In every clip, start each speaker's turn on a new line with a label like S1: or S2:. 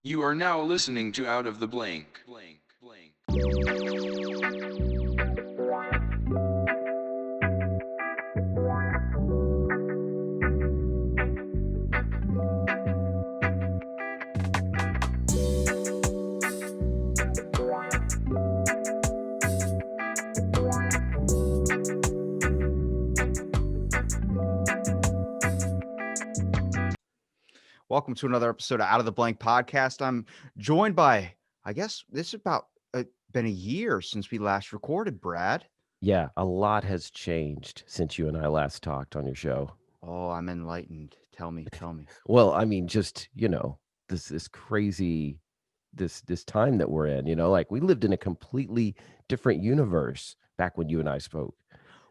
S1: You are now listening to Out of the Blank.
S2: Welcome to another episode of Out of the Blank podcast. I'm joined by, I guess this is about been a year since we last recorded, Brad.
S3: Yeah, a lot has changed since you and I last talked on your show.
S2: Oh, I'm enlightened. Tell me, tell me.
S3: Well, I mean, just, this crazy this time that we're in, like we lived in a completely different universe back when you and I spoke.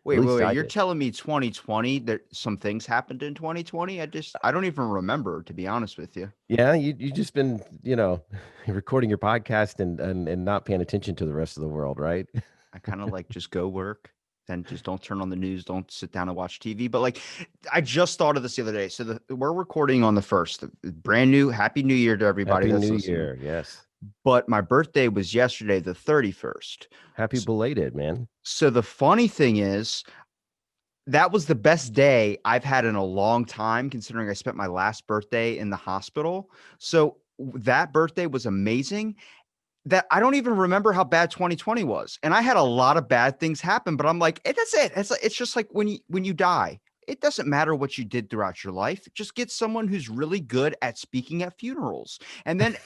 S3: At least
S2: Wait.
S3: I
S2: You're
S3: did.
S2: telling me 2020 that some things happened in 2020? I don't even remember, to be honest with you.
S3: Yeah, you just been, recording your podcast and not paying attention to the rest of the world, right?
S2: I kind of like just go work, then just don't turn on the news, don't sit down and watch TV. But like, I just thought of this the other day. So we're recording on the first, brand new, Happy New Year to everybody
S3: Happy
S2: that's
S3: New
S2: listening.
S3: Year. Yes.
S2: But my birthday was yesterday, the 31st.
S3: Happy belated, man.
S2: So the funny thing is, that was the best day I've had in a long time, considering I spent my last birthday in the hospital. So that birthday was amazing that I don't even remember how bad 2020 was. And I had a lot of bad things happen, but I'm like, that's it. It's just like when you die. It doesn't matter what you did throughout your life. Just get someone who's really good at speaking at funerals. And then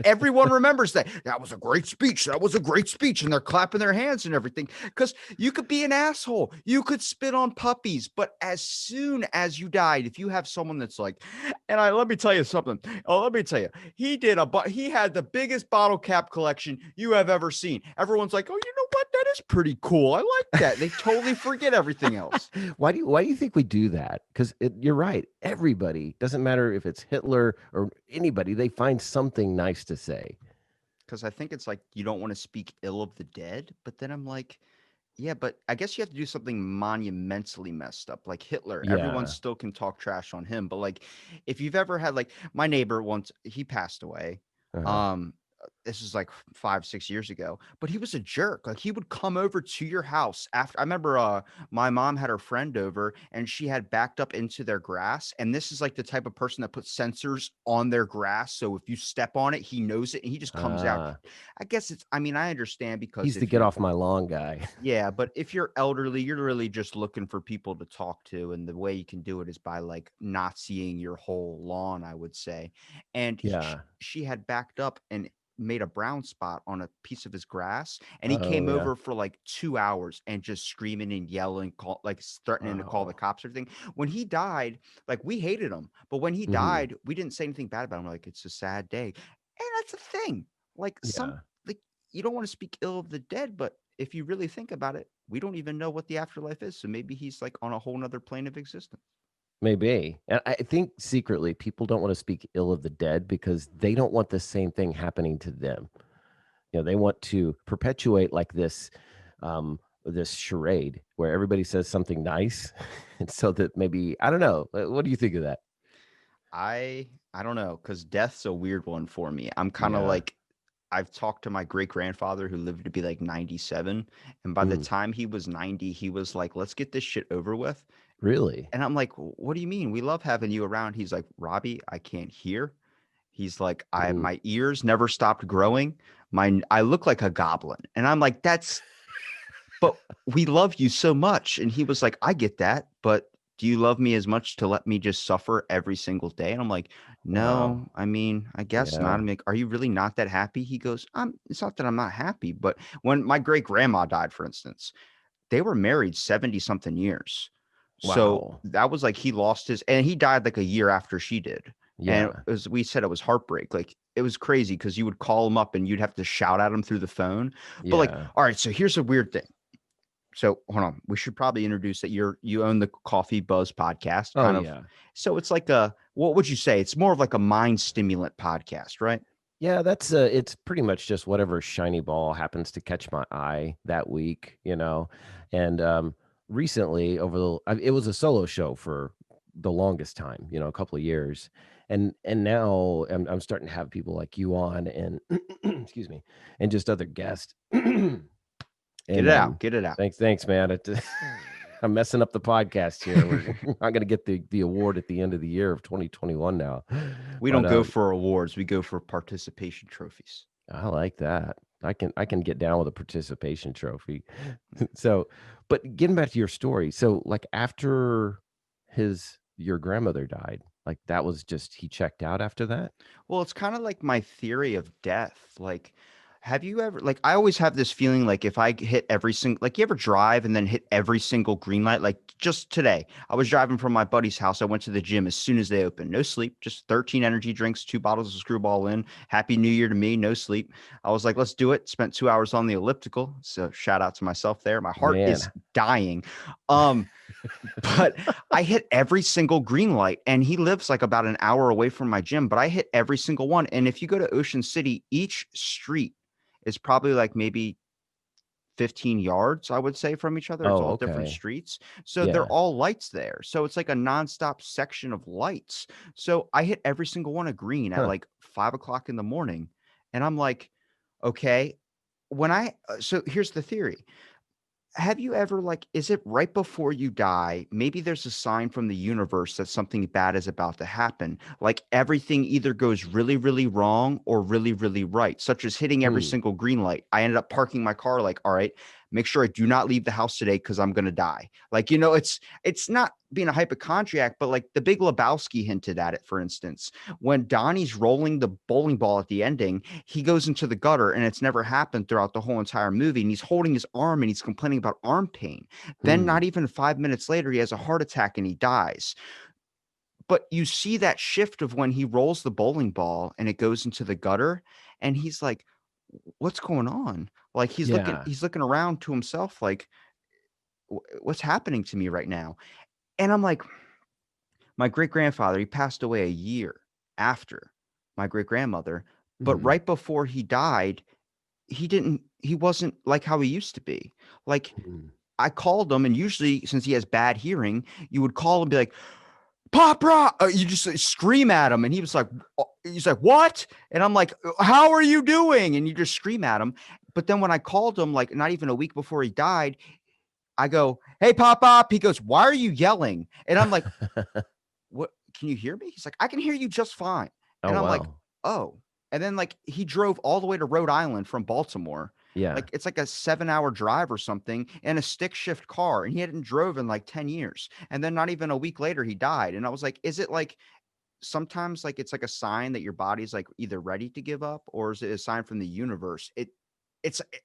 S2: everyone remembers that. That was a great speech. That was a great speech. And they're clapping their hands and everything. Because you could be an asshole. You could spit on puppies. But as soon as you died, if you have someone that's like, let me tell you something. Oh, let me tell you, he had the biggest bottle cap collection you have ever seen. Everyone's like, oh, you know what? That is pretty cool. I like that. They totally forget everything else.
S3: Why do you think we do that? Because you're right. Everybody, doesn't matter if it's Hitler or anybody, they find something nice to say.
S2: Because I think it's like you don't want to speak ill of the dead. But then I'm like, yeah, but I guess you have to do something monumentally messed up, like Hitler. Everyone
S3: Yeah.
S2: still can talk trash on him, but like, if you've ever had like my neighbor once, he passed away.
S3: Uh-huh.
S2: Um, this is like 5, 6 years ago, but he was a jerk. Like he would come over to your house after. I remember, my mom had her friend over, and she had backed up into their grass. And this is like the type of person that puts sensors on their grass, so if you step on it, he knows it, and he just comes out.
S3: Ah,
S2: I guess it's. I mean, I understand because
S3: he's the
S2: if
S3: get
S2: you're
S3: off my lawn guy.
S2: yeah, but if you're elderly, you're really just looking for people to talk to, and the way you can do it is by like not seeing your whole lawn, I would say. And
S3: Yeah.
S2: she had backed up and made a brown spot on a piece of his grass, and he
S3: Oh,
S2: came
S3: yeah.
S2: over for like 2 hours and just screaming and yelling, threatening to call the
S3: Oh.
S2: cops or everything. When he died, like we hated him, but when he
S3: Mhm.
S2: died, we didn't say anything bad about him. We're like, it's a sad day, and that's a thing. Like
S3: Yeah.
S2: like you don't want to speak ill of the dead, but if you really think about it, we don't even know what the afterlife is. So maybe he's like on a whole nother plane of existence.
S3: Maybe. And I think secretly people don't want to speak ill of the dead because they don't want the same thing happening to them. They want to perpetuate like this charade where everybody says something nice and so that maybe I don't know. What do you think of that?
S2: I don't know, because death's a weird one for me. I'm kind of
S3: Yeah.
S2: like I've talked to my great grandfather who lived to be like 97. And by the
S3: Mm,
S2: time he was 90, he was like, let's get this shit over with.
S3: really?
S2: And I'm like, what do you mean? We love having you around. He's like, Robbie, I can't hear. He's like,
S3: Mm,
S2: my ears never stopped growing. I look like a goblin. And I'm like, but we love you so much. And he was like, I get that, but do you love me as much to let me just suffer every single day? And I'm like,
S3: wow.
S2: no, I mean, I guess not.
S3: Yeah.
S2: I'm like, are you really not that happy? He goes, it's not that I'm not happy, but when my great grandma died, for instance, they were married 70 something years. So
S3: Wow.
S2: that was like and he died like a year after she did. And
S3: Yeah.
S2: we said, it was heartbreak. Like it was crazy because you would call him up and you'd have to shout at him through the phone. But like,
S3: Yeah.
S2: all right, so here's a weird thing. So hold on. We should probably introduce that you own the Coffee Buzz podcast,
S3: Oh,
S2: kind of.
S3: yeah.
S2: So it's like what would you say? It's more of like a mind stimulant podcast, right?
S3: Yeah, it's pretty much just whatever shiny ball happens to catch my eye that week. And recently it was a solo show for the longest time, a couple of years. And now I'm starting to have people like you on, and excuse me, and just other guests.
S2: Get
S3: And
S2: it out. Get it out.
S3: thanks, man. I'm messing up the podcast here. We're not going to get the award at the end of the year of 2021 now,
S2: We
S3: but
S2: don't go for awards. We go for participation trophies.
S3: I like that. I can get down with a participation trophy. So, but getting back to your story, so like after your grandmother died, like that was just he checked out after that.
S2: Well, it's kind of like my theory of death. Like, have you ever, like, I always have this feeling like if I hit every single, like, you ever drive and then hit every single green light? Like, just today, I was driving from my buddy's house. I went to the gym as soon as they opened. No sleep, just 13 energy drinks, 2 bottles of Screwball in. Happy New Year to me, no sleep. I was like, let's do it. Spent 2 hours on the elliptical. So, shout out to myself there. My heart is
S3: Man,
S2: dying. Um, but I hit every single green light, and he lives like about an hour away from my gym, but I hit every single one. And if you go to Ocean City, each street is probably like maybe 15 yards, I would say, from each other. It's
S3: oh,
S2: all different
S3: okay,
S2: streets. So they're
S3: yeah,
S2: all lights there. So it's like a nonstop section of lights. So I hit every single one of green at
S3: huh,
S2: like 5 o'clock in the morning. And I'm like, okay, so here's the theory. Have you ever, like, is it right before you die? Maybe there's a sign from the universe that something bad is about to happen. Like everything either goes really, really wrong or really, really right, such as hitting every
S3: hmm,
S2: single green light. I ended up parking my car, like, all right, make sure I do not leave the house today because I'm gonna die. Like, it's not being a hypochondriac, but like the Big Lebowski hinted at it, for instance. When Donnie's rolling the bowling ball at the ending, he goes into the gutter and it's never happened throughout the whole entire movie. And he's holding his arm and he's complaining about arm pain. Then,
S3: hmm,
S2: not even 5 minutes later, he has a heart attack and he dies. But you see that shift of when he rolls the bowling ball and it goes into the gutter and he's like, what's going on? Like
S3: yeah,
S2: he's looking around to himself, like, what's happening to me right now? And I'm like, my great grandfather, he passed away a year after my great grandmother. But
S3: hmm,
S2: right before he died, he wasn't like how he used to be. Like,
S3: hmm.
S2: I called him, and usually since he has bad hearing, you would call and be like, "Pop Rock!" You just scream at him, and he's like, "What?" And I'm like, "How are you doing?" And you just scream at him. But then when I called him, like not even a week before he died, I go, "Hey, Pop Up." He goes, "Why are you yelling?" And I'm like, "What? Can you hear me?" He's like, "I can hear you just fine."
S3: Oh
S2: And I'm like,
S3: wow,
S2: "Oh." And then like he drove all the way to Rhode Island from Baltimore.
S3: yeah.
S2: Like it's like a 7 hour drive or something in a stick shift car. And he hadn't drove in like 10 years. And then not even a week later, he died. And I was like, is it like sometimes like it's like a sign that your body's like either ready to give up or is it a sign from the universe? I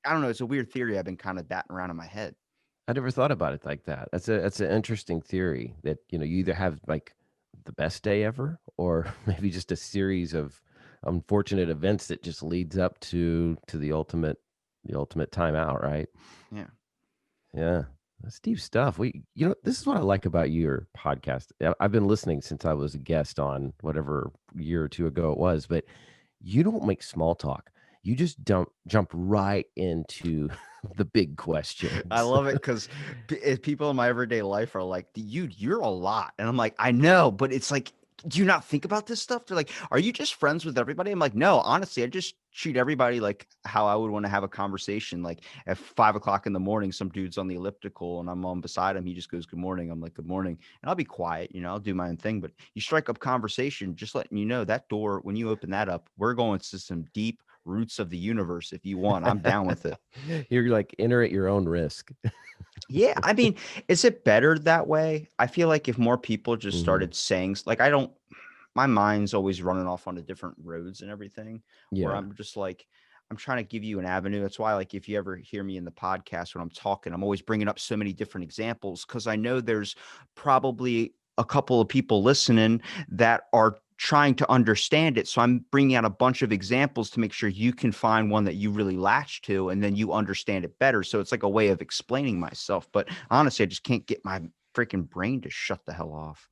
S2: don't know. It's a weird theory I've been kind of batting around in my head.
S3: I never thought about it like that. That's an interesting theory that, you either have like the best day ever or maybe just a series of unfortunate events that just leads up to the ultimate timeout, right?
S2: Yeah.
S3: Yeah. That's deep stuff. This is what I like about your podcast. I've been listening since I was a guest on whatever year or two ago it was, but you don't make small talk. You just don't jump right into the big
S2: I
S3: questions.
S2: love it because people in my everyday life are like, "Dude, you're a lot," and I'm like, "I know," but it's like, do you not think about this stuff? They're like, "Are you just friends with everybody?" I'm like, "No, honestly, I just treat everybody like how I would want to have a conversation. Like at 5 o'clock in the morning, some dude's on the elliptical and I'm on beside him. He just goes, 'Good morning.' I'm like, 'Good morning,' and I'll be quiet, I'll do my own thing. But you strike up conversation, just letting you know that door when you open that up, we're going to some deep roots of the universe. If you want, I'm down with it."
S3: You're like, enter at your own risk.
S2: Yeah, I mean, is it better that way? I feel like if more people just
S3: Mhm.
S2: started saying like I don't my mind's always running off onto different roads and everything where
S3: Yeah.
S2: I'm just like I'm trying to give you an avenue. That's why like if you ever hear me in the podcast when I'm talking, I'm always bringing up so many different examples because I know there's probably a couple of people listening that are trying to understand it. So I'm bringing out a bunch of examples to make sure you can find one that you really latch to and then you understand it better. So it's like a way of explaining myself. But honestly, I just can't get my freaking brain to shut the hell off.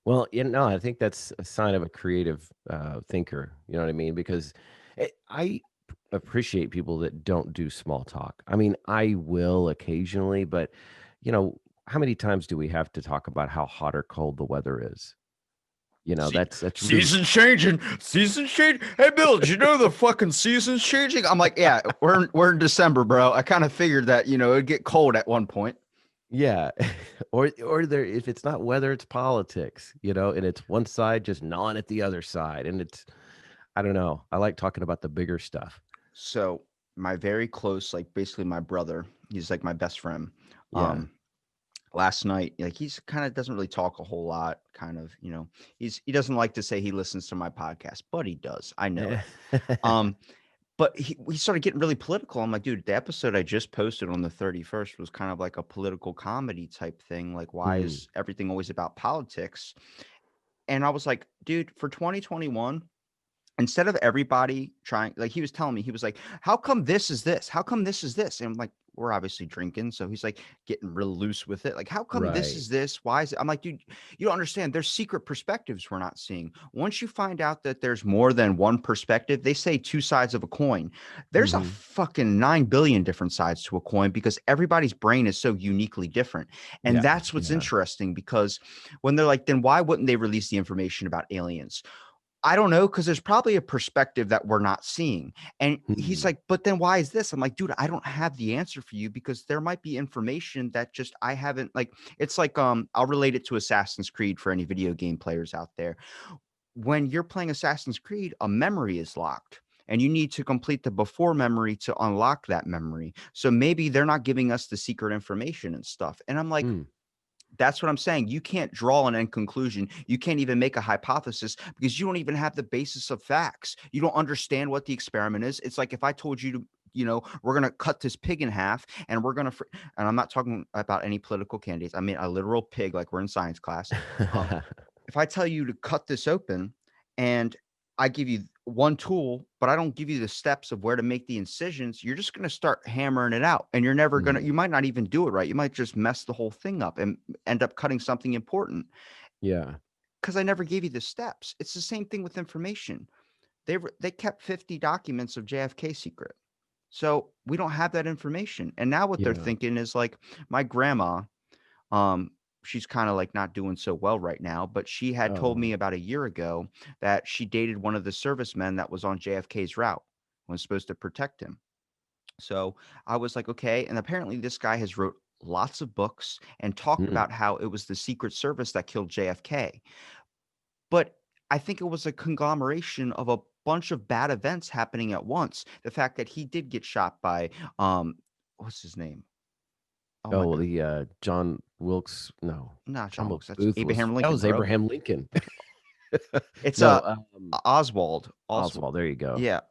S3: Well, no, I think that's a sign of a creative thinker. You know what I mean? Because I appreciate people that don't do small talk. I mean, I will occasionally, but you know, how many times do we have to talk about how hot or cold the weather is? You know, that's really
S2: Seasons changing. Seasons change. Hey, Bill, did you know the fucking seasons changing? I'm like, yeah, we're in December, bro. I kind of figured that it'd get cold at one point.
S3: yeah. Or there, if it's not weather, it's politics, and it's one side just gnawing at the other side. And it's, I don't know. I like talking about the bigger stuff.
S2: So my very close, like basically my brother, he's like my best friend.
S3: Yeah.
S2: Um, Last night, like he's kind of doesn't really talk a whole lot, kind of, he doesn't like to say he listens to my podcast, but he does. I know it. Um, but we started getting really political. I'm like, dude, the episode I just posted on the 31st was kind of like a political comedy type thing. Like, why
S3: Mm,
S2: is everything always about politics? And I was like, dude, for 2021, instead of everybody trying, like he was telling me, he was like, how come this is this? How come this is this? And I'm like, we're obviously drinking. So he's like getting real loose with it. Like, how come this
S3: right.
S2: is this? Why is it? I'm like, dude, you don't understand. There's secret perspectives we're not seeing. Once you find out that there's more than one perspective, they say two sides of a coin. There's a
S3: Hmm.
S2: fucking 9 billion different sides to a coin because everybody's brain is so uniquely different. And
S3: Yeah.
S2: that's what's
S3: Yeah.
S2: interesting because when they're like, then why wouldn't they release the information about aliens? I don't know, because there's probably a perspective that we're not seeing. And he's
S3: Hmm.
S2: like, but then why is this? I'm like, dude, I don't have the answer for you because there might be information that just I haven't like it's like I'll relate it to Assassin's Creed for any video game players out there. When you're playing Assassin's Creed, a memory is locked. And you need to complete the before memory to unlock that memory. So maybe they're not giving us the secret information and stuff. And I'm like,
S3: Mm,
S2: that's what I'm saying. You can't draw an end conclusion. You can't even make a hypothesis because you don't even have the basis of facts. You don't understand what the experiment is. It's like if I told you to, we're going to cut this pig in half and we're going to, and I'm not talking about any political candidates. I mean, a literal pig, like we're in science class. Um, if I tell you to cut this open and I give you one tool, but I don't give you the steps of where to make the incisions, you're just going to start hammering it out and you're never going to,
S3: mm,
S2: you might not even do it right. You might just mess the whole thing up and end up cutting something important
S3: yeah.
S2: because I never gave you the steps. It's the same thing with information. They kept 50 documents of JFK secret. So we don't have that information. And now what they're
S3: Yeah.
S2: thinking is like my grandma, um, she's kind of like not doing so well right now, but she had told me
S3: Oh.
S2: about a year ago that she dated one of the servicemen that was on JFK's route, was supposed to protect him. So I was like, okay. And apparently this guy has wrote lots of books and talked
S3: Mm,
S2: about how it was the Secret Service that killed JFK. But I think it was a conglomeration of a bunch of bad events happening at once. The fact that he did get shot by um what's his name? Oh my
S3: oh,
S2: god.
S3: the John Wilkes. No,
S2: Not
S3: John
S2: John
S3: Wilkes
S2: Wilkes. That's
S3: Booth was
S2: Abraham
S3: that
S2: Lincoln,
S3: was
S2: bro.
S3: Abraham Lincoln.
S2: It's
S3: No,
S2: Oswald. Oswald.
S3: Oswald. There you go.
S2: Yeah.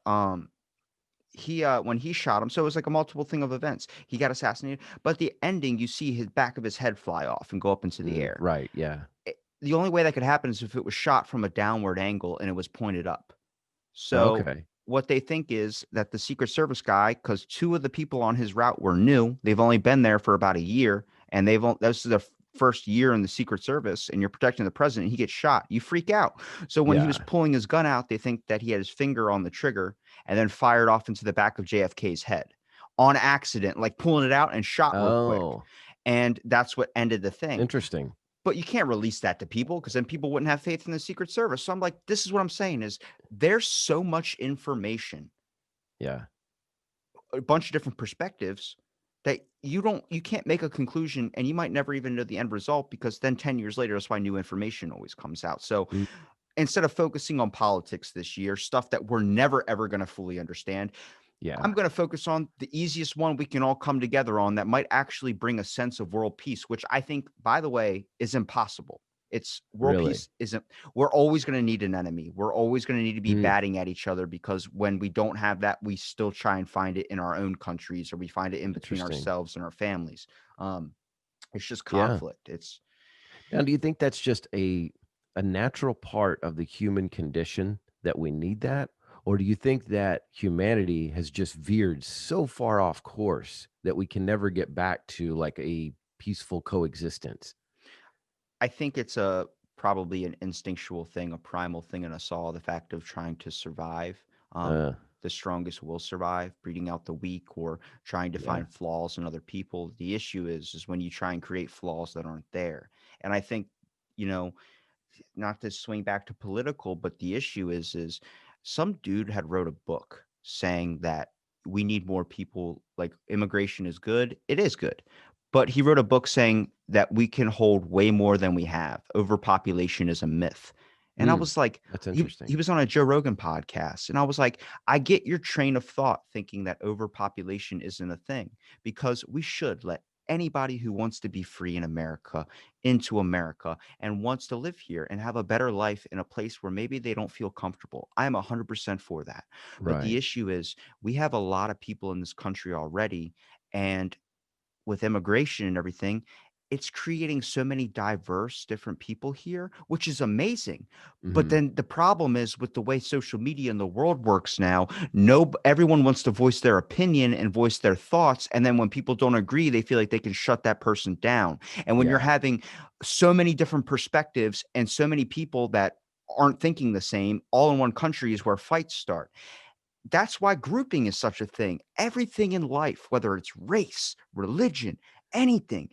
S2: He when he shot him, so it was like a multiple thing of events. He got assassinated, but the ending, you see his back of his head fly off and go up into the air.
S3: Right. Yeah.
S2: The only way that could happen is if it was shot from a downward angle and it was pointed up. So
S3: Okay.
S2: what they think is that the Secret Service guy, because two of the people on his route were new, they've only been there for about a year, and this is the first year in the Secret Service, and you're protecting the president. He gets shot, you freak out. So when he was
S3: Yeah.
S2: pulling his gun out, they think that he had his finger on the trigger and then fired off into the back of JFK's head on accident, like pulling it out and shot real quick.
S3: Oh,
S2: And that's what ended the thing.
S3: interesting.
S2: But you can't release that to people because then people wouldn't have faith in the Secret Service. So I'm like, this is what I'm saying is there's so much information,
S3: Yeah.
S2: a bunch of different perspectives that you can't make a conclusion and you might never even know the end result because then 10 years later, that's why new information always comes out. So
S3: Mm,
S2: instead of focusing on politics this year, stuff that we're never ever going to fully understand, I'm
S3: yeah.
S2: going to focus on the easiest one we can all come together on that might actually bring a sense of world peace, which I think, by the way, is impossible. It's world
S3: Really.
S2: peace isn't, we're always going to need an enemy. We're always going to need to be
S3: Mm,
S2: batting at each other because when we don't have that, we still try and find it in our own countries or we find it in between
S3: interesting.
S2: ourselves and our families. Um, it's just
S3: Yeah.
S2: conflict. It's,
S3: Now, do you think that's just a natural part of the human condition that we need that? Or do you think that humanity has just veered so far off course that we can never get back to like a peaceful coexistence?
S2: I think it's a probably an instinctual thing, a primal thing in us all, the fact of trying to survive. Um,
S3: Uh,
S2: the strongest will survive, breeding out the weak or trying to
S3: yeah.
S2: find flaws in other people. The issue is when you try and create flaws that aren't there. And I think, you know, not to swing back to political, but the issue is some dude had wrote a book saying that we need more people, like immigration is good. It is good. But he wrote a book saying that we can hold way more than we have. Overpopulation is a myth. And I
S3: Mm,
S2: was like,
S3: that's
S2: he
S3: interesting.
S2: was on a Joe Rogan podcast. And I was like, I get your train of thought thinking that overpopulation isn't a thing, because we should let anybody who wants to be free in America into America and wants to live here and have a better life in a place where maybe they don't feel comfortable. I am 100% for that. But the
S3: Right.
S2: issue is we have a lot of people in this country already. And with immigration and everything, it's creating so many diverse different people here, which is amazing. But
S3: Hmm.
S2: then the problem is with the way social media in the world works now, no, everyone wants to voice their opinion and voice their thoughts. And then when people don't agree, they feel like they can shut that person down. And when you're
S3: Yeah.
S2: having so many different perspectives and so many people that aren't thinking the same all in one country is where fights start. That's why grouping is such a thing. Everything in life, whether it's race, religion, anything,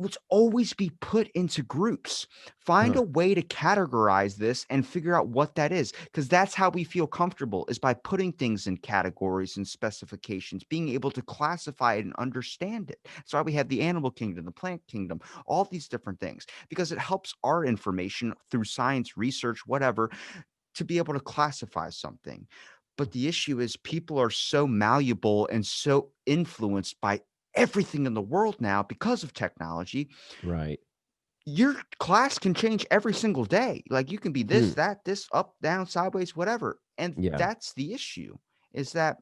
S2: let's always be put into groups. Find
S3: Huh.
S2: a way to categorize this and figure out what that is, because that's how we feel comfortable, is by putting things in categories and specifications, being able to classify it and understand it. That's why we have the animal kingdom, the plant kingdom, all these different things, because it helps our information through science, research, whatever, to be able to classify something. But the issue is people are so malleable and so influenced by everything in the world now because of technology.
S3: Right.
S2: Your class can change every single day. Like you can be
S3: Hmm.
S2: this, that, this, up, down, sideways, whatever. And
S3: Yeah.
S2: that's the issue, is that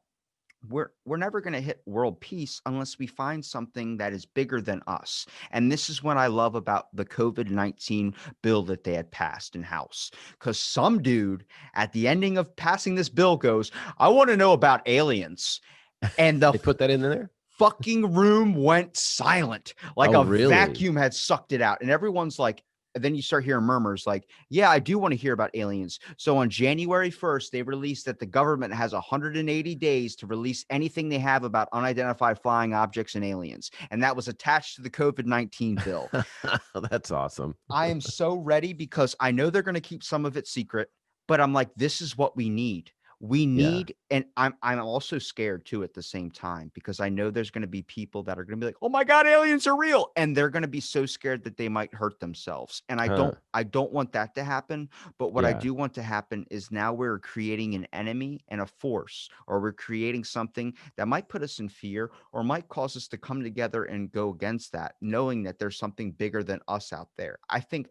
S2: we're never going to hit world peace unless we find something that is bigger than us. And this is what I love about the COVID-19 bill that they had passed in House, because some dude at the ending of passing this bill goes, I want to know about aliens. And the
S3: They put that in there?
S2: fucking room went silent, like
S3: Oh,
S2: a
S3: really?
S2: vacuum had sucked it out. And everyone's like, and then you start hearing murmurs like, yeah, I do want to hear about aliens. So on January 1st, they released that the government has 180 days to release anything they have about unidentified flying objects and aliens. And that was attached to the COVID-19 bill.
S3: That's awesome.
S2: I am so ready because I know they're going to keep some of it secret, but I'm like, this is what we need. We
S3: Yeah.
S2: need, and I'm also scared too at the same time, because I know there's going to be people that are going to be like, "Oh my God, aliens are real," and they're going to be so scared that they might hurt themselves. And
S3: Huh.
S2: I don't want that to happen. But what I
S3: Yeah.
S2: do want to happen is now we're creating an enemy and a force, or we're creating something that might put us in fear or might cause us to come together and go against that, knowing that there's something bigger than us out there. I think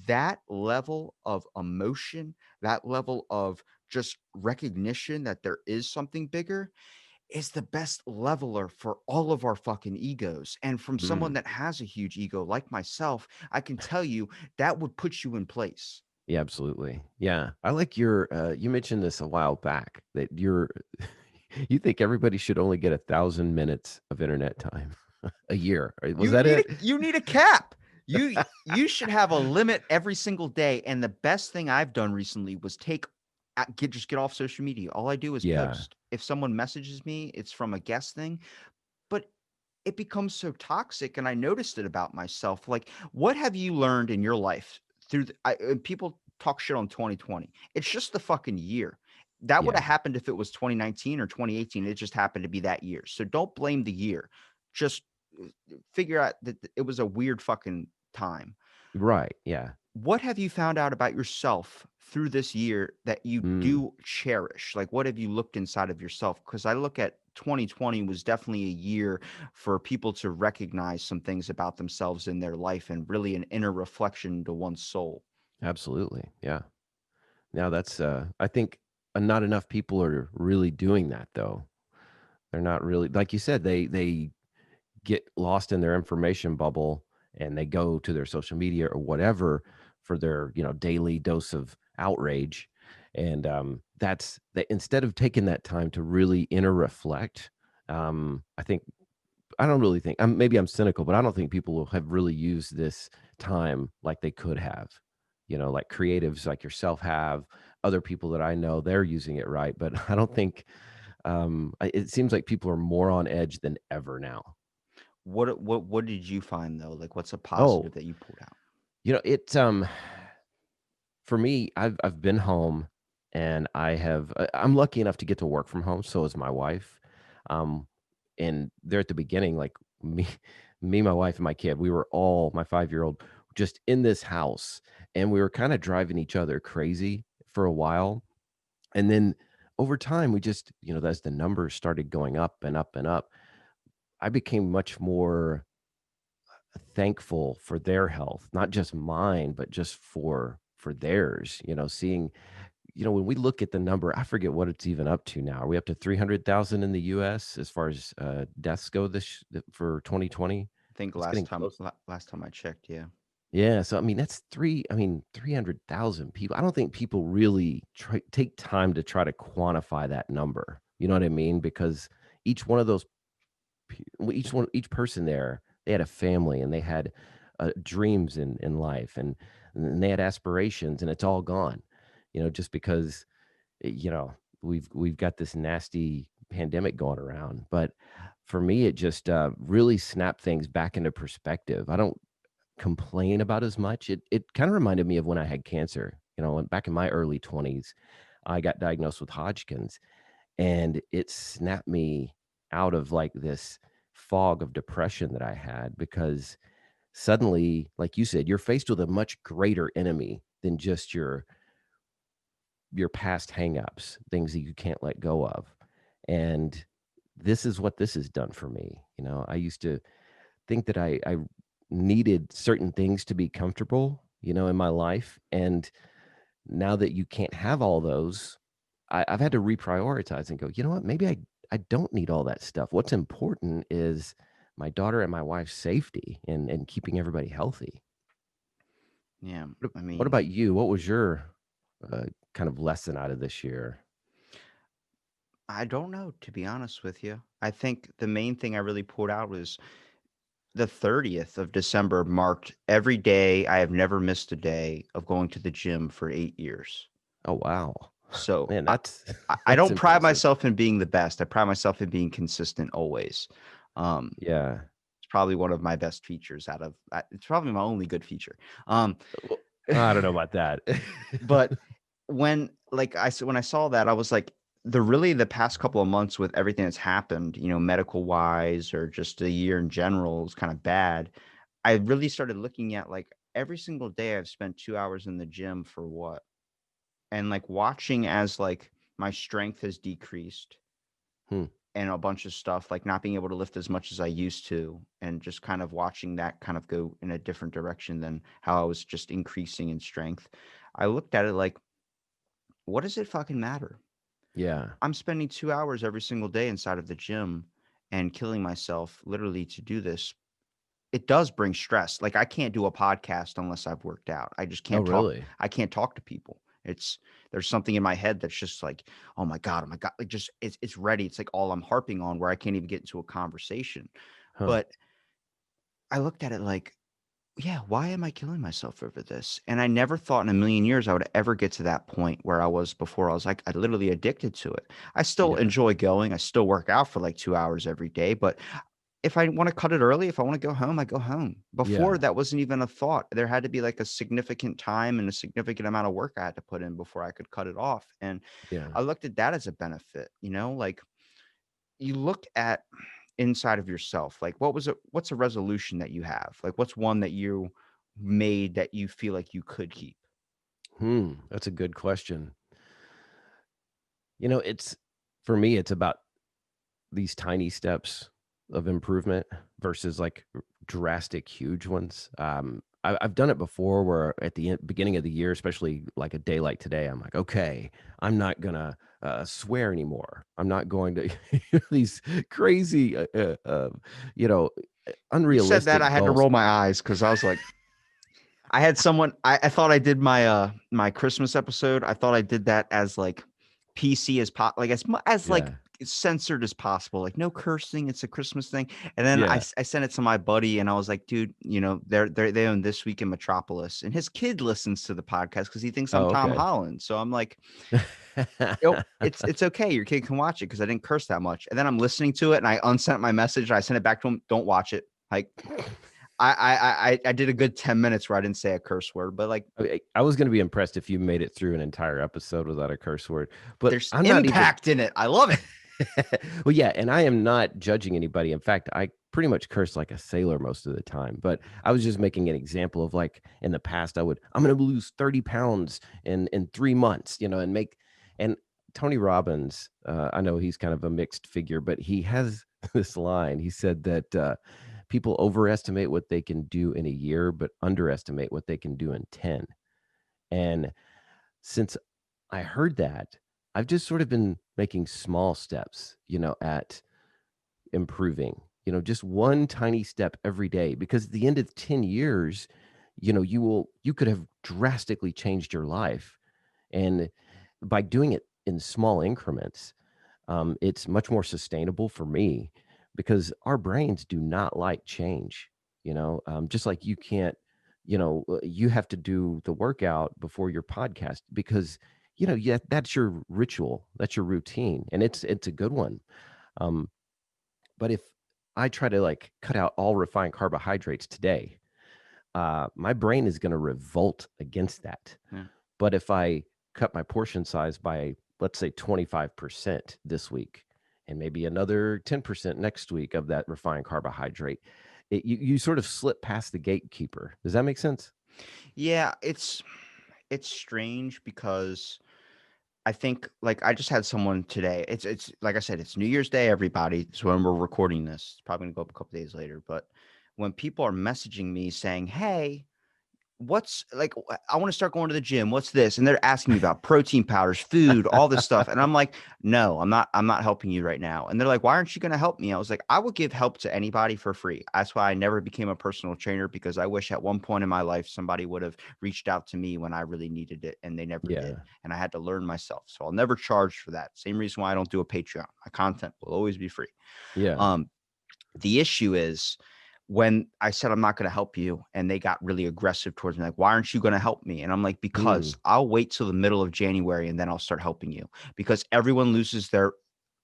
S2: that level of emotion, that level of just recognition that there is something bigger, is the best leveler for all of our fucking egos. And from someone
S3: Mm.
S2: that has a huge ego like myself, I can tell you that would put you in place.
S3: Yeah, absolutely. Yeah. I like your you mentioned this a while back that you're you think everybody should only get 1,000 minutes of internet time a year. Right? Was that it?
S2: You need a cap. You should have a limit every single day. And the best thing I've done recently was get off social media. All I do is
S3: Yeah.
S2: post. If someone messages me, it's from a guest thing, but it becomes so toxic. And I noticed it about myself. Like, what have you learned in your life people talk shit on 2020? It's just the fucking year. That would
S3: Yeah.
S2: have happened if it was 2019 or 2018. It just happened to be that year. So don't blame the year. Just figure out that it was a weird fucking time.
S3: Right. Yeah.
S2: What have you found out about yourself through this year that you
S3: Mm.
S2: do cherish? Like, what have you looked inside of yourself? Because I look at 2020 was definitely a year for people to recognize some things about themselves in their life and really an inner reflection to one's soul.
S3: Absolutely. Yeah. Now that's I think not enough people are really doing that though. They're not really, like you said, they get lost in their information bubble and they go to their social media or whatever for their, daily dose of outrage. And that's that instead of taking that time to really inner reflect, I think I don't really think maybe I'm cynical, but I don't think people will have really used this time like they could have. Like creatives like yourself have, other people that I know, they're using it right. But I don't think it seems like people are more on edge than ever now.
S2: What did you find though? Like, what's a
S3: Oh,
S2: positive that you pulled out?
S3: it's for me, I've been home, and I'm lucky enough to get to work from home. So is my wife. Um, and there at the beginning, like me, my wife, and my kid, we were all my 5-year-old just in this house, and we were kind of driving each other crazy for a while. And then over time, we just, as the numbers started going up and up and up, I became much more thankful for their health, not just mine, but just for theirs. Seeing, when we look at the number, I forget what it's even up to now. Are we up to 300,000 in the US as far as deaths go for 2020?
S2: I think
S3: It's getting close.
S2: last time I checked, yeah.
S3: Yeah, so I mean that's 300,000 people. I don't think people really take time to try to quantify that number. You know what I mean? Because each one of those each person there, they had a family, and they had dreams in life, and they had aspirations, and it's all gone. Just because we've got this nasty pandemic going around. But for me, it just really snapped things back into perspective. I don't complain about as much. It kind of reminded me of when I had cancer. Back in my early 20s, I got diagnosed with Hodgkin's, and it snapped me out of like this fog of depression that I had, because suddenly, like you said, you're faced with a much greater enemy than just your past hangups, things that you can't let go of. And this is what this has done for me. I used to think that I needed certain things to be comfortable, in my life. And now that you can't have all those, I've had to reprioritize and go, you know what, maybe I don't need all that stuff. What's important is my daughter and my wife's safety, and keeping everybody healthy.
S2: Yeah, I
S3: What
S2: mean,
S3: about you? What was your uh, kind of lesson out of this year?
S2: I don't know, to be honest with you. I think the main thing I really pulled out was the 30th of December marked every day I have never missed a day of going to the gym for 8 years.
S3: Oh, wow.
S2: So
S3: Man, that's
S2: I
S3: that's
S2: don't pride
S3: impressive.
S2: myself in being the best. I pride myself in being consistent always.
S3: Yeah.
S2: It's probably one of my best features it's probably my only good feature. Um,
S3: Well, I don't know about that.
S2: but when I saw that, I was like, the past couple of months with everything that's happened, medical wise or just a year in general is kind of bad. I really started looking at like every single day I've spent 2 hours in the gym for what? And like watching as like my strength has decreased
S3: Hmm.
S2: and a bunch of stuff, like not being able to lift as much as I used to, and just kind of watching that kind of go in a different direction than how I was just increasing in strength. I looked at it like, what does it fucking matter?
S3: Yeah.
S2: I'm spending 2 hours every single day inside of the gym and killing myself literally to do this. It does bring stress. Like I can't do a podcast unless I've worked out. I just
S3: Oh,
S2: can't talk.
S3: really?
S2: I can't talk to people. There's something in my head that's just like, oh my God. Like just it's ready. It's like all I'm harping on where I can't even get into a conversation.
S3: Huh.
S2: But I looked at it like, yeah, why am I killing myself over this? And I never thought in a million years I would ever get to that point where I was before. I was like, I literally addicted to it. I still
S3: Yeah.
S2: enjoy going. I still work out for like 2 hours every day. But if I want to cut it early, if I want to go home, I go home. Before
S3: Yeah.
S2: that wasn't even a thought. There had to be like a significant time and a significant amount of work I had to put in before I could cut it off. And
S3: Yeah.
S2: I looked at that as a benefit, like you look at inside of yourself, like what's a resolution that you have? Like what's one that you made that you feel like you could keep?
S3: That's a good question. It's for me, it's about these tiny steps of improvement versus like drastic, huge ones. I've done it before where at the beginning of the year, especially like a day like today, I'm like, okay, I'm not gonna swear anymore. I'm not going to these crazy, you know,
S2: You said that, I
S3: unrealistic
S2: had to
S3: goals.
S2: roll my eyes because I was like, I had someone I thought I did my Christmas episode. I thought I did that as like PC like as like
S3: Yeah,
S2: censored as possible. Like no cursing, it's a Christmas thing. And then
S3: yeah.
S2: I sent it to my buddy and I was like, dude, they own This Week in Metropolis. And his kid listens to the podcast because he thinks I'm
S3: Oh,
S2: Tom
S3: okay.
S2: Holland. So I'm like, it's okay. Your kid can watch it because I didn't curse that much. And then I'm listening to it and I unsent my message. I sent it back to him. Don't watch it. Like I did a good 10 minutes where I didn't say a curse word, but like
S3: I was going to be impressed if you made it through an entire episode without a curse word, but
S2: there's
S3: I'm not even.
S2: impact in it. I love it.
S3: Well, yeah, and I am not judging anybody. In fact, I pretty much curse like a sailor most of the time. But I was just making an example of like in the past, I'm going to lose 30 pounds in 3 months, and and Tony Robbins. I know he's kind of a mixed figure, but he has this line. He said that people overestimate what they can do in a year, but underestimate what they can do in 10. And since I heard that, I've just sort of been making small steps, at improving, just one tiny step every day, because at the end of 10 years, you could have drastically changed your life. And by doing it in small increments, it's much more sustainable for me because our brains do not like change. Just like you can't, you have to do the workout before your podcast because yeah, that's your ritual, that's your routine, and it's a good one. Um, but if I try to like cut out all refined carbohydrates today, my brain is going to revolt against that.
S2: Yeah.
S3: But if I cut my portion size by, let's say, 25% this week, and maybe another 10% next week of that refined carbohydrate, you sort of slip past the gatekeeper. Does that make sense?
S2: Yeah, it's strange because I think like I just had someone today. It's like I said, it's New Year's Day, everybody. So when we're recording this, it's probably gonna go up a couple days later. But when people are messaging me saying, "Hey, what's like I want to start going to the gym. What's this?" And they're asking me about protein powders, food, all this stuff. And I'm like, "No, I'm not helping you right now." And they're like, "Why aren't you going to help me?" I was like, "I would give help to anybody for free." That's why I never became a personal trainer, because I wish at one point in my life somebody would have reached out to me when I really needed it, and they never did.
S3: Yeah.
S2: And I had to learn myself. So I'll never charge for that. Same reason why I don't do a Patreon. My content will always be free.
S3: Yeah.
S2: Um the issue is when I said I'm not going to help you and they got really aggressive towards me, like, "Why aren't you going to help me?" And I'm like,
S3: Mm,
S2: "Because I'll wait till the middle of January and then I'll start helping you." Because everyone loses their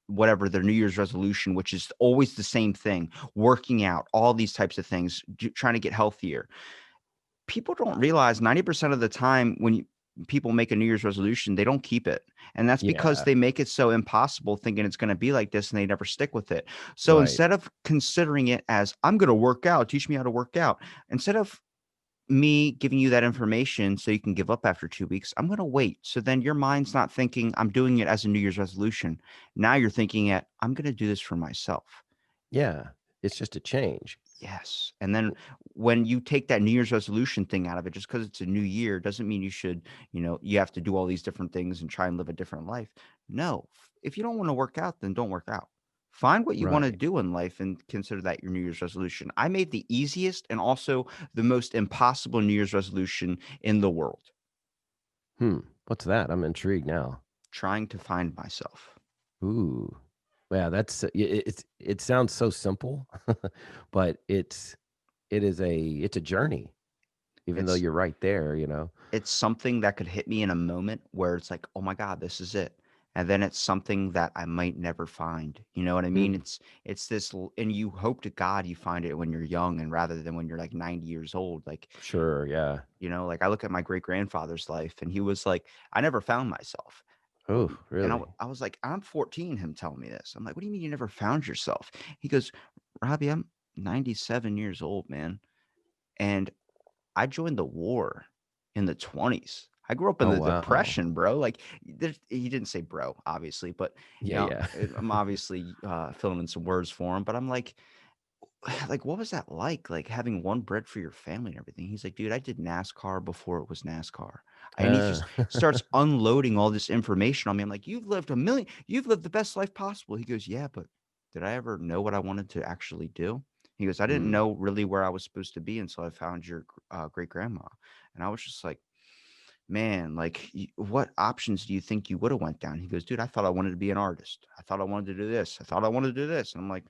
S2: whatever their New Year's resolution, which is always the same thing: working out, all these types of things, trying to get healthier. People don't realize 90% of the time when people make a New Year's resolution, they don't keep it. And that's because
S3: yeah.
S2: they make it so impossible, thinking it's going to be like this, and they never stick with it. So
S3: Right.
S2: instead of considering it as, "I'm going to work out, teach me how to work out," instead of me giving you that information so you can give up after 2 weeks, I'm going to wait. So then your mind's not thinking, "I'm doing it as a New Year's resolution." Now you're thinking it, "I'm going to do this for myself."
S3: Yeah. It's just a change.
S2: Yes. And then when you take that New Year's resolution thing out of it, just because it's a new year doesn't mean you should, you have to do all these different things and try and live a different life. No. If you don't want to work out, then don't work out. Find what you want to
S3: Right.
S2: do in life and consider that your New Year's resolution. I made the easiest and also the most impossible New Year's resolution in the world:
S3: What's that? I'm intrigued now.
S2: trying to find myself.
S3: Ooh. Yeah, that's it sounds so simple, but it's a journey, even though
S2: It's
S3: you're right there.
S2: it's something that could hit me in a moment where it's like, "Oh my God, this is it." And then it's something that I might never find. You know what I mean?
S3: Mm,
S2: It's this, and you hope to God you find it when you're young, and rather than when you're like 90 years old. Like,
S3: sure, yeah.
S2: like I look at my great grandfather's life, and he was like, "I never found myself."
S3: Oh,
S2: And
S3: really?
S2: I was like, "I'm 14, him telling me this." I'm like, "What do you mean you never found yourself?" He goes, "Robbie, I'm 97 years old, man. And I joined the war in the 20s. I grew up in
S3: Oh,
S2: the
S3: wow.
S2: depression, bro." Like, he didn't say bro, obviously, but
S3: Yeah, yeah.
S2: I'm obviously filling in some words for him. But I'm like, like, what was that like having one bread for your family and everything? He's like, "Dude, I did NASCAR before it was NASCAR." And he
S3: Uh,
S2: just starts unloading all this information on me. I'm like, you've lived the best life possible." He goes, "Yeah, but did I ever know what I wanted to actually do?" He goes, "I didn't
S3: mm,
S2: know really where I was supposed to be until I found your great grandma." And I was just like, "Man, like, what options do you think you would have went down?" He goes, "Dude, I thought I wanted to be an artist. I thought I wanted to do this. I thought I wanted to do this." And I'm like,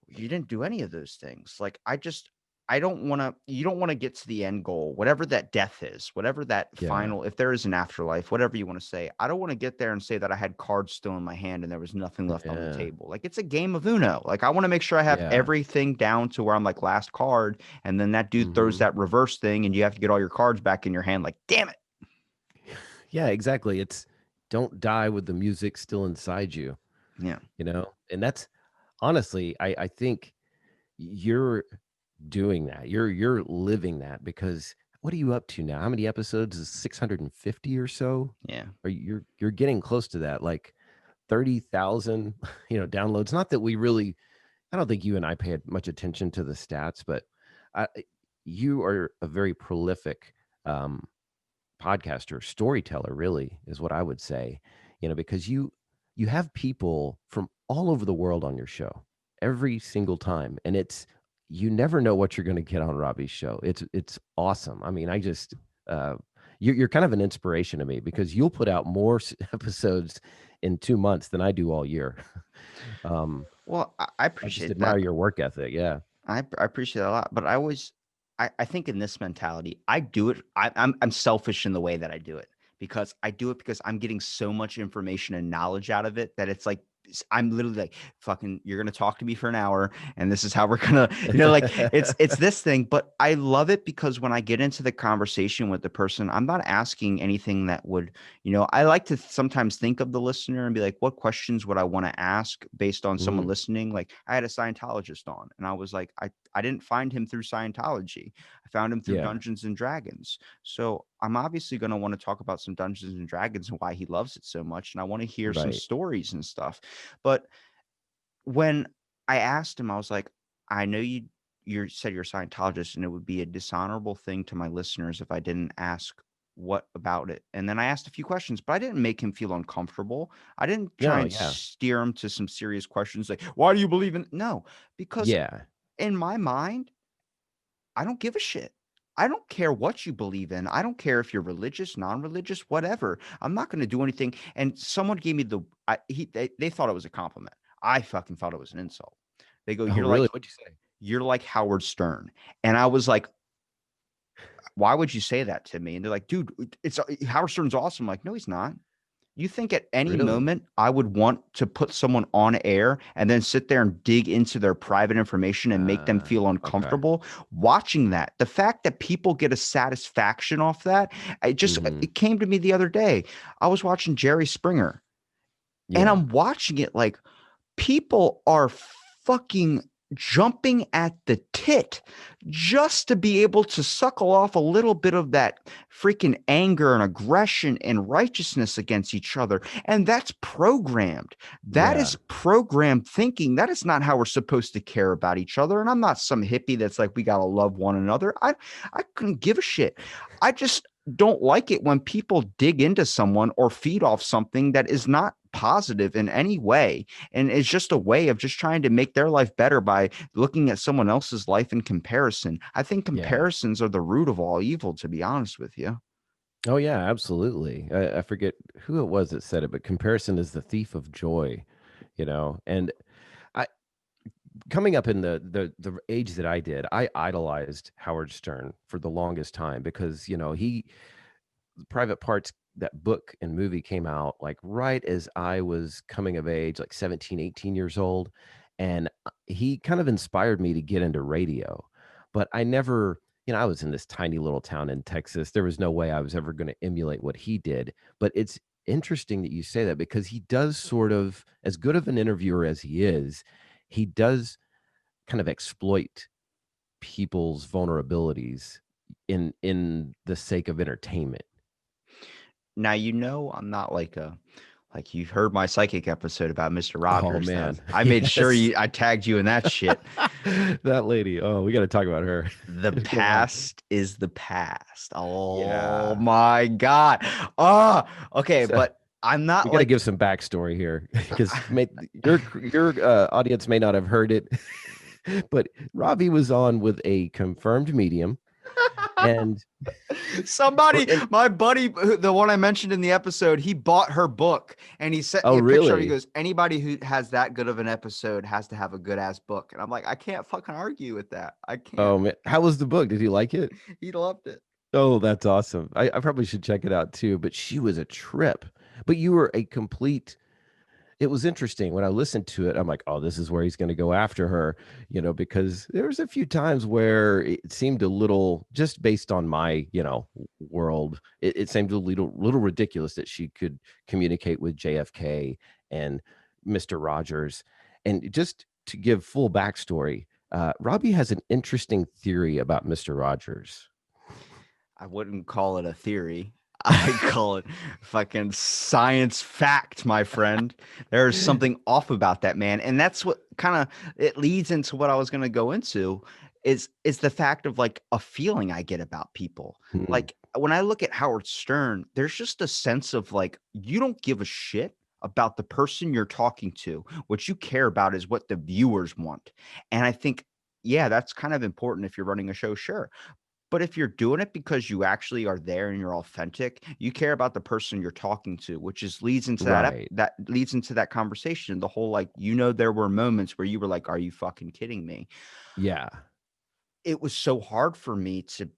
S2: "You didn't do any of those things." Like, I just I don't want to, you don't want to get to the end goal, whatever that death is, whatever that
S3: Yeah.
S2: final, if there is an afterlife, whatever you want to say. I don't want to get there and say that I had cards still in my hand and there was nothing left on the
S3: Yeah.
S2: table. Like it's a game of Uno. Like I want to make sure I have
S3: Yeah.
S2: everything down to where I'm like last card. And then that dude throws
S3: Hmm.
S2: that reverse thing and you have to get all your cards back in your hand. Like, damn it.
S3: Yeah, exactly. It's don't die with the music still inside you,
S2: Yeah.
S3: and that's honestly, I think you're doing that. You're living that because what are you up to now? How many episodes? Is 650 or so?
S2: Yeah.
S3: Or you're getting close to that, like 30,000, downloads. Not that we really, I don't think you and I paid much attention to the stats, but I, you are a very prolific um, podcaster, storyteller, really is what I would say, because you have people from all over the world on your show every single time, and you never know what you're going to get on Robbie's show. It's awesome. I mean, I just you're kind of an inspiration to me because you'll put out more episodes in 2 months than I do all year. um,
S2: Well, I
S3: I just
S2: appreciate
S3: admire
S2: that.
S3: your work ethic. Yeah.
S2: I appreciate that a lot, but I always I think in this mentality, I do it. I'm selfish in the way that I do it because I do it because I'm getting so much information and knowledge out of it that it's like I'm literally like fucking you're gonna talk to me for an hour and this is how we're gonna like it's this thing, but I love it because when I get into the conversation with the person, I'm not asking anything that would I like to sometimes think of the listener and be like, what questions would I want to ask based on someone
S3: Mm,
S2: listening? Like I had a Scientologist on and I was like, I didn't find him through Scientology. I found him through
S3: yeah.
S2: Dungeons and Dragons. So I'm obviously going to want to talk about some Dungeons and Dragons and why he loves it so much. And I want to hear some
S3: Right.
S2: stories and stuff. But when I asked him, I was like, I know you said you're a Scientologist, and it would be a dishonorable thing to my listeners if I didn't ask what about it. And then I asked a few questions, but I didn't make him feel uncomfortable. I didn't try
S3: No.
S2: and
S3: Yeah.
S2: steer him to some serious questions like, why do you believe in? No, because
S3: Yeah.
S2: in my mind, I don't give a shit. I don't care what you believe in. I don't care if you're religious, non-religious, whatever. I'm not going to do anything. And someone gave me they thought it was a compliment. I fucking thought it was an insult. They go,
S3: Oh,
S2: "You're
S3: really?
S2: like
S3: What'd you say?
S2: you're like Howard Stern." And I was like, "Why would you say that to me?" And they're like, "Dude, it's Howard Stern's awesome." I'm like, "No, he's not." You think at any
S3: Really?
S2: moment I would want to put someone on air and then sit there and dig into their private information and make them feel
S3: Okay.
S2: uncomfortable? Watching that, the fact that people get a satisfaction off that,
S3: Mhm.
S2: it came to me the other day. I was watching Jerry Springer and
S3: Yeah.
S2: I'm watching it like people are fucking jumping at the tit just to be able to suckle off a little bit of that freaking anger and aggression and righteousness against each other. And that's programmed. That
S3: Yeah.
S2: is programmed thinking. That is not how we're supposed to care about each other. And I'm not some hippie that's like, we got to love one another. I couldn't give a shit. I just don't like it when people dig into someone or feed off something that is not positive in any way and it's just a way of just trying to make their life better by looking at someone else's life in comparison. I think
S3: Yeah.
S2: comparisons are the root of all evil, to be honest with you.
S3: Oh, yeah, absolutely. I forget who it was that said it, but comparison is the thief of joy, and I coming up in the age that I did, I idolized Howard Stern for the longest time because, he Private Parts, that book and movie came out like right as I was coming of age, like 17, 18 years old. And he kind of inspired me to get into radio. But I never, I was in this tiny little town in Texas. There was no way I was ever going to emulate what he did. But it's interesting that you say that because he does sort of, as good of an interviewer as he does kind of exploit people's vulnerabilities in the sake of entertainment.
S2: Now, I'm not like you've heard my psychic episode about Mr.
S3: Oh,
S2: Rogers.
S3: man.
S2: I made sure
S3: Yes.
S2: I tagged you in that shit.
S3: That lady. Oh, we gotta talk about her.
S2: The
S3: Go on.
S2: past is the past. Oh
S3: Yeah.
S2: my God. Oh, okay.
S3: So,
S2: But I'm
S3: we
S2: not
S3: gotta
S2: like
S3: give some backstory here because your audience may not have heard it, but Robbie was on with a confirmed medium And
S2: Somebody,
S3: and
S2: my buddy, the one I mentioned in the episode, he bought her book and he sent me
S3: oh
S2: a picture. He
S3: really?
S2: goes, anybody who has that good of an episode has to have a good ass book. And I'm like, I can't fucking argue with that. I can't.
S3: Oh man, how was the book? Did you like it?
S2: He loved it.
S3: Oh, that's awesome. I probably should check it out too. But she was a trip. But you were a complete. It was interesting when I listened to it. I'm like, oh, this is where he's going to go after her, because there was a few times where it seemed a little, just based on my, world, it seemed a little ridiculous that she could communicate with JFK and Mr. Rogers. And just to give full backstory, Robbie has an interesting theory about Mr. Rogers.
S2: I wouldn't call it a theory. I call it fucking science fact, my friend. There's something off about that man. And that's what kind of it leads into what I was going to go into is the fact of like a feeling I get about people.
S3: Hmm.
S2: Like when I look at Howard Stern, there's just a sense of like you don't give a shit about the person you're talking to. What you care about is what the viewers want. And I think yeah, that's kind of important if you're running a show, sure. But if you're doing it because you actually are there and you're authentic, you care about the person you're talking to, which is leads into
S3: Right.
S2: that leads into that conversation. The whole like, there were moments where you were like, "Are you fucking kidding me?"
S3: Yeah.
S2: It was so hard for me to,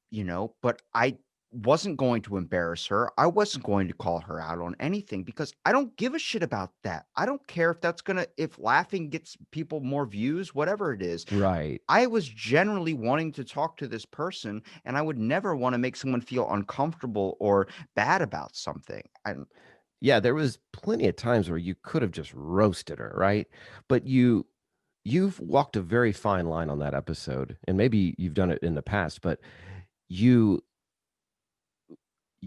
S2: but I wasn't going to embarrass her. I wasn't going to call her out on anything because I don't give a shit about that. I don't care if if laughing gets people more views, whatever it is.
S3: Right.
S2: I was generally wanting to talk to this person, and I would never want to make someone feel uncomfortable or bad about something.
S3: Yeah, there was plenty of times where you could have just roasted her, right? But you've walked a very fine line on that episode, and maybe you've done it in the past, but you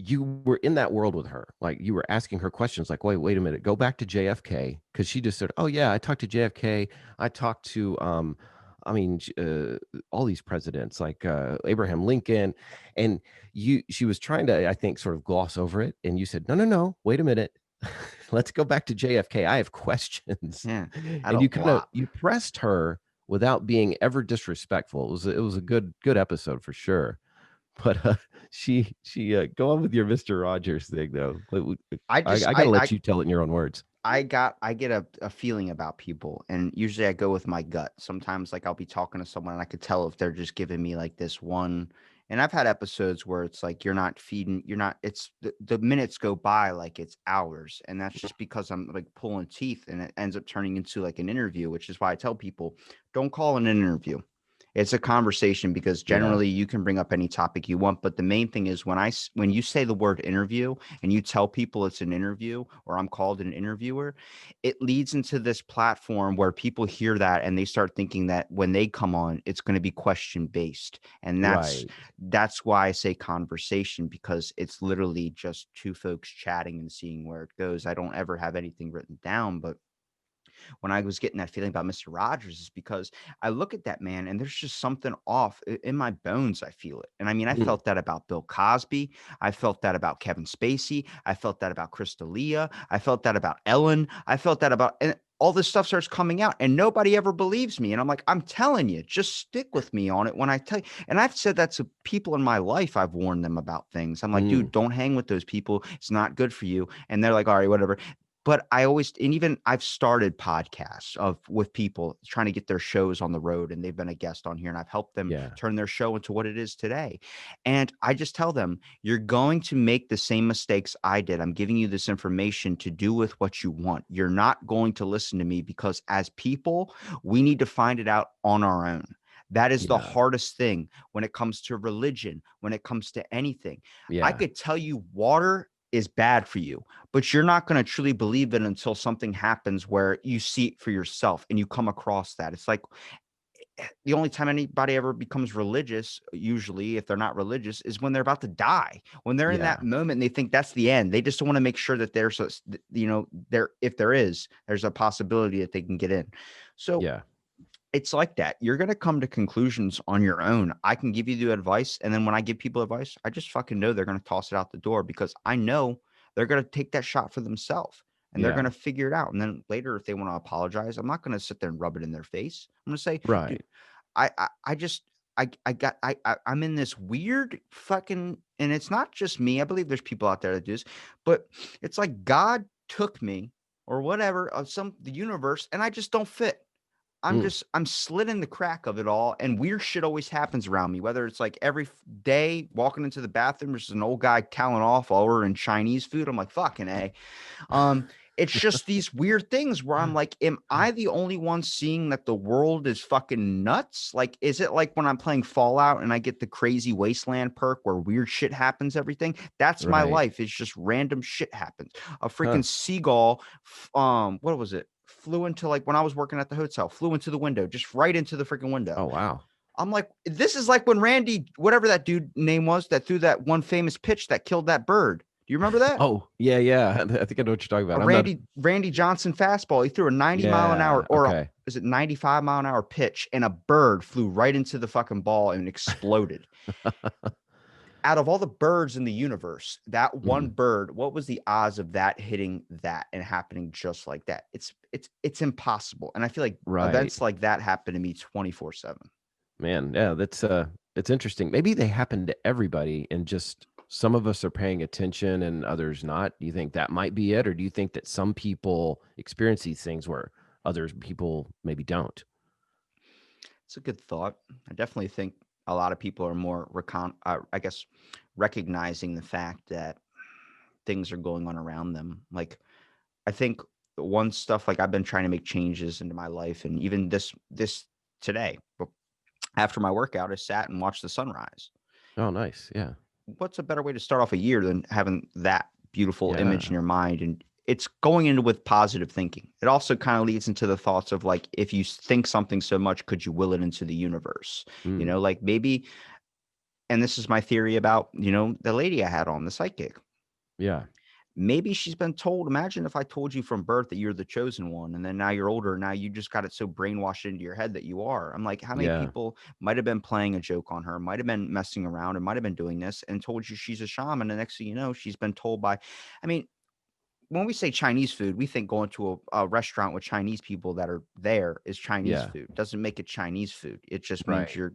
S3: you were in that world with her. Like you were asking her questions like, wait a minute, go back to JFK. Cause she just said, oh yeah, I talked to JFK. I talked to, I mean, all these presidents like Abraham Lincoln, and she was trying to, I think, sort of gloss over it. And you said, no, wait a minute, let's go back to JFK. I have questions,
S2: Yeah, I
S3: and
S2: don't flop.
S3: you pressed her without being ever disrespectful. It was a good episode for sure. But she go on with your Mr. Rogers thing though.
S2: I
S3: I,
S2: just
S3: I gotta let you tell it in your own words.
S2: I get a feeling about people, and usually I go with my gut. Sometimes like I'll be talking to someone and I could tell if they're just giving me like this one. And I've had episodes where it's like you're not it's the minutes go by like it's hours, and that's just because I'm like pulling teeth and it ends up turning into like an interview, which is why I tell people don't call it an interview. It's a conversation because
S3: Yeah,
S2: generally you can bring up any topic you want, but the main thing is when you say the word interview and you tell people it's an interview or I'm called an interviewer, it leads into this platform where people hear that and they start thinking that when they come on, it's going to be question based. And
S3: right.
S2: that's why I say conversation, because it's literally just two folks chatting and seeing where it goes. I don't ever have anything written down, but when I was getting that feeling about Mr. Rogers is because I look at that man and there's just something off in my bones. I feel it. And I mean, I
S3: Mm,
S2: felt that about Bill Cosby. I felt that about Kevin Spacey. I felt that about Chris D'Elia. I felt that about Ellen. I felt that about, and all this stuff starts coming out and nobody ever believes me. And I'm like, I'm telling you, just stick with me on it when I tell you. And I've said that to people in my life. I've warned them about things. I'm like, dude,
S3: mm,
S2: don't hang with those people. It's not good for you. And they're like, all right, whatever. But I always, and even I've started podcasts with people trying to get their shows on the road, and they've been a guest on here, and I've helped them
S3: yeah,
S2: turn their show into what it is today. And I just tell them, you're going to make the same mistakes I did. I'm giving you this information to do with what you want. You're not going to listen to me because as people, we need to find it out on our own. That is the
S3: yeah,
S2: hardest thing when it comes to religion, when it comes to anything. I
S3: yeah,
S2: could tell you water is bad for you, but you're not going to truly believe it until something happens where you see it for yourself and you come across that. It's like the only time anybody ever becomes religious, usually, if they're not religious, is when they're about to die. When they're in
S3: yeah,
S2: that moment and they think that's the end, they just want to make sure that there's if there's a possibility that they can get in. So
S3: yeah,
S2: it's like that. You're going to come to conclusions on your own. I can give you the advice. And then when I give people advice, I just fucking know they're going to toss it out the door because I know they're going to take that shot for themselves and they're going
S3: yeah.
S2: to figure it out. And then later, if they want to apologize, I'm not going to sit there and rub it in their face. I'm going to say, dude,
S3: Right.
S2: I just, I'm in this weird fucking, and it's not just me. I believe there's people out there that do this, but it's like God took me or whatever of the universe, and I just don't fit.
S3: Mm,
S2: I'm slid in the crack of it all, and weird shit always happens around me. Whether it's like every day walking into the bathroom, there's an old guy toweling off while we're in Chinese food. I'm like, fucking A. Um, it's just these weird things where I'm like, am I the only one seeing that the world is fucking nuts? Like, is it like when I'm playing Fallout and I get the crazy wasteland perk where weird shit happens, everything? That's my
S3: right.
S2: life. It's just random shit happens. A
S3: Huh.
S2: freaking seagull, what was it? Flew into, like, when I was working at the hotel, flew into the window, just right into the freaking window.
S3: Oh, wow.
S2: I'm like, this is like when Randy, whatever that dude name was, that threw that one famous pitch that killed that bird. Do you remember that?
S3: Oh, yeah, yeah. I think I know what you're talking
S2: A
S3: about. I'm not.
S2: Randy Johnson fastball. He threw a 90 mile an hour,
S3: Yeah.
S2: or
S3: Okay.
S2: is it 95 mile an hour pitch, and a bird flew right into the fucking ball and exploded. Out of all the birds in the universe, that one
S3: Mhm.
S2: bird, what was the odds of that hitting that and happening just like that? It's impossible. And I feel like
S3: Right.
S2: events like that happen to me 24/7.
S3: Man, yeah, that's it's interesting. Maybe they happen to everybody and just some of us are paying attention and others not. Do you think that might be it? Or do you think that some people experience these things where others people maybe don't?
S2: It's a good thought. I definitely think a lot of people are more I guess recognizing the fact that things are going on around them. Like, I think one stuff, like, I've been trying to make changes into my life, and even this today, after my workout, I sat and watched the sunrise.
S3: Oh, nice. Yeah.
S2: What's a better way to start off a year than having that beautiful image in
S3: Yeah.
S2: your mind? And it's going into with positive thinking. It also kind of leads into the thoughts of, like, if you think something so much, could you will it into the universe?
S3: Mm,
S2: Like, maybe, and this is my theory about, the lady I had on, the psychic.
S3: yeah.
S2: Maybe she's been told, imagine if I told you from birth that you're the chosen one, and then now you're older, now you just got it so brainwashed into your head that you are. I'm like, how many
S3: Yeah.
S2: people might have been playing a joke on her, might have been messing around, and might have been doing this, and told you she's a shaman. The next thing you know, she's been told by, I mean, when we say Chinese food, we think going to a restaurant with Chinese people that are there is Chinese
S3: Yeah.
S2: food. Doesn't make it Chinese food. It just means
S3: Right.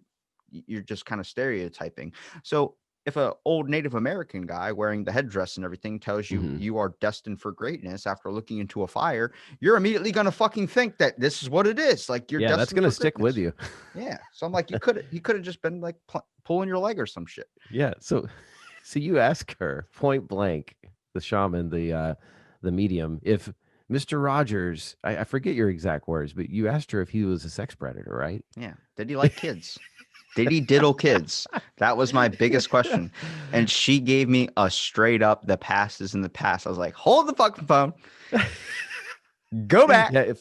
S2: you're just kind of stereotyping. So if a old Native American guy wearing the headdress and everything tells you
S3: Hmm.
S2: you are destined for greatness after looking into a fire, you're immediately gonna fucking think that this is what it is. Like, you're
S3: Yeah, that's
S2: destined
S3: gonna
S2: for
S3: stick with
S2: greatness.
S3: you.
S2: Yeah. So I'm like, he could have just been like pulling your leg or some shit.
S3: Yeah. So so you ask her point blank, the shaman, the medium, if Mr. Rogers, I forget your exact words, but you asked her if he was a sex predator, right?
S2: Yeah. Did he like kids? Did he diddle kids? That was my biggest question. And she gave me a straight up, the past is in the past. I was like, hold the fucking phone. Go back.
S3: Yeah,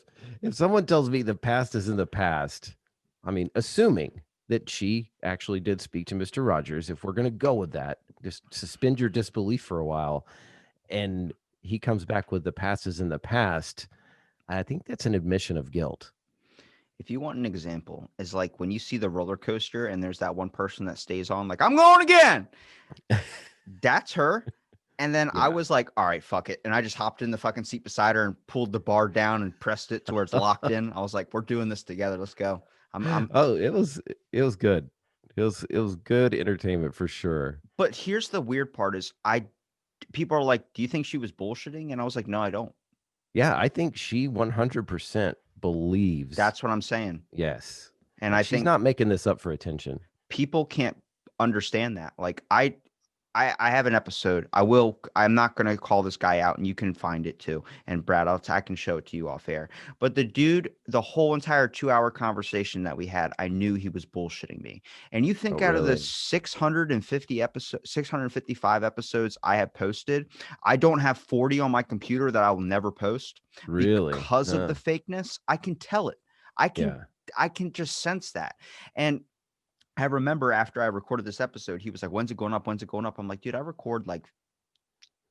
S3: if someone tells me the past is in the past, I mean, assuming that she actually did speak to Mr. Rogers, if we're going to go with that, just suspend your disbelief for a while, and he comes back with the past is in the past, I think that's an admission of guilt.
S2: If you want an example, is like when you see the roller coaster and there's that one person that stays on, like, I'm going again. That's her. And then I
S3: Yeah.
S2: was like, all right, fuck it. And I just hopped in the fucking seat beside her and pulled the bar down and pressed it to where it's locked in. I was like, we're doing this together. Let's go. I'm
S3: Oh, it was good. It was good entertainment for sure.
S2: But here's the weird part is, people are like, do you think she was bullshitting? And I was like, no, I don't.
S3: Yeah, I think she 100% believes.
S2: That's what I'm saying.
S3: Yes.
S2: And
S3: Like
S2: I
S3: she's
S2: think
S3: not making this up for attention.
S2: people can't understand that. Like, I have an episode. I'm not gonna call this guy out, and you can find it too. And Brad, I can show it to you off air. But the dude, the whole entire 2 hour conversation that we had, I knew he was bullshitting me. And you
S3: Oh,
S2: think out of the
S3: really?
S2: 655 episodes I have posted, I don't have 40 on my computer that I will never post
S3: Really?
S2: because of the
S3: Huh.
S2: fakeness. I can tell it. I can
S3: Yeah.
S2: I can just sense that. And I remember after I recorded this episode, he was like, when's it going up? When's it going up? I'm like, dude, I record like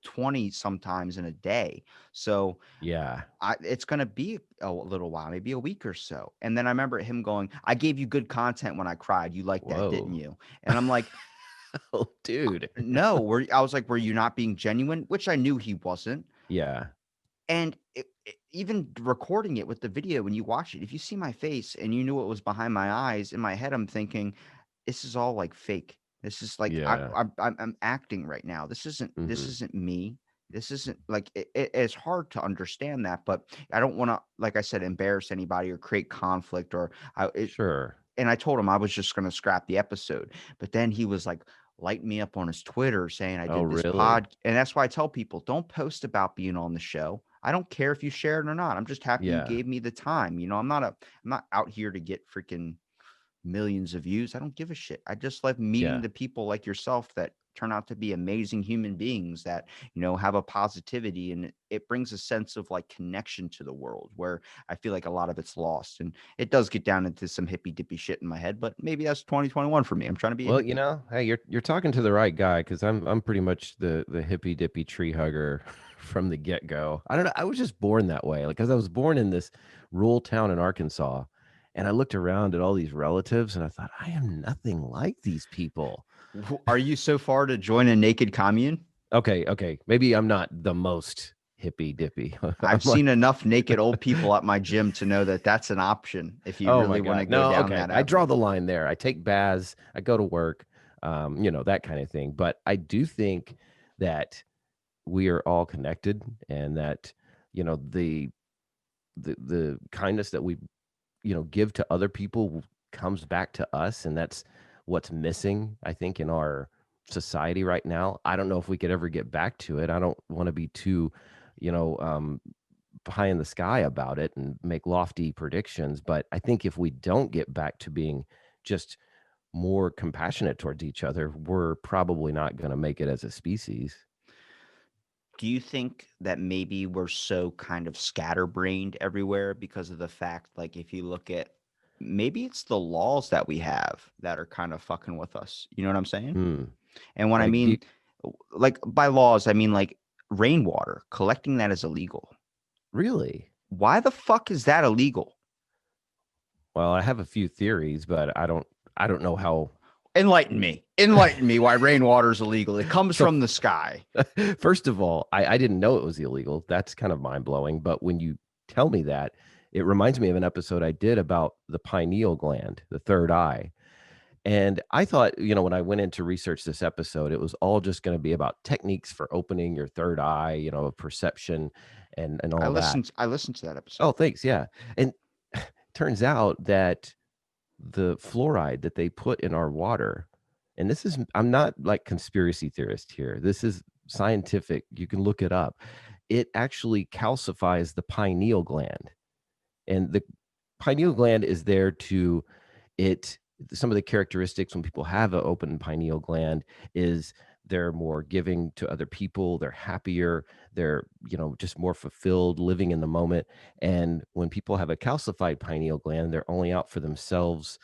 S2: 20 sometimes in a day. So
S3: Yeah.
S2: it's going to be a little while, maybe a week or so. And then I remember him going, I gave you good content when I cried. You liked that, didn't
S3: Whoa.
S2: you? And I'm like,
S3: Oh, dude.
S2: no, I was like, were you not being genuine? Which I knew he wasn't.
S3: Yeah.
S2: And even recording it with the video, when you watch it, if you see my face and you knew what was behind my eyes, in my head, I'm thinking, this is all like fake. This is like
S3: Yeah.
S2: I'm acting right now. This
S3: Hmm.
S2: isn't me. This isn't like it's hard to understand that, but I don't want to, like I said, embarrass anybody or create conflict or
S3: Sure.
S2: and I told him I was just going to scrap the episode. But then he was like lighting me up on his Twitter saying I
S3: Oh,
S2: did this
S3: really?
S2: pod. And that's why I tell people don't post about being on the show. I don't care if you share it or not. I'm just happy you
S3: Yeah.
S2: gave me the time. I'm not out here to get freaking millions of views. I don't give a shit. I just love meeting
S3: Yeah.
S2: the people like yourself that turn out to be amazing human beings that, have a positivity, and it brings a sense of like connection to the world where I feel like a lot of it's lost. And it does get down into some hippy dippy shit in my head, but maybe that's 2021 for me. I'm trying to be a
S3: Well,
S2: hippie.
S3: hey, you're talking to the right guy because I'm pretty much the hippy dippy tree hugger from the get go. I don't know. I was just born that way, like because I was born in this rural town in Arkansas, and I looked around at all these relatives, and I thought I am nothing like these people.
S2: Are you so far to join a naked commune?
S3: Okay, maybe I'm not the most hippy dippy. I'm
S2: I've
S3: like,
S2: seen enough naked old people at my gym to know that that's an option if you
S3: oh my
S2: really want to
S3: god,
S2: go
S3: no,
S2: down
S3: okay,
S2: that
S3: I draw
S2: avenue.
S3: the line there. I take baths, I go to work, that kind of thing. But I do think that we are all connected and that the kindness that we give to other people comes back to us, and that's what's missing, I think, in our society right now. I don't know if we could ever get back to it. I don't want to be too you know high in the sky about it and make lofty predictions, but I think if we don't get back to being just more compassionate towards each other, we're probably not going to make it as a species.
S2: Do you think that maybe we're so kind of scatterbrained everywhere because of the fact, like, if you look at maybe it's the laws that we have that are kind of fucking with us? You know what I'm saying?
S3: Hmm.
S2: And when I
S3: Like, do you,
S2: mean, like, by laws, I mean like rainwater, collecting that is illegal.
S3: really?
S2: Why the fuck is that illegal?
S3: Well, I have a few theories, but I don't know how.
S2: Enlighten me. Enlighten me why rainwater is illegal. It comes
S3: So
S2: from the sky.
S3: first of all, I didn't know it was illegal. That's kind of mind blowing. But when you tell me that, it reminds me of an episode I did about the pineal gland, the third eye. And I thought, when I went in to research this episode, it was all just going to be about techniques for opening your third eye, perception and all that.
S2: I listened to that episode.
S3: Oh, thanks. Yeah. And turns out that the fluoride that they put in our water, and this is, I'm not like conspiracy theorist here. This is scientific. You can look it up. It actually calcifies the pineal gland. And the pineal gland is there to it some of the characteristics when people have an open pineal gland is they're more giving to other people, they're happier, they're just more fulfilled living in the moment. And when people have a calcified pineal gland, they're only out for themselves.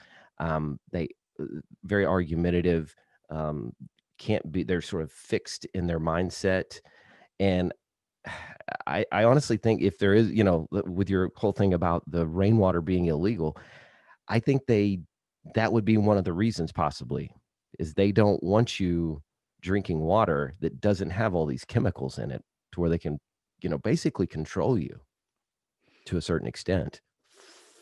S3: They very argumentative, um, can't be they're sort of fixed in their mindset. And I honestly think if there is, with your whole thing about the rainwater being illegal, I think that would be one of the reasons possibly, is they don't want you drinking water that doesn't have all these chemicals in it to where they can, basically control you to a certain extent.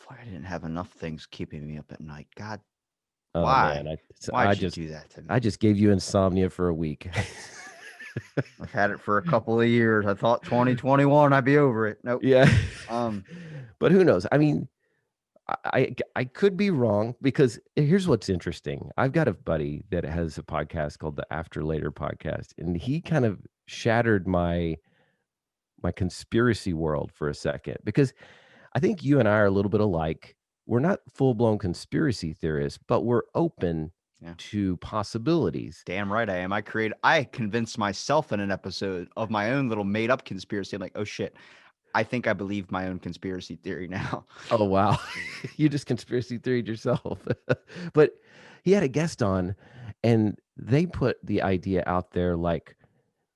S2: I didn't have enough things keeping me up at night. God,
S3: Oh man,
S2: why?
S3: I so I
S2: Why'd you
S3: just
S2: do that to
S3: I
S2: me?
S3: just gave you insomnia for a week.
S2: I've had it for a couple of years. I thought 2021 I'd be over it. Nope.
S3: Yeah.
S2: Um,
S3: But who knows? I mean, I could be wrong because here's what's interesting. I've got a buddy that has a podcast called the After Later podcast, and he kind of shattered my conspiracy world for a second because I think you and I are a little bit alike. We're not full blown conspiracy theorists, but we're open
S2: yeah,
S3: to possibilities.
S2: damn right I am. I convinced myself in an episode of my own little made up conspiracy. I'm like, oh shit, I think I believe my own conspiracy theory now.
S3: Oh wow, you just conspiracy theoried yourself. But he had a guest on, and they put the idea out there like,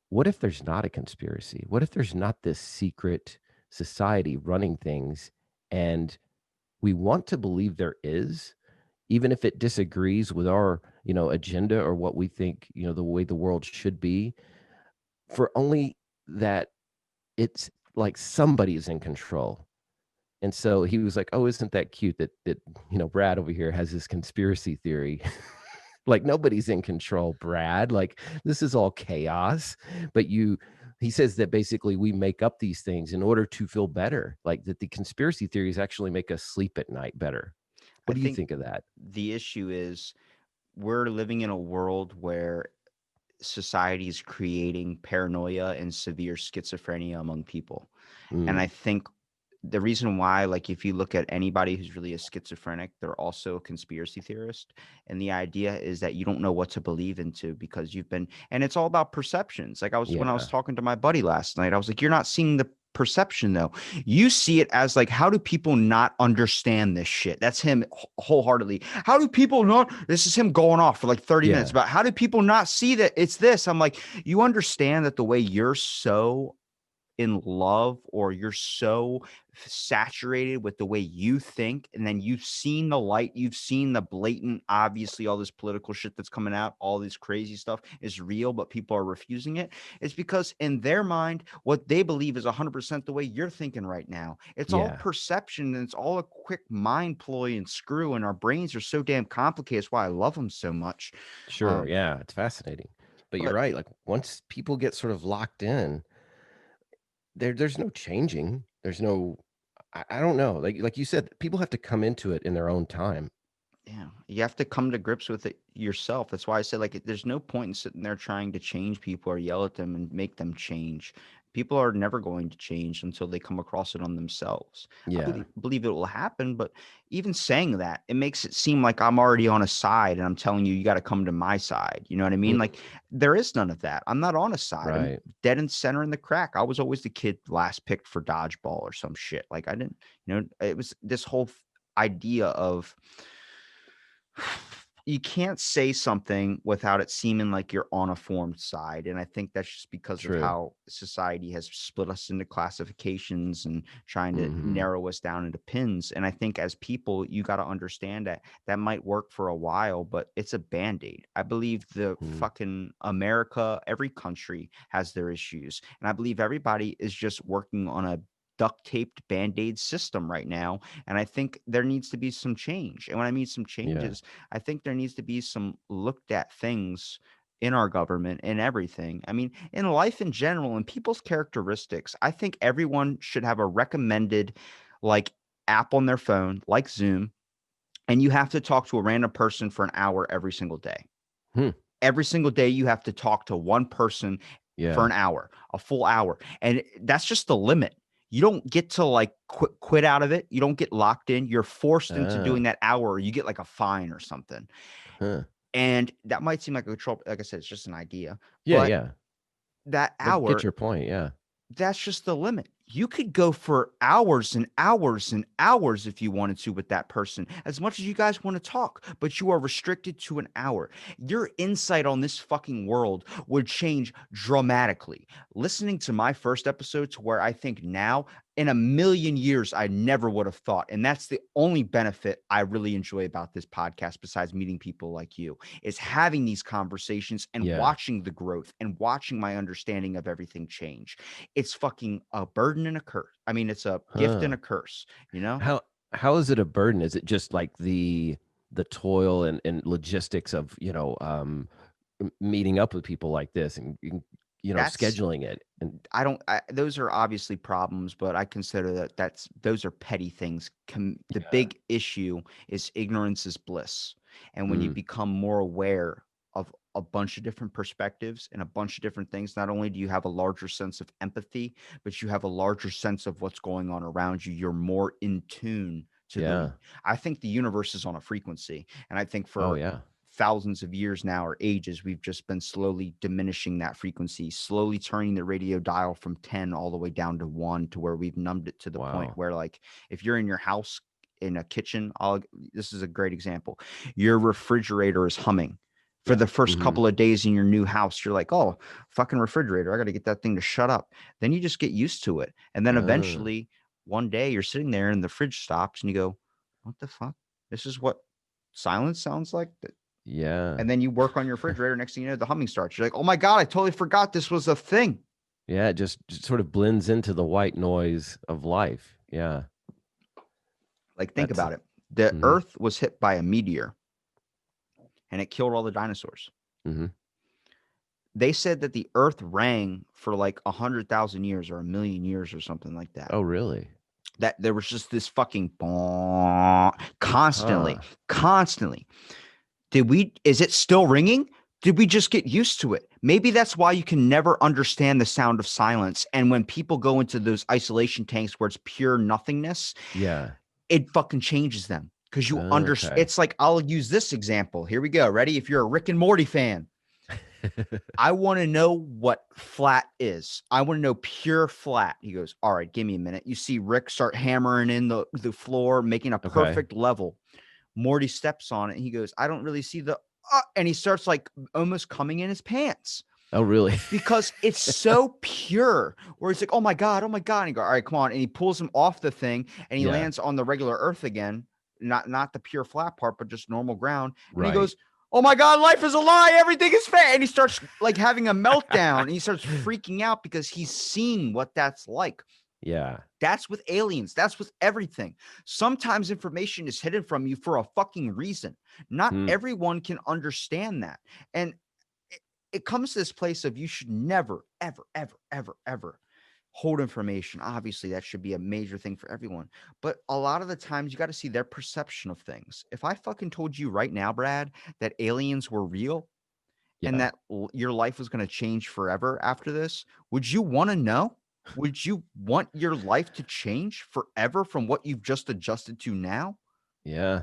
S3: what if there's not a conspiracy? What if there's not this secret society running things, and we want to believe there is, even if it disagrees with our, agenda or what we think, the way the world should be, for only that it's like somebody's in control. And so he was like, "Oh, isn't that cute that Brad over here has this conspiracy theory?" Like nobody's in control, Brad. Like this is all chaos. But he says that basically we make up these things in order to feel better. Like that the conspiracy theories actually make us sleep at night better.
S2: I
S3: What do you
S2: think
S3: think of that?
S2: the issue is we're living in a world where society is creating paranoia and severe schizophrenia among people. And
S3: Mm,
S2: I think the reason why, like, if you look at anybody who's really a schizophrenic, they're also a conspiracy theorist. And the idea is that you don't know what to believe into because you've been, and it's all about perceptions. Like when I was
S3: yeah.
S2: talking to my buddy last night, I was like, you're not seeing the perception though. You see it as like, how do people not understand this shit? That's him wholeheartedly. How do people not? This is him going off for like 30 minutes
S3: Yeah.
S2: about how do people not see that it's this? I'm like, you understand that the way you're so in love or you're so saturated with the way you think, and then you've seen the light, you've seen the blatant, obviously all this political shit that's coming out, all this crazy stuff is real, but people are refusing it. It's because in their mind what they believe is 100% the way you're thinking right now. It's all
S3: Yeah.
S2: perception, and it's all a quick mind ploy and screw, and our brains are so damn complicated. It's why I love them so much.
S3: Sure. Yeah. It's fascinating. But you're
S2: But
S3: right. Like once people get sort of locked in, there's no changing. There's no I don't know. Like you said, people have to come into it in their own time.
S2: yeah, you have to come to grips with it yourself. That's why I said, like, there's no point in sitting there trying to change people or yell at them and make them change. People are never going to change until they come across it on themselves. I
S3: Yeah.
S2: believe it will happen, but even saying that, it makes it seem like I'm already on a side and I'm telling you, you got to come to my side. You know what I mean?
S3: Mm,
S2: Like, there is none of that. I'm not on a side. I'm
S3: right.
S2: dead and center in the crack. I was always the kid last picked for dodgeball or some shit. Like, I didn't, it was this whole idea of you can't say something without it seeming like you're on a formed side. And I think that's just because of
S3: True.
S2: how society has split us into classifications and trying to
S3: Hmm.
S2: narrow us down into pins. And I think as people, you got to understand that that might work for a while, but it's a band-aid. I believe the
S3: Mm,
S2: fucking America, every country has their issues. And I believe everybody is just working on a duct taped band-aid system right now, and I think there needs to be some change. And when I mean some
S3: yeah.
S2: changes, I think there needs to be some looked at things in our government and everything. I mean, in life in general and people's characteristics, I think everyone should have a recommended like app on their phone, like Zoom, and you have to talk to a random person for an hour every single day.
S3: Hmm.
S2: Every single day, you have to talk to one person for
S3: Yeah.
S2: an hour, a full hour. And that's just the limit. You don't get to like quit out of it. You don't get locked in. You're forced into doing
S3: Ah.
S2: that hour, or you get like a fine or something.
S3: Huh.
S2: And that might seem like a trouble. Like I said, it's just an idea,
S3: Yeah.
S2: but
S3: Yeah.
S2: that
S3: I get
S2: hour,
S3: your point. Yeah.
S2: that's just the limit. You could go for hours and hours and hours if you wanted to with that person, as much as you guys want to talk, but you are restricted to an hour. Your insight on this fucking world would change dramatically. Listening to my first episode to where I think now, in a million years, I never would have thought. And that's the only benefit I really enjoy about this podcast, besides meeting people like you, is having these conversations and
S3: Yeah.
S2: watching the growth and watching my understanding of everything change. It's fucking a burden and a curse. I mean, it's a gift and
S3: Huh.
S2: a curse, you know?
S3: How how is it a burden? Is it just like the toil and logistics of, meeting up with people like this and
S2: That's
S3: scheduling it and
S2: those are obviously problems, but I consider that those are petty things. The
S3: yeah.
S2: big issue is ignorance is bliss. And when you
S3: Mm,
S2: become more aware of a bunch of different perspectives and a bunch of different things, not only do you have a larger sense of empathy, but you have a larger sense of what's going on around you. You're more in tune to
S3: yeah.
S2: I think the universe is on a frequency. And I think
S3: Oh
S2: for
S3: yeah.
S2: thousands of years now or ages, we've just been slowly diminishing that frequency, slowly turning the radio dial from 10 all the way down to 1, to where we've numbed it to the point
S3: Wow.
S2: where, like, if you're in your house in a kitchen, this is a great example. Your refrigerator is humming. For
S3: Yeah.
S2: the first
S3: Hmm.
S2: couple of days in your new house, you're like, oh, fucking refrigerator. I got to get that thing to shut up. Then you just get used to it. And then
S3: Uh,
S2: eventually one day you're sitting there and the fridge stops and you go, what the fuck? This is what silence sounds like?
S3: yeah.
S2: And then you work on your refrigerator. Next thing you know, the humming starts. You're like, oh my God, I totally forgot this was a thing.
S3: Yeah, it just sort of blends into the white noise of life. Yeah.
S2: Like, think
S3: That's
S2: about it. The
S3: mhm.
S2: earth was hit by a meteor and it killed all the dinosaurs.
S3: Hmm.
S2: They said that the earth rang for like 100,000 years or a million years or something like that.
S3: Oh, really?
S2: That there was just this fucking bong constantly,
S3: Huh.
S2: constantly. Is it still ringing? Did we just get used to it? Maybe that's why you can never understand the sound of silence. And when people go into those isolation tanks where it's pure nothingness,
S3: Yeah.
S2: it fucking changes them because you understand.
S3: Okay.
S2: It's like, I'll use this example. Here we go. Ready? If you're a Rick and Morty fan, I want to know what flat is. I want to know pure flat. He goes, all right, give me a minute. You see Rick start hammering in the floor, making a
S3: Okay.
S2: perfect level. Morty steps on it. And he goes, I don't really see the, and he starts like almost coming in his pants
S3: Oh, really?
S2: because it's so pure where he's like, oh my God, oh my God. And he goes, all right, come on. And he pulls him off the thing and he
S3: Yeah.
S2: lands on the regular earth again. Not the pure flat part, but just normal ground. And he
S3: Right.
S2: goes, oh my God, life is a lie. Everything is fake. And he starts like having a meltdown and he starts freaking out because he's seeing what that's like.
S3: Yeah.
S2: That's with aliens. That's with everything. Sometimes information is hidden from you for a fucking reason. Not
S3: Hmm.
S2: everyone can understand that. And it comes to this place of you should never, ever, ever, ever, ever hold information. Obviously, that should be a major thing for everyone. But a lot of the times you got to see their perception of things. If I fucking told you right now, Brad, that aliens were real and
S3: Yeah.
S2: that your life was going to change forever after this, would you want to know? Would you want your life to change forever from what you've just adjusted to now?
S3: Yeah.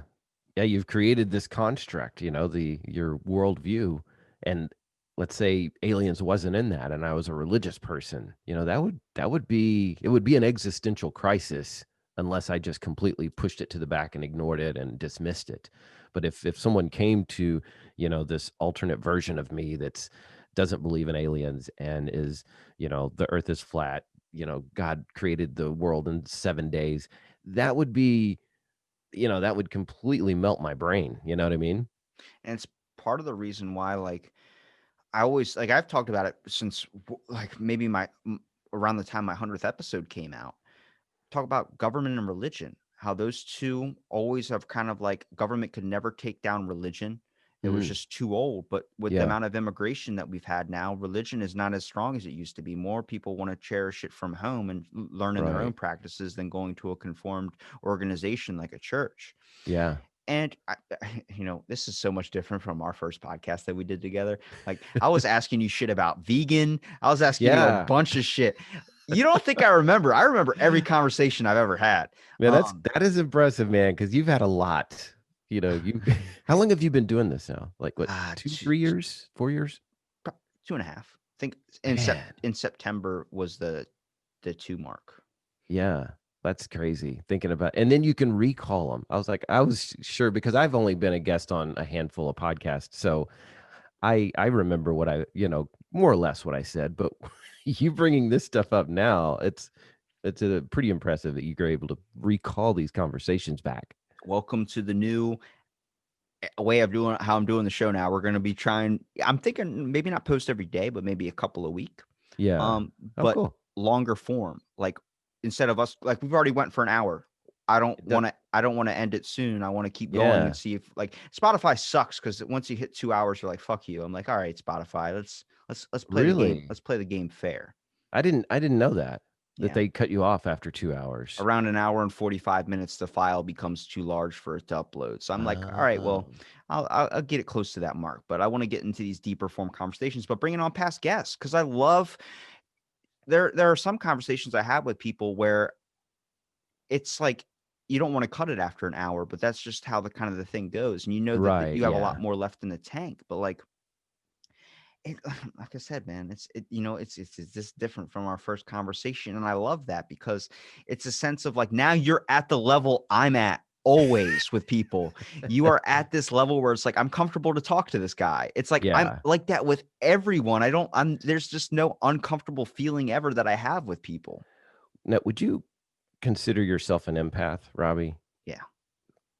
S3: Yeah. You've created this construct, your worldview. And let's say aliens wasn't in that and I was a religious person, it would be an existential crisis unless I just completely pushed it to the back and ignored it and dismissed it. But if someone came to, this alternate version of me that's doesn't believe in aliens and is, the earth is flat, God created the world in 7 days, that would be, that would completely melt my brain. You know what I mean?
S2: And it's part of the reason why, like, I always like I've talked about it since like maybe around the time my 100th episode came out. Talk about government and religion, how those two always have kind of like government could never take down religion. It was
S3: Mhm.
S2: just too old. But with the
S3: Yeah.
S2: amount of immigration that we've had now, religion is not as strong as it used to be. More people want to cherish it from home and learn in their own
S3: Right.
S2: practices than going to a conformed organization like a church.
S3: Yeah.
S2: And this is so much different from our first podcast that we did together. Like I was asking you shit about vegan. I was asking you a
S3: Yeah.
S2: bunch of shit. You don't think I remember? I remember every conversation I've ever had.
S3: Man, that is impressive, man, because you've had a lot. You how long have you been doing this now? Like what,
S2: uh,
S3: 2,
S2: two,
S3: 3 years, 4 years?
S2: 2.5. I think
S3: Man.
S2: in September was the 2 mark.
S3: Yeah. That's crazy thinking about, and then you can recall them. I was sure because I've only been a guest on a handful of podcasts. So I remember what more or less what I said, but you bringing this stuff up now, it's a pretty impressive that you're able to recall these conversations back.
S2: Welcome to the new way of doing how I'm doing the show now. We're going to be trying. I'm thinking maybe not post every day, but maybe a couple a week.
S3: Yeah.
S2: Um,
S3: Oh,
S2: but
S3: cool.
S2: longer form. Like instead of us, like we've already went for an hour.
S3: That,
S2: I don't want to end it soon. I want to keep going and
S3: yeah.
S2: see if like Spotify sucks because once you hit 2 hours, you're like, fuck you. I'm like, all right, Spotify, let's play the game.
S3: Really?
S2: Let's play the game fair.
S3: I didn't know that
S2: Yeah.
S3: they cut you off after 2 hours.
S2: Around an hour and 45 minutes, the file becomes too large for it to upload. So I'm like, all right, well,
S3: Oh,
S2: I'll get it close to that mark, but I want to get into these deeper form conversations, but bringing on past guests because I love there are some conversations I have with people where it's like you don't want to cut it after an hour, but that's just how the kind of the thing goes. And you know that
S3: right.
S2: you have a lot
S3: Yeah.
S2: more left in the tank, but like it, like I said, man, it's just different from our first conversation. And I love that because it's a sense of like now you're at the level I'm at always with people. You are at this level where it's like I'm comfortable to talk to this guy. It's like I'm
S3: Yeah.
S2: like that with everyone. I'm there's just no uncomfortable feeling ever that I have with people.
S3: Now, would you consider yourself an empath, Robbie?
S2: Yeah.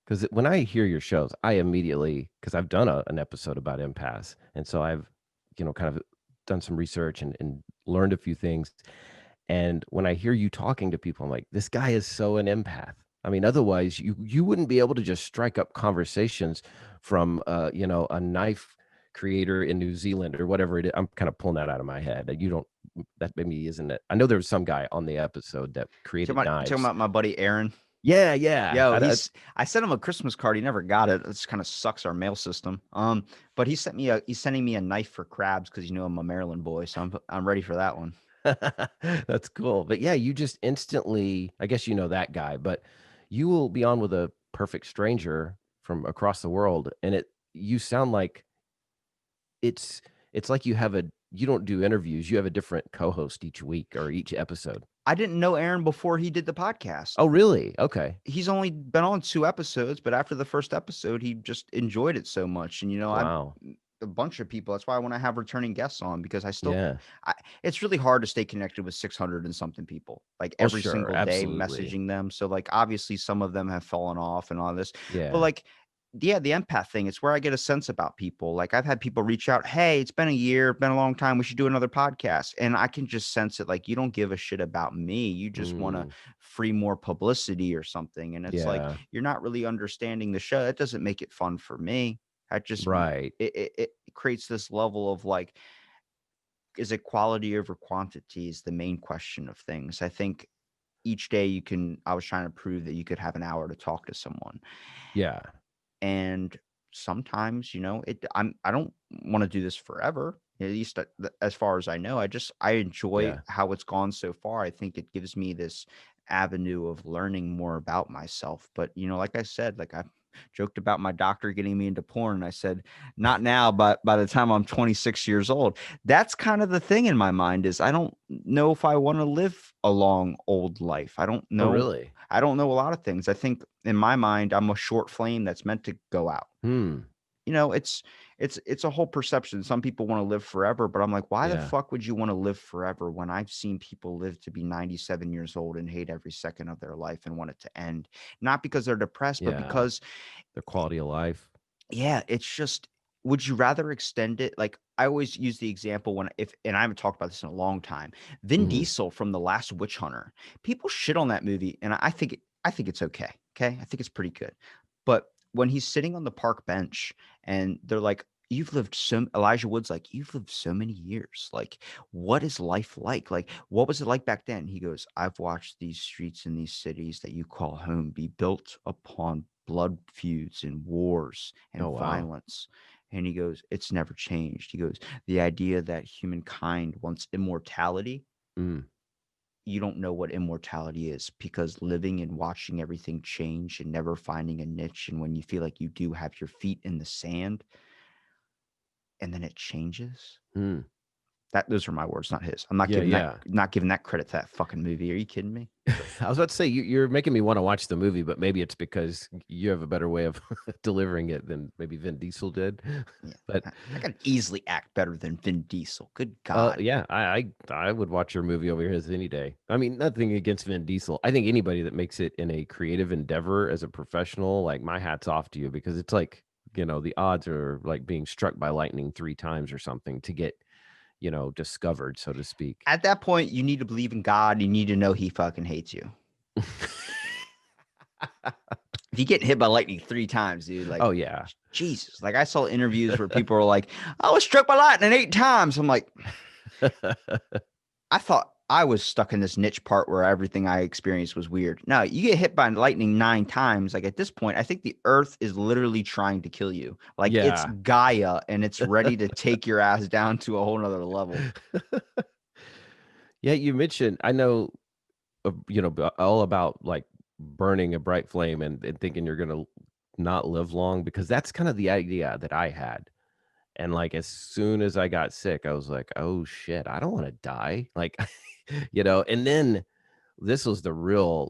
S3: Because when I hear your shows, I immediately, because I've done an episode about empaths. And so I've, kind of done some research and learned a few things. And when I hear you talking to people, I'm like, this guy is so an empath. I mean, otherwise you wouldn't be able to just strike up conversations from a knife creator in New Zealand or whatever it is. I'm kind of pulling that out of my head. You don't that maybe isn't it. I know there was some guy on the episode that created
S2: Talking
S3: knives.
S2: about my buddy Aaron.
S3: Yeah, yeah.
S2: Yo, I sent him a Christmas card. He never got it. This kind of sucks our mail system. But he's sending me a knife for crabs because I'm a Maryland boy, so I'm ready for that one.
S3: That's cool. But yeah, you just instantly, I guess you know that guy, but you will be on with a perfect stranger from across the world, and you sound like it's it's like you don't do interviews, you have a different co-host each week or each episode.
S2: I didn't know Aaron before he did the podcast.
S3: Oh, really? Okay.
S2: He's only been on 2 episodes, but after the first episode, he just enjoyed it so much. And I'm
S3: Wow.
S2: a bunch of people. That's why I want to have returning guests on because
S3: Yeah.
S2: it's really hard to stay connected with 600 and something people like
S3: Oh,
S2: every
S3: sure.
S2: single day
S3: Absolutely.
S2: messaging them. So like obviously some of them have fallen off and all this, but
S3: Yeah.
S2: like yeah, the empath thing, it's where I get a sense about people. Like I've had people reach out, hey, it's been a year, been a long time. We should do another podcast. And I can just sense it. Like you don't give a shit about me. You just want to
S3: Mm,
S2: free more publicity or something. And it's like,
S3: yeah.
S2: you're not really understanding the show. That doesn't make it fun for me. I just,
S3: Right.
S2: it creates this level of like, is it quality over quantity is the main question of things. I think each day I was trying to prove that you could have an hour to talk to someone.
S3: Yeah.
S2: And sometimes I don't want to do this forever, at least as far as I know. I enjoy
S3: Yeah.
S2: how it's gone so far. I think it gives me this avenue of learning more about myself. But like I said, like I joked about my doctor getting me into porn, and I said not now, but by the time I'm 26 years old. That's kind of the thing in my mind, is I don't know if I want to live a long old life.
S3: Oh, really?
S2: I don't know a lot of things. I think in my mind, I'm a short flame that's meant to go out.
S3: Hmm.
S2: It's a whole perception. Some people want to live forever, but I'm like, why the
S3: Yeah.
S2: fuck would you want to live forever when I've seen people live to be 97 years old and hate every second of their life and want it to end? Not because they're depressed, but
S3: Yeah.
S2: because
S3: Their quality of life.
S2: yeah, it's just, would you rather extend it? Like I always use the example and I haven't talked about this in a long time. Vin
S3: Mhm.
S2: Diesel from The Last Witch Hunter. People shit on that movie, and I think it's okay. Okay. I think it's pretty good. But when he's sitting on the park bench and they're like, Elijah Wood's like, you've lived so many years. Like, what is life like? Like, what was it like back then? He goes, I've watched these streets in these cities that you call home be built upon blood feuds and wars
S3: Oh,
S2: and
S3: wow.
S2: violence. And he goes, it's never changed. He goes, the idea that humankind wants immortality,
S3: Mm.
S2: you don't know what immortality is, because living and watching everything change and never finding a niche. And when you feel like you do have your feet in the sand and then it changes.
S3: Mm.
S2: Those are my words, not his. I'm not
S3: Yeah,
S2: giving
S3: yeah.
S2: that credit to that fucking movie. Are you kidding me?
S3: I was about to say you're making me wanna watch the movie, but maybe it's because you have a better way of delivering it than maybe Vin Diesel did.
S2: Yeah.
S3: But,
S2: I can easily act better than Vin Diesel. Good God.
S3: yeah, I would watch your movie over his any day. I mean, nothing against Vin Diesel. I think anybody that makes it in a creative endeavor as a professional, like, my hat's off to you because it's like, the odds are like being struck by lightning 3 times or something to get, discovered, so to speak.
S2: At that point, you need to believe in God. You need to know he fucking hates you. If you get hit by lightning 3 times, dude, like,
S3: Oh, yeah.
S2: Jesus. Like I saw interviews where people were like, I was struck by lightning 8 times. I'm like, I thought I was stuck in this niche part where everything I experienced was weird. No, you get hit by lightning 9 times. Like at this point, I think the earth is literally trying to kill you. Like it's
S3: Yeah.
S2: Gaia and it's ready to take your ass down to a whole nother level.
S3: Yeah, you mentioned I know, all about, like, burning a bright flame and thinking you're gonna not live long because that's kind of the idea that I had. And, like, as soon as I got sick, I was like, "Oh, shit, I don't wanna die." Like, and then this was the real,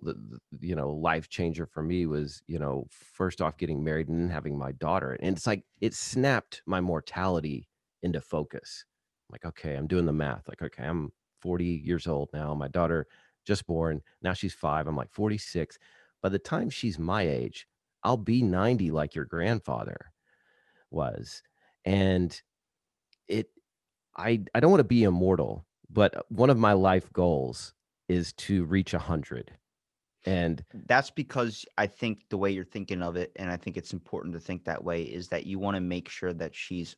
S3: life changer for me was, first off getting married and then having my daughter. And it's like, it snapped my mortality into focus. Like, okay, I'm doing the math. Like, okay, I'm 40 years old now. My daughter just born. Now she's 5. I'm like 46. By the time she's my age, I'll be 90 like your grandfather was. And it I don't want to be immortal, but one of my life goals is to reach 100. And
S2: That's because I think the way you're thinking of it, and I think it's important to think that way, is that you want to make sure that she's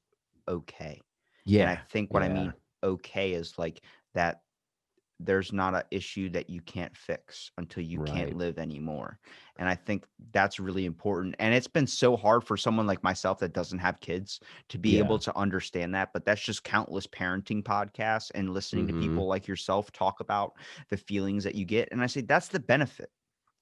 S2: okay. And I
S3: yeah,
S2: think what I
S3: yeah,
S2: mean okay is like that there's not an issue that you can't fix until you can't
S3: right.
S2: live anymore. And I think that's really important. And it's been so hard for someone like myself that doesn't have kids to be
S3: Yeah.
S2: able to understand that. But that's just countless parenting podcasts and listening to
S3: Mm-hmm.
S2: people like yourself talk about the feelings that you get. And I say that's the benefit.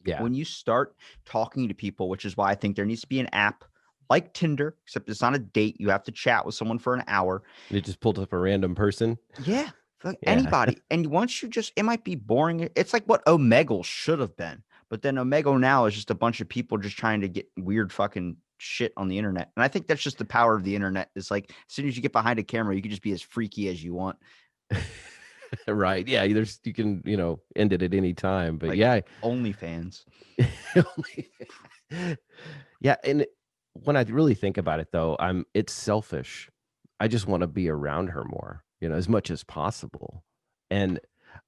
S3: Yeah.
S2: When you start talking to people, which is why I think there needs to be an app like Tinder, except it's not a date. You have to chat with someone for an hour.
S3: And it just pulled up a random person.
S2: Yeah, like
S3: Yeah.
S2: anybody. And once you just, it might be boring. It's like what Omegle should have been. But then Omegle now is just a bunch of people just trying to get weird fucking shit on the internet. And I think that's just the power of the internet. It's like as soon as you get behind a camera, you can just be as freaky as you want.
S3: Right. Yeah. You can, end it at any time. But
S2: Like
S3: yeah.
S2: OnlyFans.
S3: Yeah. And when I really think about it though, it's selfish. I just want to be around her more, as much as possible. And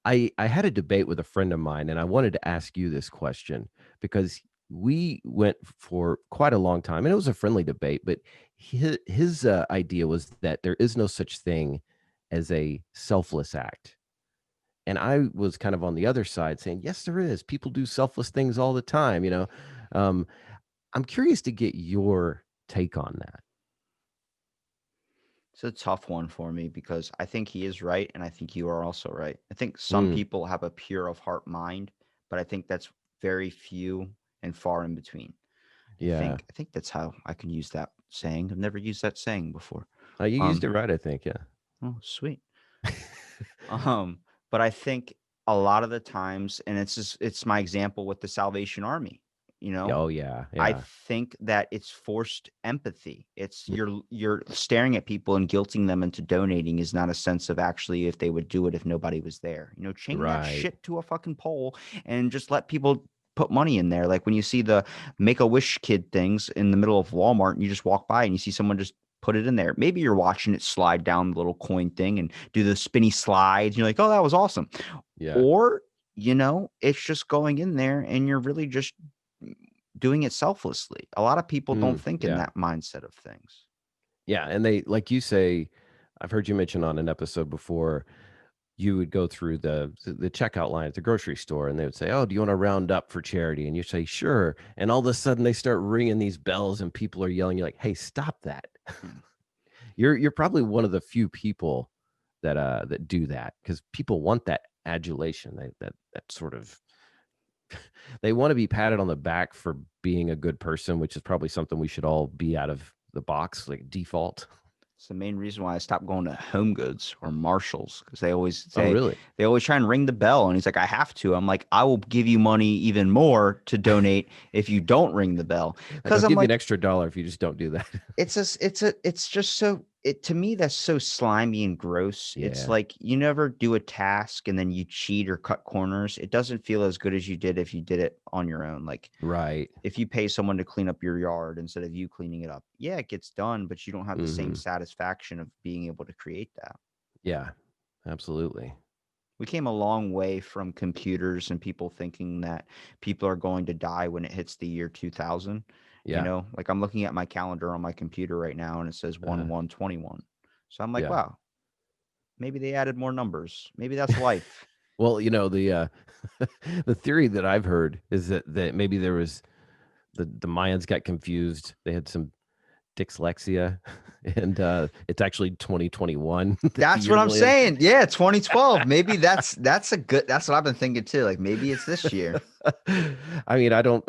S3: I had a debate with a friend of mine, and I wanted to ask you this question because we went for quite a long time, and it was a friendly debate. But his idea was that there is no such thing as a selfless act, and I was kind of on the other side saying, yes, there is. People do selfless things all the time. Um, I'm curious to get your take on that.
S2: It's a tough one for me because I think he is right, and I think you are also right. I think some
S3: Mm,
S2: people have a pure of heart mind, but I think that's very few and far in between.
S3: yeah,
S2: I think that's how I can use that saying. I've never used that saying before.
S3: you used
S2: Um,
S3: it right, I think. Yeah.
S2: oh, sweet. Um, but I think a lot of the times, and it's my example with the Salvation Army, you
S3: Yeah,
S2: know,
S3: oh yeah,
S2: I
S3: yeah,
S2: think that it's forced empathy. It's you're staring at people and guilting them into donating is not a sense of actually if they would do it if nobody was there. Chain that
S3: right.
S2: shit to a fucking pole and just let people put money in there. Like when you see the Make-A-Wish kid things in the middle of Walmart and you just walk by and you see someone just put it in there. Maybe you're watching it slide down the little coin thing and do the spinny slides. And you're like, oh, that was awesome.
S3: Yeah.
S2: Or, it's just going in there and you're really just doing it selflessly. A lot of people don't think in
S3: Yeah.
S2: that mindset of things.
S3: Yeah, and they like you say, I've heard you mention on an episode before, you would go through the checkout line at the grocery store, and they would say, "Oh, do you want to round up for charity?" And you say, "Sure." And all of a sudden, they start ringing these bells, and people are yelling. You're like, "Hey, stop that!"
S2: Mm.
S3: You're probably one of the few people that do that because people want that adulation. That sort of they want to be patted on the back for being a good person, which is probably something we should all be out of the box, like default.
S2: It's the main reason why I stopped going to Home Goods or Marshalls because they always
S3: Oh,
S2: say
S3: really?
S2: they always try and ring the bell, and he's like, "I have to." I'm like, "I will give you money even more to donate if you don't ring the bell,"
S3: Like, I'll
S2: because I'm
S3: give you an
S2: like,
S3: extra dollar if you just don't do that.
S2: it's just so it to me that's so slimy and gross. It's
S3: Yeah.
S2: like you never do a task and then you cheat or cut corners. It doesn't feel as good as you did if you did it on your own. Like
S3: Right.
S2: if you pay someone to clean up your yard instead of you cleaning it up. Yeah, it gets done, but you don't have the same
S3: Mhm.
S2: satisfaction of being able to create that.
S3: Yeah. Absolutely.
S2: We came a long way from computers and people thinking that people are going to die when it hits the year 2000.
S3: Yeah.
S2: Like I'm looking at my calendar on my computer right now and it says 1
S3: Uh-huh.
S2: 1 21. So I'm like,
S3: Yeah.
S2: wow, maybe they added more numbers. Maybe that's life.
S3: Well, the the theory that I've heard is that maybe there was the Mayans got confused. They had some dyslexia, and it's actually 2021 that the
S2: That's
S3: year
S2: what I'm
S3: really is.
S2: saying. Yeah, 2012. Maybe that's what I've been thinking too. Like maybe it's this year.
S3: I mean, I don't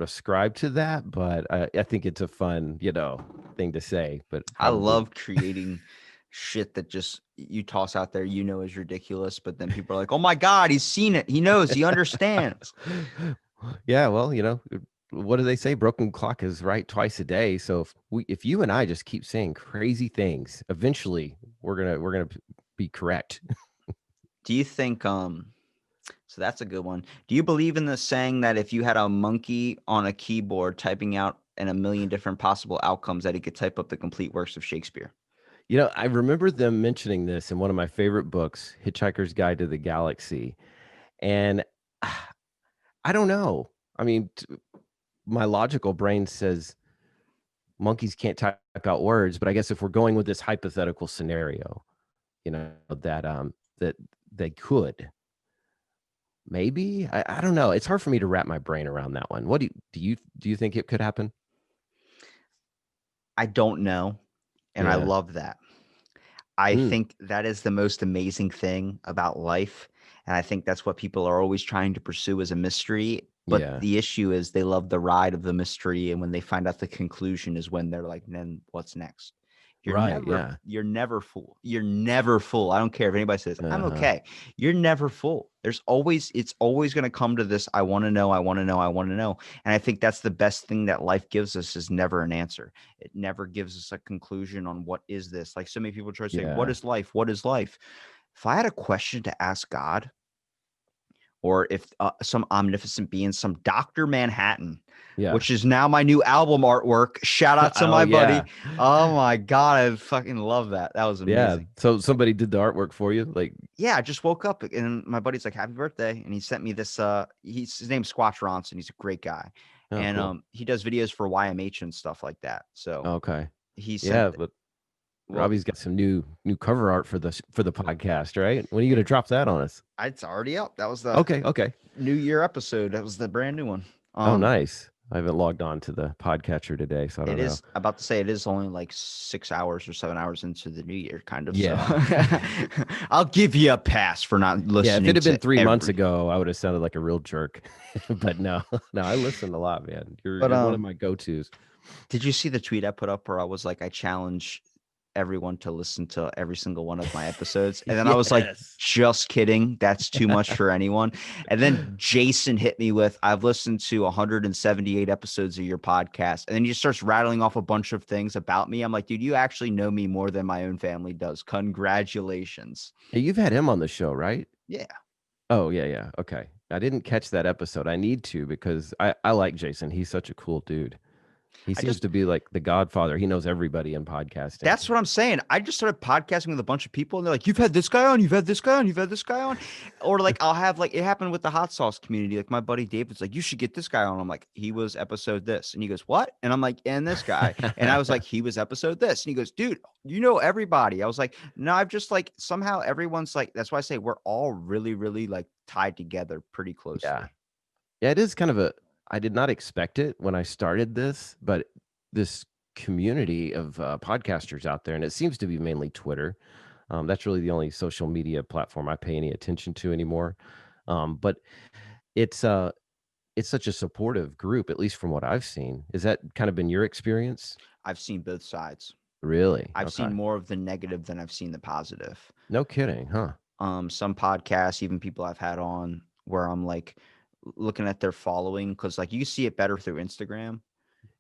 S3: ascribe to that, but I think it's a fun, thing to say, but
S2: I
S3: probably.
S2: love creating shit that just you toss out there, is ridiculous, but then people are like, "Oh my god, he's seen it. He knows. He understands."
S3: Yeah, well, what do they say? Broken clock is right twice a day. So if you and I just keep saying crazy things, eventually we're gonna be correct.
S2: Do you think so that's a good one. Do you believe in the saying that if you had a monkey on a keyboard typing out in a million different possible outcomes that he could type up the complete works of Shakespeare?
S3: I remember them mentioning this in one of my favorite books, Hitchhiker's Guide to the Galaxy, and I don't know. I mean, my logical brain says monkeys can't type out words, but I guess if we're going with this hypothetical scenario, that they could. Maybe. I don't know. It's hard for me to wrap my brain around that one. What do you think it could happen?
S2: I don't know, and I
S3: Yeah.
S2: love that. I
S3: Hmm.
S2: think that is the most amazing thing about life, and I think that's what people are always trying to pursue as a mystery, but
S3: Yeah.
S2: the issue is they love the ride of the mystery, and when they find out the conclusion is when they're like, "Then what's next?"
S3: Right. Yeah.
S2: You're never full. You're never full. I don't care if anybody says, "I'm
S3: Uh-huh.
S2: okay." You're never full. It's always gonna come to this, "I wanna know, I wanna know, I wanna know." And I think that's the best thing that life gives us is never an answer. It never gives us a conclusion on what is this. Like so many people try to say, "What
S3: Yeah.
S2: is life? What is life?" If I had a question to ask God, or if some omnificent being, some Dr. Manhattan,
S3: Yeah.
S2: which is now my new album artwork. Shout out to
S3: Oh
S2: my buddy.
S3: yeah.
S2: Oh my God, I fucking love that. That was
S3: Yeah.
S2: amazing.
S3: So somebody did the artwork for you? Like,
S2: Yeah, I just woke up and my buddy's like, "Happy birthday." And he sent me this his name's Squatch Ronson. He's a great guy.
S3: oh,
S2: And
S3: cool.
S2: he does videos for YMH and stuff like that. So
S3: Okay.
S2: he
S3: Yeah,
S2: sent
S3: but
S2: well,
S3: Robbie's got some new cover art for the podcast, right? When are you gonna drop that on us?
S2: it's already up. That was the
S3: Okay, okay.
S2: New Year episode. That was the brand new one.
S3: Oh, nice. I haven't logged on to the podcatcher today, so I don't
S2: It
S3: know.
S2: is about to say it is only like 6 hours or 7 hours into the new year, kind of. So
S3: Yeah.
S2: I'll give you a pass for not
S3: Yeah, if it
S2: listening
S3: had been
S2: to
S3: 3 months
S2: every.
S3: ago, I would have sounded like a real jerk. But no, no, I listen a lot, man.
S2: But
S3: You're one of my go-tos.
S2: did you see the tweet I put up where I was like, I challenge everyone to listen to every single one of my episodes? And then I was like,
S3: Yes.
S2: just kidding. That's too much for anyone. And then Jason hit me with, I've listened to 178 episodes of your podcast. And then he just starts rattling off a bunch of things about me. I'm like, dude, you actually know me more than my own family does. Congratulations.
S3: Hey, you've had him on the show, right?
S2: Yeah.
S3: Oh, yeah, yeah. Okay. I didn't catch that episode. I need to because I like Jason. He's such a cool dude. He
S2: I
S3: seems
S2: just
S3: to be like the godfather. He knows everybody in podcasting.
S2: That's what I'm saying. I just started podcasting with a bunch of people, and they're like, "You've had this guy on, you've had this guy on, you've had this guy on," or like I'll have like it happened with the hot sauce community. Like my buddy David's like, "You should get this guy on." I'm like, "He was episode this," and he goes, "What?" And I'm like, "And this guy," and I was like, "He was episode this," and he goes, "Dude, you know everybody." I was like, "No, I've just like somehow everyone's like." That's why I say we're all really, really like tied together pretty
S3: Yeah.
S2: closely.
S3: Yeah, it is kind of I did not expect it when I started this, but this community of podcasters out there, and it seems to be mainly Twitter. That's really the only social media platform I pay any attention to anymore. But it's it's such a supportive group, at least from what I've seen. Is that kind of been your experience?
S2: I've seen both sides.
S3: Really?
S2: I've seen
S3: Okay.
S2: more of the negative than I've seen the positive.
S3: No kidding, huh?
S2: Some podcasts, even people I've had on where I'm like looking at their following because like you see it better through Instagram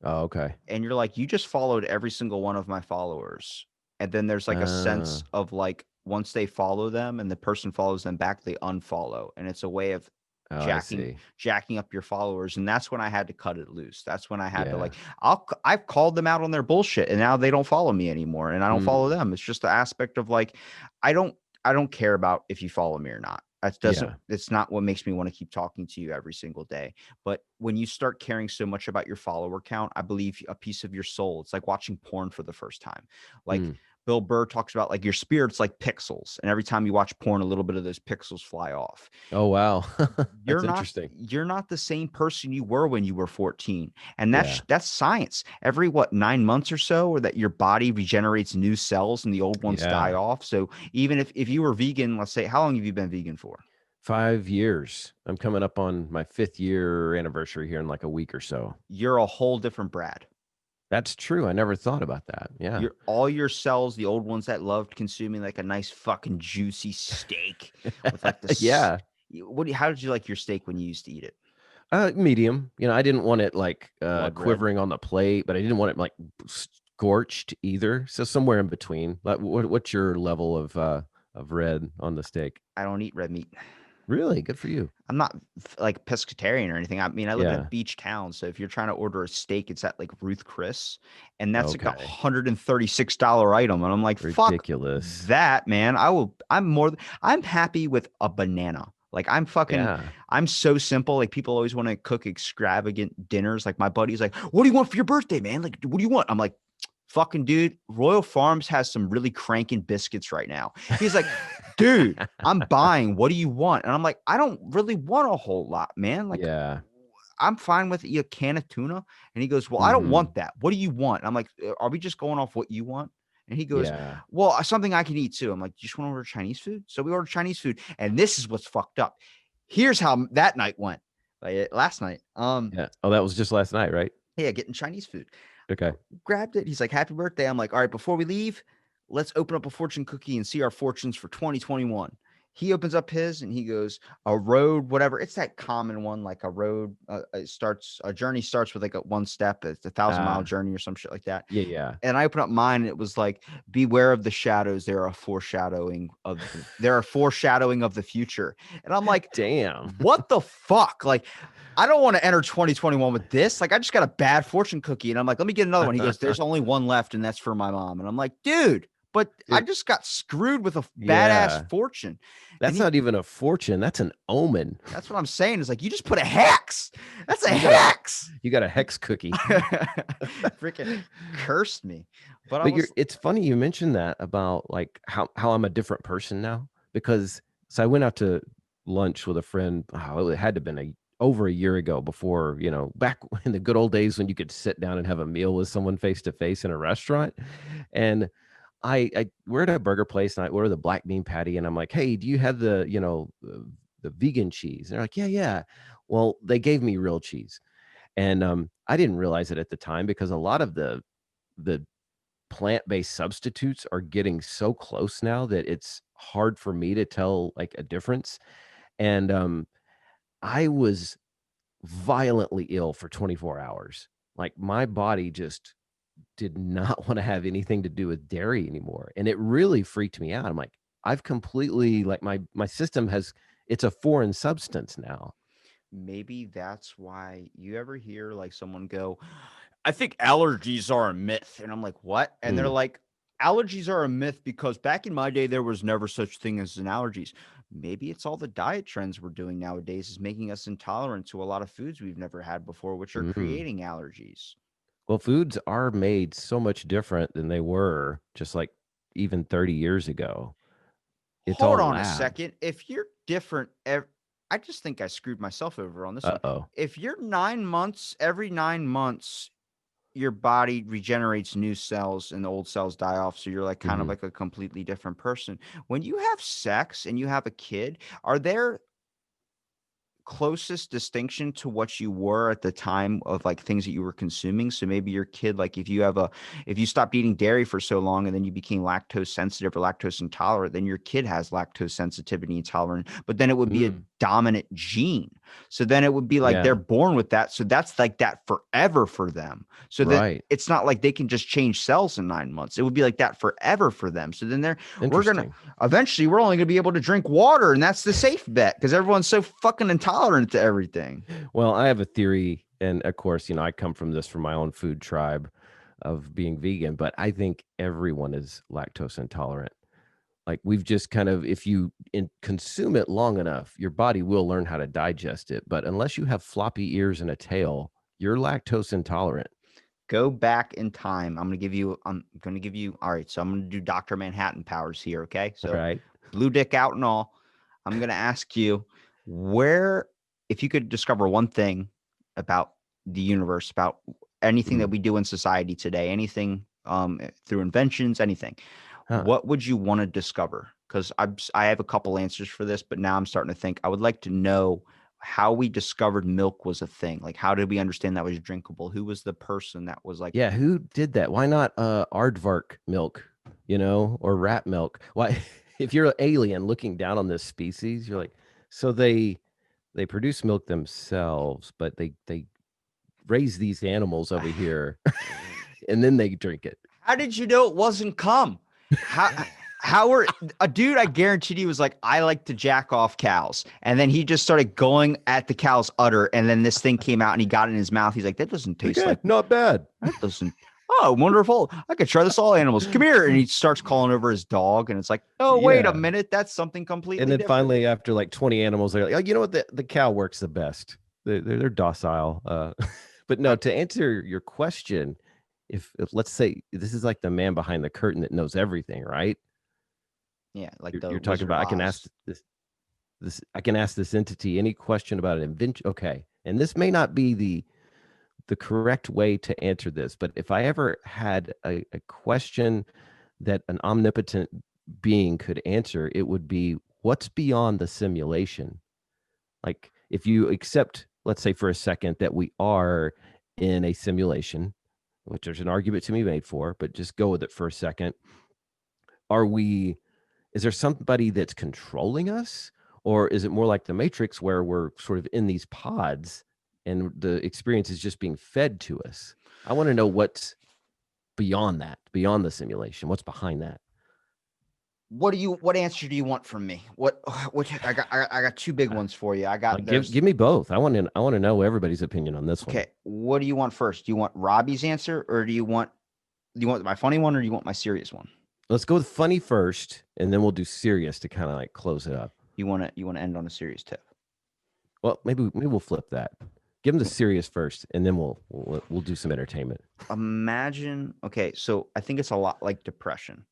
S3: Oh, okay.
S2: and you're like, you just followed every single one of my followers. And then there's like a
S3: Uh,
S2: sense of like once they follow them and the person follows them back, they unfollow. And it's a way of
S3: oh, I
S2: jacking
S3: see.
S2: jacking up your followers. And that's when I had to cut it loose. That's when I had to
S3: Yeah.
S2: like I've called them out on their bullshit and now they don't follow me anymore and I don't follow
S3: Mm,
S2: them. It's just the aspect of like I don't I don't care about if you follow me or not. That doesn't
S3: yeah.
S2: it's not what makes me want to keep talking to you every single day. But when you start caring so much about your follower count, I believe a piece of your soul, it's like watching porn for the first time. Like
S3: Mm.
S2: Bill Burr talks about like your spirit's like pixels. And every time you watch porn, a little bit of those pixels fly off.
S3: Oh, wow.
S2: You're
S3: That's
S2: not
S3: interesting.
S2: you're not the same person you were when you were 14. And
S3: Yeah.
S2: that's science. Every 9 months or so, or that your body regenerates new cells and the old ones die
S3: Yeah.
S2: off. So even if you were vegan, let's say, how long have you been vegan for?
S3: 5 years. I'm coming up on my 5th year anniversary here in like a week or so.
S2: You're a whole different Brad.
S3: That's true. I never thought about that. Yeah.
S2: Your all your cells, the old ones that loved consuming like a nice fucking juicy steak with like this.
S3: Yeah.
S2: How did you like your steak when you used to eat it?
S3: Medium. I didn't want it like
S2: Blood red.
S3: quivering on the plate, but I didn't want it like scorched either. So somewhere in between. Like what's your level of red on the steak?
S2: I don't eat red meat.
S3: Really? Good for you.
S2: I'm not like pescatarian or anything. I mean, I live in a
S3: Yeah.
S2: beach town, so if you're trying to order a steak, it's at like Ruth Chris, and that's like
S3: Okay.
S2: $136 item. And I'm like, fuck
S3: Ridiculous.
S2: that, man. I'm happy with a banana. Like
S3: Yeah.
S2: I'm so simple. Like people always want to cook extravagant dinners. Like my buddy's like, what do you want for your birthday, man? Like, what do you want? I'm like, fucking dude, Royal Farms has some really cranking biscuits right now. He's like, dude, I'm buying. What do you want? And I'm like, I don't really want a whole lot, man. Like,
S3: Yeah.
S2: I'm fine with a can of tuna. And he goes, well, I don't
S3: Hmm.
S2: want that. What do you want? And I'm like, are we just going off what you want? And he goes,
S3: Yeah.
S2: well, something I can eat too. I'm like, you just want to order Chinese food? So we ordered Chinese food. And this is what's fucked up. Here's how that night went. Like last night.
S3: Yeah. Oh, that was just last night, right?
S2: Yeah, getting Chinese food.
S3: Okay.
S2: Grabbed it. He's like, happy birthday. I'm like, all right, before we leave, let's open up a fortune cookie and see our fortunes for 2021. He opens up his and he goes, a road, whatever. It's that common one, like a road. A journey starts with like a one step. It's a 1,000-mile journey or some shit like that.
S3: Yeah. Yeah.
S2: And I open up mine and it was like, beware of the shadows. There are foreshadowing of the future. And I'm like,
S3: Damn.
S2: what the fuck? Like, I don't want to enter 2021 with this. Like, I just got a bad fortune cookie. And I'm like, let me get another one. He goes, there's only one left, and that's for my mom. And I'm like, dude, but I just got screwed with a
S3: Yeah.
S2: badass fortune.
S3: That's not even a fortune. That's an omen.
S2: That's what I'm saying. Is like, you just put a hex. That's a hex.
S3: You got a hex cookie.
S2: Freaking cursed me. But
S3: It's funny you mentioned that about like how I'm a different person now, because so I went out to lunch with a friend. Oh, it had to have been over a year ago, before, back in the good old days when you could sit down and have a meal with someone face to face in a restaurant. And we're at a burger place and I order the black bean patty and I'm like, hey, do you have the vegan cheese? And they're like, yeah, yeah. Well, they gave me real cheese. And I didn't realize it at the time, because a lot of the plant-based substitutes are getting so close now that it's hard for me to tell like a difference. And I was violently ill for 24 hours. Like my body just did not want to have anything to do with dairy anymore. And it really freaked me out. I'm like, I've completely, like, my system it's a foreign substance now.
S2: maybe that's why you ever hear like someone go, I think allergies are a myth. And I'm like, what? And they're
S3: Mm,
S2: like, allergies are a myth because back in my day, there was never such thing as an allergies. Maybe it's all the diet trends we're doing nowadays is making us intolerant to a lot of foods we've never had before, which are
S3: mm.
S2: creating allergies.
S3: Well, foods are made so much different than they were just like even 30 years ago. It's
S2: Hold
S3: all
S2: on a
S3: lab.
S2: second. If you're different, I just think I screwed myself over on this one.
S3: Uh-oh.
S2: If you're 9 months, every 9 months, your body regenerates new cells and the old cells die off. So you're like kind of
S3: Hmm.
S2: like a completely different person. When you have sex and you have a kid, are there closest distinction to what you were at the time of like things that you were consuming? So maybe your kid, like if you stopped eating dairy for so long and then you became lactose sensitive or lactose intolerant, then your kid has lactose sensitivity intolerant, but then it would be a
S3: Mm,
S2: dominant gene. So then it would be like they're
S3: yeah,
S2: born with that. So that's like that forever for them. So that
S3: right.
S2: it's not like they can just change cells in 9 months. It would be like that forever for them. So then we're going to,
S3: Interesting.
S2: eventually we're only going to be able to drink water, and that's the safe bet because everyone's so fucking intolerant to everything.
S3: Well, I have a theory, and of course, I come from my own food tribe of being vegan, but I think everyone is lactose intolerant. Like we've just kind of, if you consume it long enough, your body will learn how to digest it. But unless you have floppy ears and a tail, you're lactose intolerant.
S2: Go back in time. I'm going to give you, all right. So I'm going to do Dr. Manhattan powers here. Okay.
S3: All
S2: So
S3: right.
S2: blue dick out and all. I'm going to ask you if you could discover one thing about the universe, about anything that
S3: Mm,
S2: we do in society today, anything through inventions, anything,
S3: huh.
S2: what would you want to discover? Because I have a couple answers for this, but now I'm starting to think I would like to know how we discovered milk was a thing. Like, how did we understand that was drinkable? Who was the person that was like,
S3: Yeah. Who did that? Why not aardvark milk, or rat milk? Why, if you're an alien looking down on this species, you're like, so they produce milk themselves, but they raise these animals over here and then they drink it.
S2: how did you know it wasn't cum? How how were a dude I guaranteed he was like, I like to jack off cows. And then he just started going at the cow's udder, and then this thing came out and he got it in his mouth. He's like, that doesn't taste
S3: Okay,
S2: like
S3: not bad.
S2: that doesn't oh, wonderful. I could try this all animals. Come here. And he starts calling over his dog. And it's like, oh, wait a
S3: Yeah.
S2: minute. That's something completely
S3: And then
S2: different.
S3: finally, after like 20 animals, they're like, oh, you know what? The cow works the best. They're docile. But no, to answer your question, if let's say this is like the man behind the curtain that knows everything, right?
S2: Yeah, like
S3: You're,
S2: the
S3: you're talking
S2: Wizard of
S3: about I can ask
S2: Oz.
S3: this I can ask this entity any question about an invention. Okay. And this may not be the correct way to answer this, but if I ever had a question that an omnipotent being could answer, it would be what's beyond the simulation? Like if you accept, let's say for a second, that we are in a simulation, which there's an argument to be made for, but just go with it for a second. Are we, is there somebody that's controlling us? Or is it more like the Matrix where we're sort of in these pods and the experience is just being fed to us? I want to know what's beyond that, beyond the simulation. What's behind that?
S2: What answer do you want from me? What I got two big ones for you. I got
S3: Give me both. I want to know everybody's opinion on this one.
S2: okay. What do you want first? Do you want Robbie's answer or do you want my funny one or do you want my serious one?
S3: Let's go with funny first, and then we'll do serious to kind of like close it up.
S2: You want to end on a serious tip?
S3: Well, maybe we'll flip that. Give them the serious first, and then we'll do some entertainment.
S2: Imagine, okay, so I think it's a lot like depression.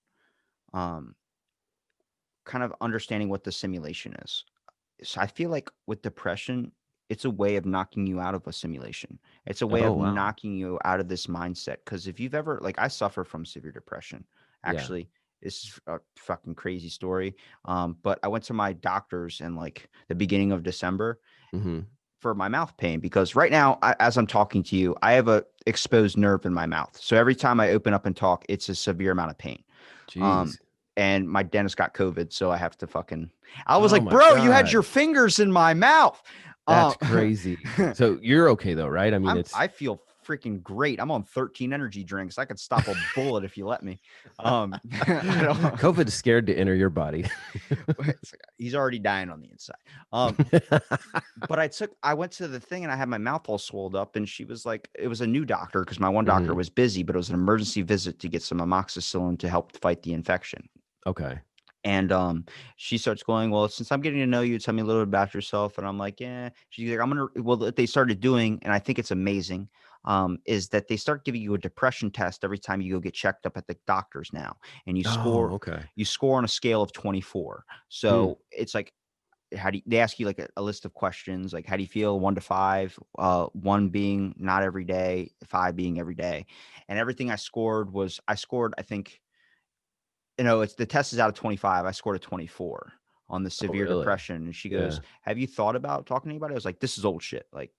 S2: Kind of understanding what the simulation is. So I feel like with depression, it's a way of knocking you out of a simulation. It's a way
S3: Oh
S2: of
S3: wow,
S2: knocking you out of this mindset. Because if you've ever, like, I suffer from severe depression.
S3: yeah.
S2: Actually, this is a fucking crazy story. But I went to my doctor's in like the beginning of December
S3: Mm-hmm.
S2: for my mouth pain because right now, as I'm talking to you, I have a exposed nerve in my mouth. So every time I open up and talk, it's a severe amount of pain. Um,
S3: Jeez.
S2: and my dentist got COVID, so I have to fucking. I was
S3: Oh
S2: like,
S3: my
S2: bro, you had
S3: God.
S2: your fingers in my mouth.
S3: That's crazy. So you're okay though, right? I mean,
S2: I feel freaking great. I'm on 13 energy drinks. I could stop a bullet if you let me. I don't.
S3: COVID's scared to enter your body.
S2: He's already dying on the inside. But I went to the thing and I had my mouth all swelled up, and she was like, it was a new doctor because my one doctor
S3: Mhm.
S2: was busy, but it was an emergency visit to get some amoxicillin to help fight the infection.
S3: Okay.
S2: And she starts going, well, since I'm getting to know you, tell me a little bit about yourself. And I'm like, yeah. She's like, what they started doing, and I think it's amazing, is that they start giving you a depression test every time you go get checked up at the doctors now. And
S3: Oh, okay.
S2: you score on a scale of 24.
S3: Hmm.
S2: So it's like, they ask you like a list of questions, like, how do you feel? 1 to 5, 1 being not every day, 5 being every day. And everything I scored, I think, it's the test is out of 25. I scored a 24 on the
S3: Oh,
S2: severe
S3: really?
S2: depression. And she
S3: Yeah.
S2: goes, have you thought about talking to anybody? I was like, this is old shit. Like,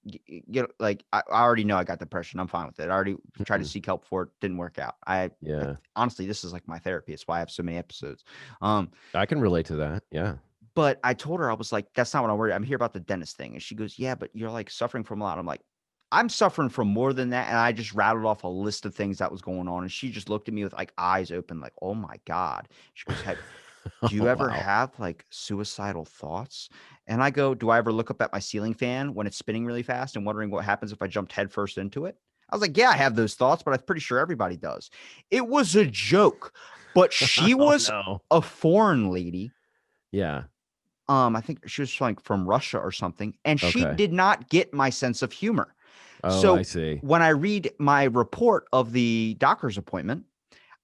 S2: like I already know I got depression. I'm fine with it. I already tried to
S3: Mhm.
S2: seek help for it. Didn't work out.
S3: Yeah.
S2: Honestly, this is like my therapy. It's why I have so many episodes. Um,
S3: I can relate to that. Yeah.
S2: but I told her, I was like, that's not what I'm worried. I'm here about the dentist thing. And she goes, yeah, but you're like suffering from a lot. I'm like, I'm suffering from more than that. And I just rattled off a list of things that was going on. And she just looked at me with like eyes open, like, oh my God. She goes, do you
S3: Oh,
S2: ever
S3: wow.
S2: have like suicidal thoughts? And I go, do I ever look up at my ceiling fan when it's spinning really fast and wondering what happens if I jumped headfirst into it? I was like, yeah, I have those thoughts, but I'm pretty sure everybody does. It was a joke, but she
S3: Oh
S2: was
S3: no.
S2: a foreign lady.
S3: Yeah.
S2: I think she was like from Russia or something, and she
S3: Okay.
S2: did not get my sense of humor.
S3: Oh, I
S2: So
S3: see.
S2: when I read my report of the doctor's appointment,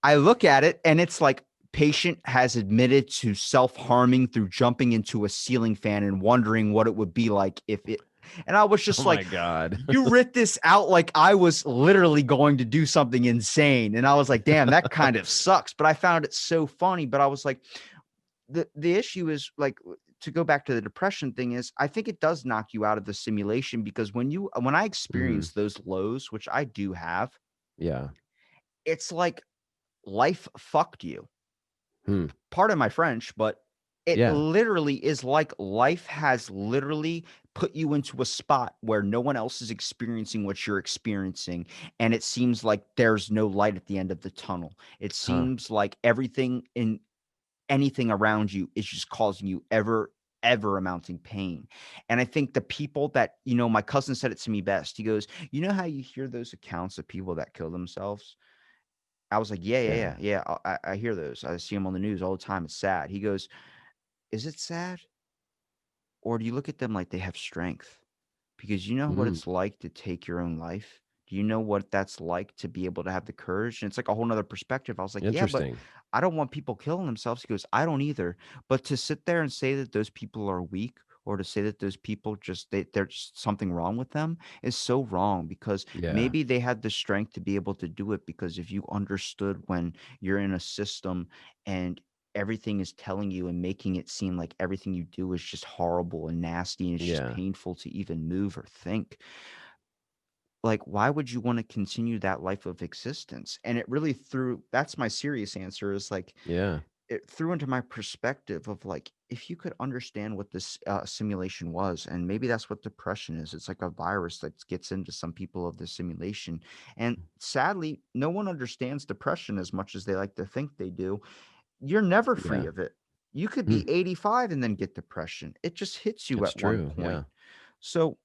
S2: I look at it and it's like, patient has admitted to self-harming through jumping into a ceiling fan and wondering what it would be like if it. And I was
S3: Oh
S2: just
S3: my
S2: like,
S3: God.
S2: you writ this out like I was literally going to do something insane. And I was like, damn, that kind of sucks. But I found it so funny. But I was like, the issue is like, to go back to the depression thing, is I think it does knock you out of the simulation, because when I
S3: Mhm.
S2: experience those lows, which I do have,
S3: Yeah.
S2: it's like life fucked you.
S3: Hmm.
S2: Pardon my French, but it
S3: Yeah.
S2: literally is like life has literally put you into a spot where no one else is experiencing what you're experiencing. And it seems like there's no light at the end of the tunnel. It
S3: Huh.
S2: seems like anything around you is just causing you ever amounting pain. And I think the people that, my cousin said it to me best. He goes, you know how you hear those accounts of people that kill themselves? I was like, yeah, yeah,
S3: Yeah.
S2: yeah, yeah. I hear those. I see them on the news all the time. It's sad. He goes, is it sad? Or do you look at them like they have strength? Because you know what
S3: Mm,
S2: it's like to take your own life? Do you know what that's like to be able to have the courage? And it's like a whole nother perspective. I was like, yeah, but
S3: interesting.
S2: I don't want people killing themselves. He goes, I don't either. But to sit there and say that those people are weak or to say that those people there's just something wrong with them is so wrong because
S3: Yeah.
S2: maybe they had the strength to be able to do it because if you understood when you're in a system and everything is telling you and making it seem like everything you do is just horrible and nasty and it's just
S3: Yeah.
S2: painful to even move or think. Like, why would you want to continue that life of existence? And it really threw that's my serious answer is like
S3: Yeah.
S2: it threw into my perspective of like if you could understand what this simulation was and maybe that's what depression is. It's like a virus that gets into some people of the simulation and sadly no one understands depression as much as they like to think they do. You're never free
S3: Yeah.
S2: of it. You could
S3: Mm,
S2: be 85 and then get depression. It just hits you
S3: that's
S2: at one
S3: true.
S2: point.
S3: Yeah.
S2: So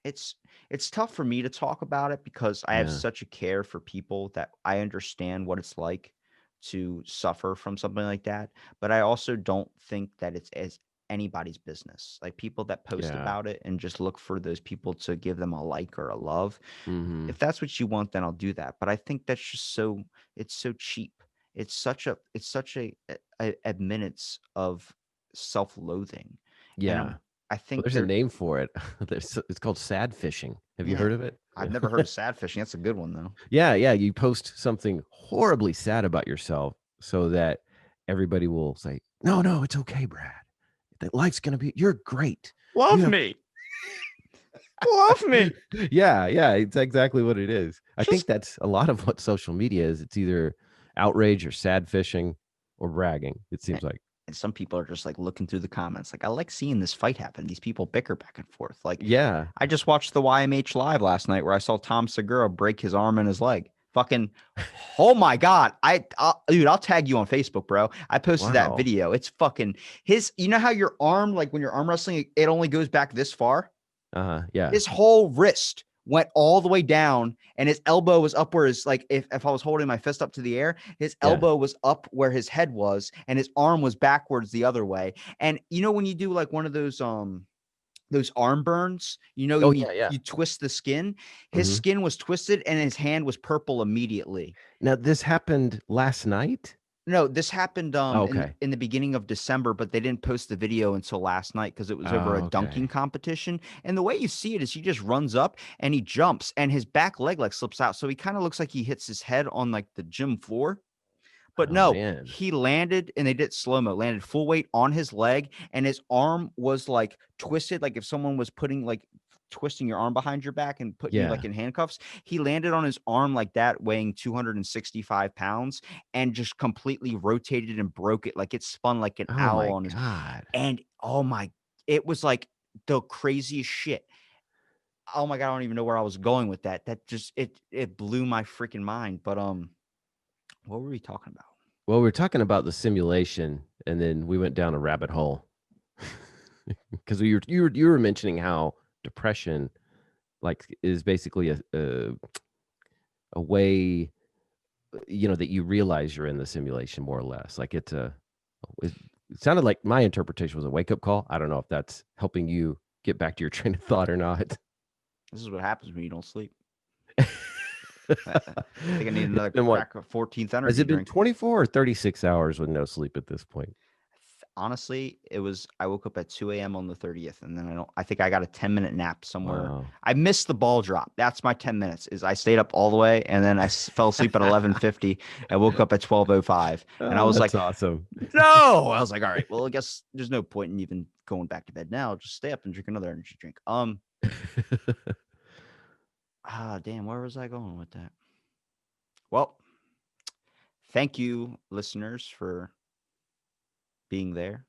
S2: it's it's tough for me to talk about it because I have
S3: Yeah.
S2: such a care for people that I understand what it's like to suffer from something like that, but I also don't think that it's as anybody's business. Like people that post
S3: Yeah.
S2: about it and just look for those people to give them a like or a love.
S3: Hmm.
S2: If that's what you want, then I'll do that. But I think that's just so it's so cheap. It's such a admittance of self-loathing. And
S3: Yeah.
S2: I
S3: Well,
S2: think
S3: there's a
S2: there
S3: name for it. It's called sad fishing. Have you
S2: yeah.
S3: heard of it?
S2: I've never heard of sad fishing. That's a good one though.
S3: Yeah, yeah. You post something horribly sad about yourself so that everybody will say, "No, no, it's okay, Brad. That life's gonna be. You're great. You
S2: Love
S3: have."
S2: me. Love me.
S3: Yeah, yeah. It's exactly what it is. I think
S2: Just
S3: that's a lot of what social media is. It's either outrage or sad fishing or bragging. It
S2: and
S3: seems like.
S2: and some people are just like looking through the comments. Like, I like seeing this fight happen. These people bicker back and forth. Like,
S3: Yeah.
S2: I just watched the YMH live last night where I saw Tom Segura break his arm and his leg. Fucking, oh my god! Dude, I'll tag you on Facebook, bro. I posted that
S3: Wow.
S2: video. It's fucking his. You know how your arm, like when you're arm wrestling, it only goes back this far.
S3: Yeah.
S2: His whole wrist went all the way down and his elbow was up where his like if I was holding my fist up to the air, his
S3: Yeah.
S2: elbow was up where his head was and his arm was backwards the other way. And you know when you do like one of those arm burns, you know,
S3: Oh,
S2: you
S3: yeah, yeah.
S2: you twist the skin. His
S3: Mhm.
S2: skin was twisted and his hand was purple immediately.
S3: Now this happened last night?
S2: No, this happened
S3: Oh,
S2: in
S3: okay.
S2: the beginning of December, but they didn't post the video until last night because it was over a
S3: Oh,
S2: dunking
S3: okay.
S2: competition. And the way you see it is he just runs up and he jumps and his back leg like slips out. So he kind of looks like he hits his head on like the gym floor. But
S3: Oh,
S2: no,
S3: man.
S2: he landed and they did slow-mo, landed full weight on his leg, and his arm was like twisted, like if someone was putting like twisting your arm behind your back and putting you
S3: Yeah.
S2: like in handcuffs. He landed on his arm like that, weighing 265 pounds, and just completely rotated and broke it. Like it spun like an
S3: Oh
S2: owl
S3: my
S2: on his
S3: god.
S2: and oh my, it was like the craziest shit. Oh my god, I don't even know where I was going with that. That just it blew my freaking mind. But what were we talking about?
S3: Well, we're talking about the simulation, and then we went down a rabbit hole because you were mentioning how depression, like, is basically a way, that you realize you're in the simulation more or less. Like, it it sounded like my interpretation was a wake-up call. I don't know if that's helping you get back to your train of thought or not.
S2: This is what happens when you don't sleep. I think I need
S3: It's
S2: another
S3: been what?
S2: crack of 14th
S3: Has
S2: energy
S3: it been
S2: drink.
S3: 24 or 36 hours with no sleep at this point?
S2: Honestly, I woke up at 2 a.m. on the 30th, and then I think I got a 10-minute nap somewhere.
S3: Wow.
S2: I missed the ball drop. That's my 10 minutes. Is I stayed up all the way, and then I fell asleep at 11:50. I woke up at 12:05, and I
S3: Oh,
S2: was like,
S3: that's awesome.
S2: no. I was like, all right, well, I guess there's no point in even going back to bed now. Just stay up and drink another energy drink. Damn, where was I going with that? Well, thank you, listeners, for being there.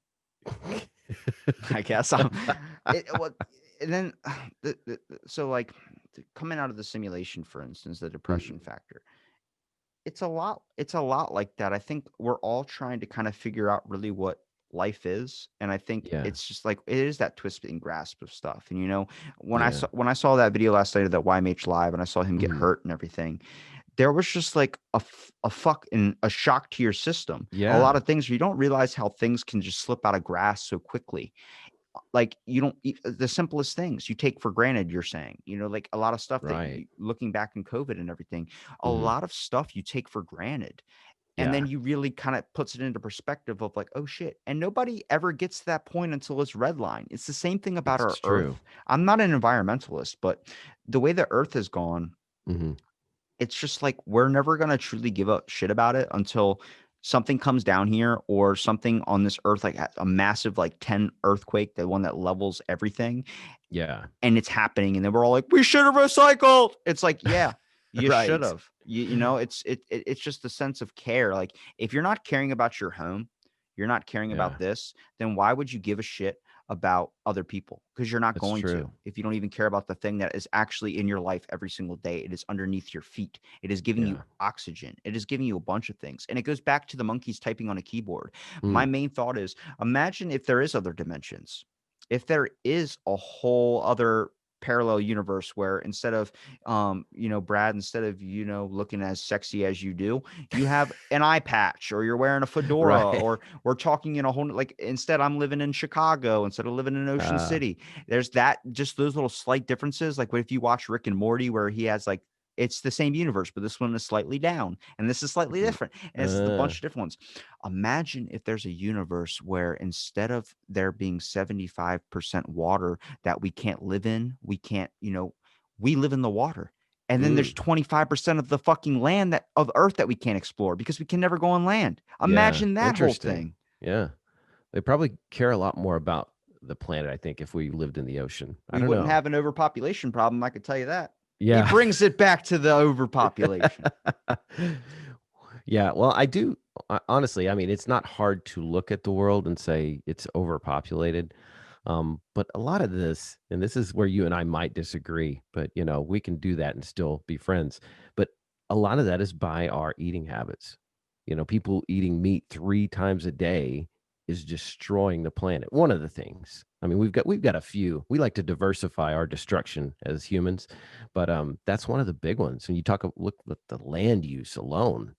S2: I guess what and then so like coming out of the simulation, for instance, the depression
S3: Mhm.
S2: factor. It's a lot like that. I think we're all trying to kind of figure out really what life is, and I think
S3: Yeah,
S2: it's just like it is that twist and grasp of stuff. And when I
S3: yeah.
S2: saw that video last night of that YMH live and I saw him get
S3: Mhm.
S2: hurt and everything, there was just like a shock to your system. A lot
S3: Yeah.
S2: of things you don't realize how things can just slip out of grasp so quickly. Like you don't the simplest things you take for granted. You're saying, like a lot of stuff that
S3: Right.
S2: looking back in COVID and everything, a
S3: Hmm.
S2: lot of stuff you take for granted. And then
S3: Yeah.
S2: you really kind of puts it into perspective of like, oh shit. And nobody ever gets to that point until it's redline. It's the same thing about
S3: It's
S2: our
S3: true.
S2: earth. I'm not an environmentalist, but the way the earth has gone,
S3: Hmm.
S2: it's just like we're never going to truly give a shit about it until something comes down here or something on this earth, like a massive like 10 earthquake, the one that levels everything,
S3: Yeah.
S2: and it's happening, and then we're all like, we should have recycled. It's like, yeah, you should
S3: Right.
S2: have. It's just a sense of care. Like if you're not caring about your home, you're not caring
S3: Yeah.
S2: about this, then why would you give a shit about other people? Because you're not
S3: That's
S2: going to.
S3: true.
S2: If you don't even care about the thing that is actually in your life every single day, it is underneath your feet. It is giving you
S3: Yeah.
S2: oxygen. It is giving you a bunch of things. And it goes back to the monkeys typing on a keyboard. My
S3: Mm.
S2: main thought is, imagine if there is other dimensions, if there is a whole other parallel universe where instead of Brad, instead of looking as sexy as you do, you have an eye patch, or you're wearing a fedora,
S3: Right.
S2: or we're talking in a whole, like, instead I'm living in Chicago instead of living in Ocean
S3: Uh,
S2: City. There's that, just those little slight differences. Like what if you watch Rick and Morty, where he has like, it's the same universe, but this one is slightly down and this is slightly
S3: mm,
S2: different, and it's a bunch
S3: uh,
S2: of different ones. Imagine if there's a universe where instead of there being 75% water that we can't live in, we live in the water. And then there's
S3: mm,
S2: 25% of the fucking land of Earth that we can't explore because we can never go on land.
S3: yeah.
S2: Imagine that whole
S3: Interesting.
S2: thing.
S3: Yeah. They probably care a lot more about the planet, I think, if we lived in the ocean. I
S2: We
S3: don't
S2: wouldn't
S3: know.
S2: have an overpopulation problem, I could tell you that. He
S3: Yeah.
S2: brings it back to the overpopulation.
S3: Yeah. Well, honestly, I mean, it's not hard to look at the world and say it's overpopulated. But a lot of this, and this is where you and I might disagree, but we can do that and still be friends. But a lot of that is by our eating habits. People eating meat 3 times a day is destroying the planet. One of the things. I mean, we've got a few. We like to diversify our destruction as humans, but that's one of the big ones. When you look at the land use alone,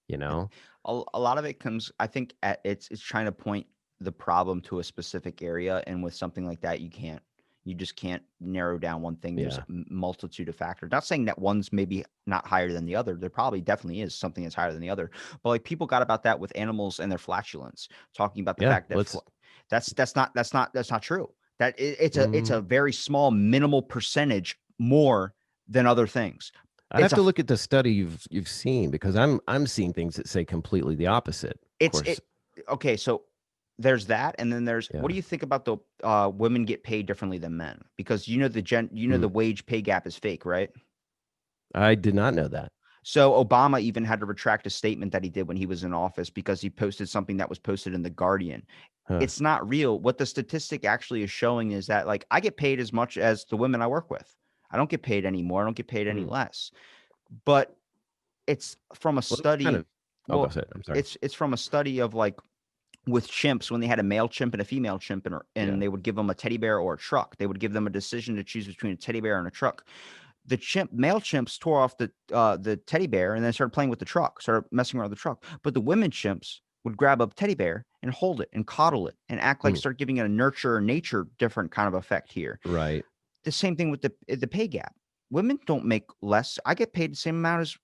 S3: you know.
S2: A lot of it comes, I think, at it's trying to point the problem to a specific area, and with something like that, you just can't narrow down one thing. There's
S3: Yeah.
S2: a multitude of factors. Not saying that one's maybe not higher than the other. There probably definitely is something that's higher than the other. But like people got about that with animals and their flatulence, talking about the
S3: Yeah.
S2: fact that
S3: Let's.
S2: that's not true. That it's a
S3: mm,
S2: very small minimal percentage more than other things.
S3: I'd
S2: It's
S3: have
S2: a
S3: to look at the study you've seen, because I'm seeing things that say completely the opposite. Of
S2: It's
S3: course.
S2: it okay, so there's that, and then what
S3: Yeah.
S2: do you think about the women get paid differently than men? Because
S3: Mm.
S2: the wage pay gap is fake, right?
S3: I did not know that.
S2: So Obama even had to retract a statement that he did when he was in office because he posted something that was posted in the Guardian.
S3: Huh.
S2: It's not real. What the statistic actually is showing is that, like, I get paid as much as the women I work with. I don't get paid any more. I don't get paid any
S3: Mm.
S2: less. But it's from a
S3: Well, that's kind
S2: study.
S3: of. Oh, go
S2: Well,
S3: ahead. I'm sorry.
S2: it's from a study of like with chimps, when they had a male chimp and a female chimp, and
S3: Yeah.
S2: they would give them a teddy bear or a truck. They would give them a decision to choose between a teddy bear and a truck. The male chimps tore off the teddy bear and then started playing with the truck, started messing around with the truck. But the women chimps would grab a teddy bear and hold it and coddle it and act like,
S3: Mm.
S2: start giving it a nurture or nature different kind of effect here.
S3: Right.
S2: The same thing with the pay gap. Women don't make less. I get paid the same amount as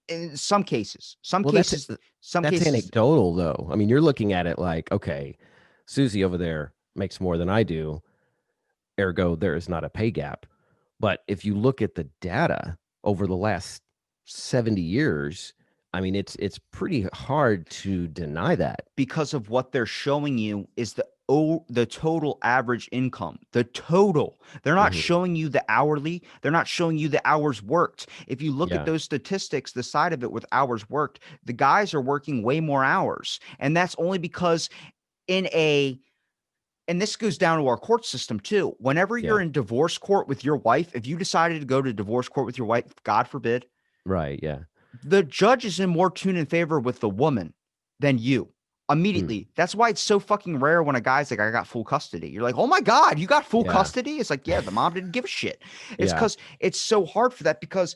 S2: in some cases. Some
S3: Well,
S2: cases, some
S3: that's
S2: cases.
S3: anecdotal, though. I mean, you're looking at it like, okay, Susie over there makes more than I do, ergo there is not a pay gap. But if you look at the data over the last 70 years, I mean, it's pretty hard to deny that.
S2: Because of what they're showing you is the total average income. The total. They're not
S3: Mhm.
S2: showing you the hourly. They're not showing you the hours worked. If you look at
S3: Yeah.
S2: those statistics, the side of it with hours worked, the guys are working way more hours. And that's only because in a and this goes down to our court system too. Whenever
S3: Yeah.
S2: you're in divorce court with your wife, if you decided to go to divorce court with your wife, God forbid,
S3: Right. Yeah.
S2: the judge is in more tune in favor with the woman than you
S3: Mm.
S2: immediately. That's why it's so fucking rare when a guy's like, I got full custody. You're like, oh my God, you got full
S3: Yeah.
S2: custody? It's like, yeah, the mom didn't give a shit. It's
S3: Yeah.
S2: because it's so hard for that, because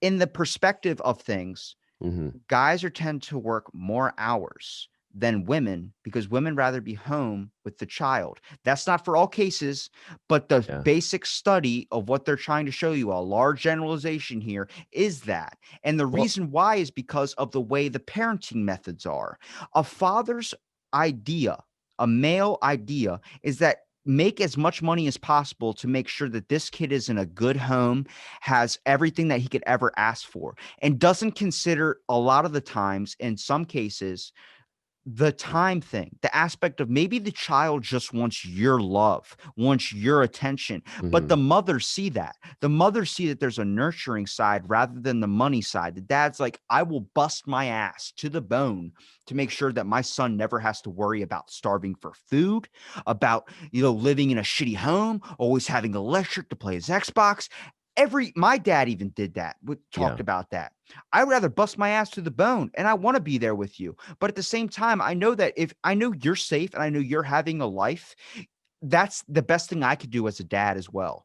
S2: in the perspective of things,
S3: Hmm.
S2: guys are tend to work more hours than women because women rather be home with the child. That's not for all cases, but the
S3: Yeah.
S2: basic study of what they're trying to show you, a large generalization here, is that. And the
S3: Well,
S2: reason why is because of the way the parenting methods are. A father's idea, a male idea, is that make as much money as possible to make sure that this kid is in a good home, has everything that he could ever ask for, and doesn't consider a lot of the times, in some cases, the time thing, the aspect of maybe the child just wants your love, wants your attention, but the
S3: mhm.
S2: mothers see that. The mothers see that there's a nurturing side rather than the money side. The dad's like, I will bust my ass to the bone to make sure that my son never has to worry about starving for food, about, living in a shitty home, always having electric to play his Xbox. My dad even did that, talked
S3: Yeah.
S2: about that. I'd rather bust my ass to the bone and I want to be there with you. But at the same time, I know that if I know you're safe and I know you're having a life, that's the best thing I could do as a dad as well.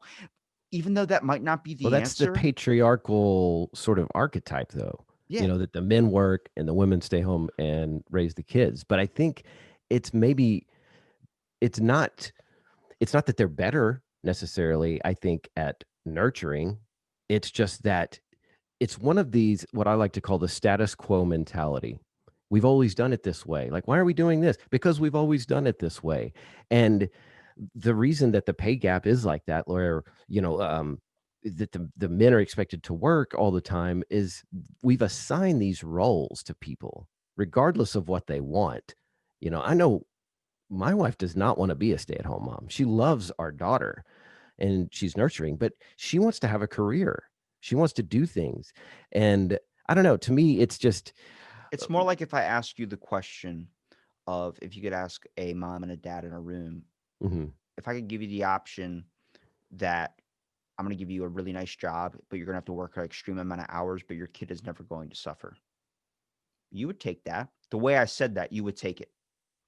S2: Even though that might not be
S3: Well,
S2: the
S3: that's the
S2: answer.
S3: patriarchal sort of archetype, though,
S2: Yeah.
S3: that the men work and the women stay home and raise the kids. But I think it's maybe it's not it's not that they're better necessarily, I think, at nurturing. It's just that it's one of these, what I like to call the status quo mentality. We've always done it this way. Like, why are we doing this? Because we've always done it this way. And the reason that the pay gap is like that, where, that the men are expected to work all the time, is we've assigned these roles to people, regardless of what they want. I know my wife does not want to be a stay-at-home mom. She loves our daughter and she's nurturing, but she wants to have a career. She wants to do things. And I don't know, to me, it's just,
S2: It's more like if I ask you the question of if you could ask a mom and a dad in a room,
S3: mhm,
S2: if I could give you the option that I'm going to give you a really nice job, but you're going to have to work an extreme amount of hours, but your kid is never going to suffer. You would take that. The way I said that, you would take it.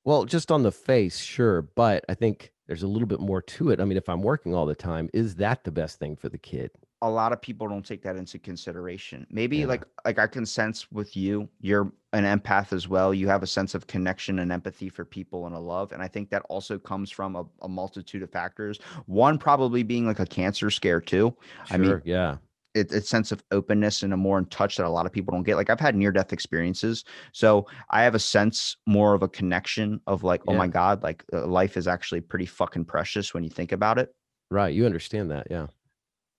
S3: well, just on the face, sure, but I think there's a little bit more to it. I mean, if I'm working all the time, is that the best thing for the kid?
S2: A lot of people don't take that into consideration. Maybe
S3: Yeah.
S2: like I can sense with you, you're an empath as well. You have a sense of connection and empathy for people and a love. And I think that also comes from a multitude of factors. One probably being like a cancer scare too. I mean,
S3: Sure. Yeah.
S2: it's sense of openness and a more in touch that a lot of people don't get. Like I've had near death experiences, so I have a sense more of a connection of like, oh my
S3: Yeah.
S2: god, like life is actually pretty fucking precious when you think about it.
S3: Right. You understand that. Yeah.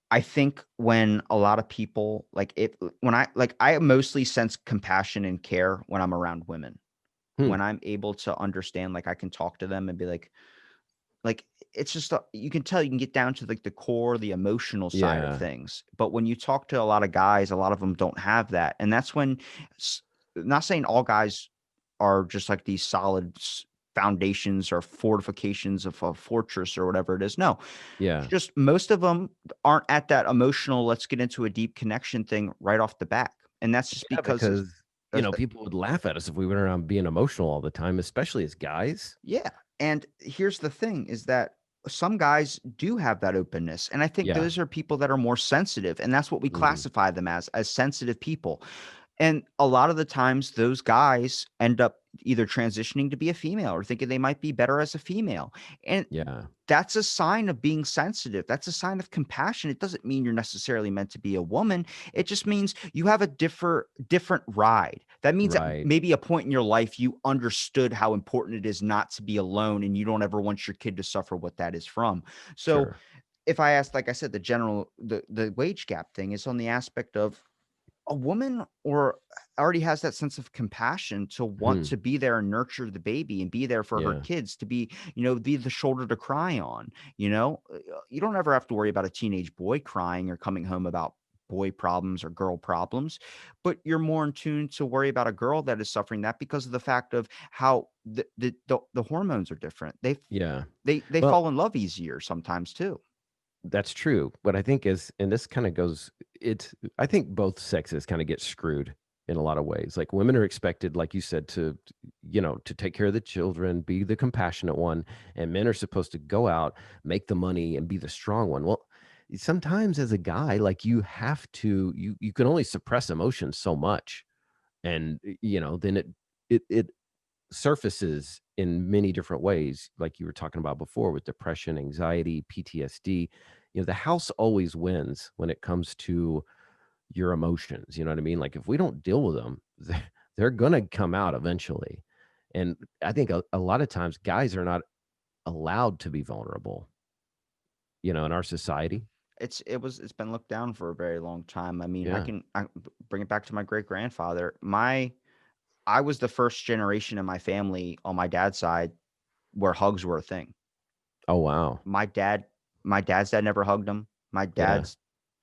S2: I think when a lot of people like it, when I mostly sense compassion and care when I'm around women.
S3: Hmm.
S2: When I'm able to understand, like I can talk to them and be like it's just you can tell you can get down to like the core, the emotional side of
S3: Yeah.
S2: things. But when you talk to a lot of guys, a lot of them don't have that, and that's when, not saying all guys are just like these solid foundations or fortifications of a fortress or whatever it is. No,
S3: Yeah.
S2: it's just most of them aren't at that emotional. Let's get into a deep connection thing right off the bat, and that's just
S3: Yeah.
S2: because
S3: Because,
S2: of,
S3: people would laugh at us if we went around being emotional all the time, especially as guys.
S2: yeah. And here's the thing is that some guys do have that openness. And I think
S3: Yeah.
S2: those are people that are more sensitive. And that's what we
S3: Hmm.
S2: classify them as sensitive people. And a lot of the times those guys end up either transitioning to be a female or thinking they might be better as a female. And
S3: Yeah.
S2: that's a sign of being sensitive. That's a sign of compassion. It doesn't mean you're necessarily meant to be a woman. It just means you have a different ride. That means that
S3: Right.
S2: maybe a point in your life you understood how important it is not to be alone and you don't ever want your kid to suffer what that is from. So
S3: Sure.
S2: if I asked, like I said, the wage gap thing is on the aspect of a woman or already has that sense of compassion to want
S3: Hmm.
S2: to be there and nurture the baby and be there for her
S3: Yeah.
S2: kids to be, be the shoulder to cry on, you don't ever have to worry about a teenage boy crying or coming home about boy problems or girl problems, but you're more in tune to worry about a girl that is suffering that because of the fact of how the hormones are different.
S3: Yeah.
S2: They
S3: Well,
S2: fall in love easier sometimes too.
S3: that's true. What I think is, and this kind of goes, I think both sexes kind of get screwed in a lot of ways. Like women are expected, like you said, to take care of the children, be the compassionate one, and men are supposed to go out, make the money, and be the strong one. Well, sometimes as a guy, like you have to, you can only suppress emotions so much. And then it surfaces in many different ways, like you were talking about before, with depression, anxiety, PTSD. The house always wins when it comes to your emotions. You know what I mean? Like if we don't deal with them, they're gonna come out eventually. And I think a lot of times guys are not allowed to be vulnerable, in our society.
S2: It's been looked down for a very long time. I mean,
S3: Yeah.
S2: bring it back to my great grandfather. I was the first generation in my family on my dad's side where hugs were a thing.
S3: Oh, wow.
S2: My dad, my dad's dad never hugged him. My
S3: Yeah.
S2: dad's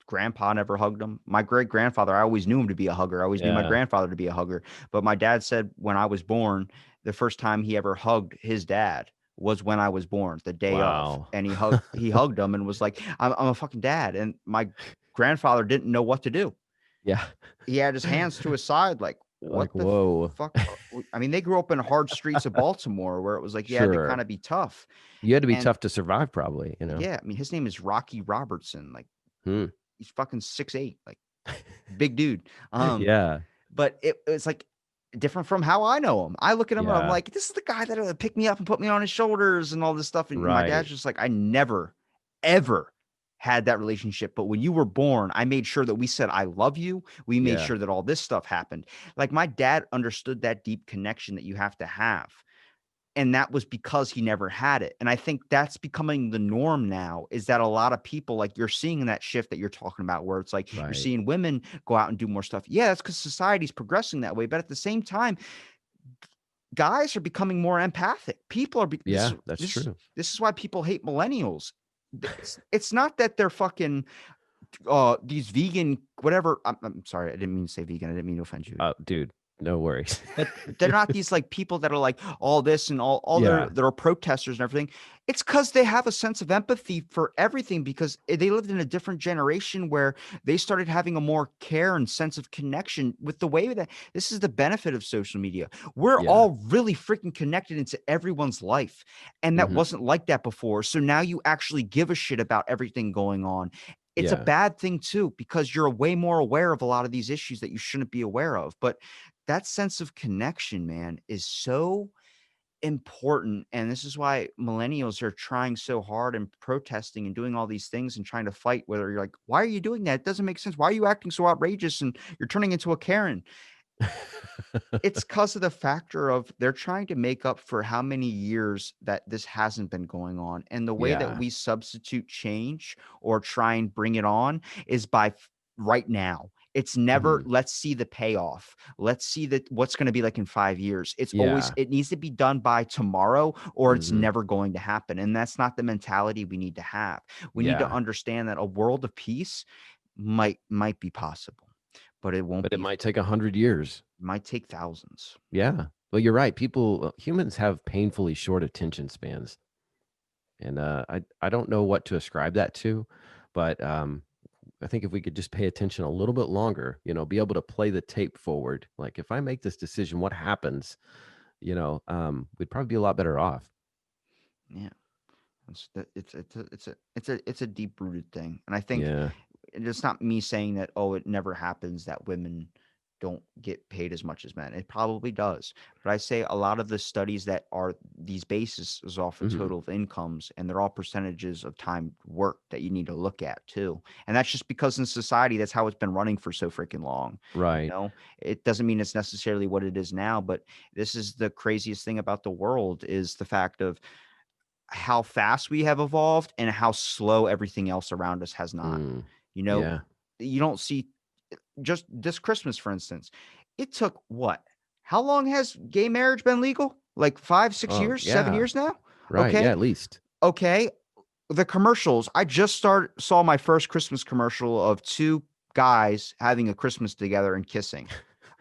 S2: grandpa never hugged him. My great grandfather, I always knew him to be a hugger. I always knew my
S3: Yeah.
S2: grandfather to be a hugger. But my dad said when I was born, the first time he ever hugged his dad was when I was born, the day of.
S3: Wow.
S2: And he hugged him and was like, I'm a fucking dad. And my grandfather didn't know what to do.
S3: Yeah.
S2: He had his hands to his side, like,
S3: Like,
S2: what the
S3: whoa.
S2: fuck? I mean, they grew up in hard streets of Baltimore where it was like you had to kind
S3: Sure.
S2: of be tough.
S3: You had to be
S2: And
S3: tough to survive, probably.
S2: yeah, I mean, his name is Rocky Robertson. Like,
S3: Hmm.
S2: he's fucking 6'8", like big dude.
S3: Yeah.
S2: But it's like different from how I know him. I look at him and I'm
S3: Yeah.
S2: like, this is the guy that picked me up and put me on his shoulders and all this stuff. And my dad's
S3: Right.
S2: just like, I never, ever had that relationship. But when you were born, I made sure that we said, I love you. We made
S3: Yeah.
S2: sure that all this stuff happened. Like my dad understood that deep connection that you have to have. And that was because he never had it. And I think that's becoming the norm now, is that a lot of people, like you're seeing that shift that you're talking about, where it's like you're
S3: Right.
S2: seeing women go out and do more stuff. Yeah, that's because society's progressing that way. But at the same time, guys are becoming more empathic. People are,
S3: Yeah, that's true.
S2: this is why people hate millennials. It's not that they're fucking these vegan, whatever. I'm sorry, I didn't mean to say vegan. I didn't mean to offend you.
S3: Dude, no worries.
S2: But they're not these like people that are like all this and all
S3: Yeah.
S2: they're protesters and everything. It's because they have a sense of empathy for everything, because they lived in a different generation where they started having a more care and sense of connection with the way that this is the benefit of social media. We're
S3: Yeah.
S2: all really freaking connected into everyone's life. And that
S3: Mhm.
S2: wasn't like that before. So now you actually give a shit about everything going on. It's a
S3: Yeah.
S2: bad thing too, because you're way more aware of a lot of these issues that you shouldn't be aware of. But that sense of connection, man, is so important. And this is why millennials are trying so hard and protesting and doing all these things and trying to fight, whether you're like, why are you doing that? It doesn't make sense. Why are you acting so outrageous and you're turning into a Karen? It's because of the factor of they're trying to make up for how many years that this hasn't been going on. And the way that
S3: Yeah.
S2: we substitute change or try and bring it on is by right now. It's never,
S3: Mhm.
S2: let's see the payoff. Let's see that what's going to be like in 5 years. It's always,
S3: Yeah.
S2: it needs to be done by tomorrow or it's
S3: Mhm.
S2: never going to happen. And that's not the mentality we need to have. We need to
S3: Yeah.
S2: understand that a world of peace might be possible, but it won't
S3: But it
S2: be.
S3: might take 100 years.
S2: Might take thousands.
S3: Yeah. Well, you're right. Humans have painfully short attention spans. And I don't know what to ascribe that to, but I think if we could just pay attention a little bit longer, be able to play the tape forward. Like if I make this decision, what happens? We'd probably be a lot better off.
S2: Yeah. It's a deep rooted thing. And I think
S3: Yeah.
S2: it's not me saying that, oh, it never happens that women don't get paid as much as men. It probably does. But I say a lot of the studies that are these bases is off of
S3: Mhm.
S2: total of incomes, and they're all percentages of time work that you need to look at too. And that's just because in society, that's how it's been running for so freaking long.
S3: Right.
S2: It doesn't mean it's necessarily what it is now, but this is the craziest thing about the world, is the fact of how fast we have evolved and how slow everything else around us has not.
S3: Mm.
S2: You know,
S3: Yeah.
S2: you don't see, just this Christmas, for instance, it took what? How long has gay marriage been legal? Like 5, 6 years, 7
S3: Yeah.
S2: years now?
S3: Right. Yeah.
S2: Okay.
S3: At least.
S2: Okay. The commercials. I just saw my first Christmas commercial of two guys having a Christmas together and kissing.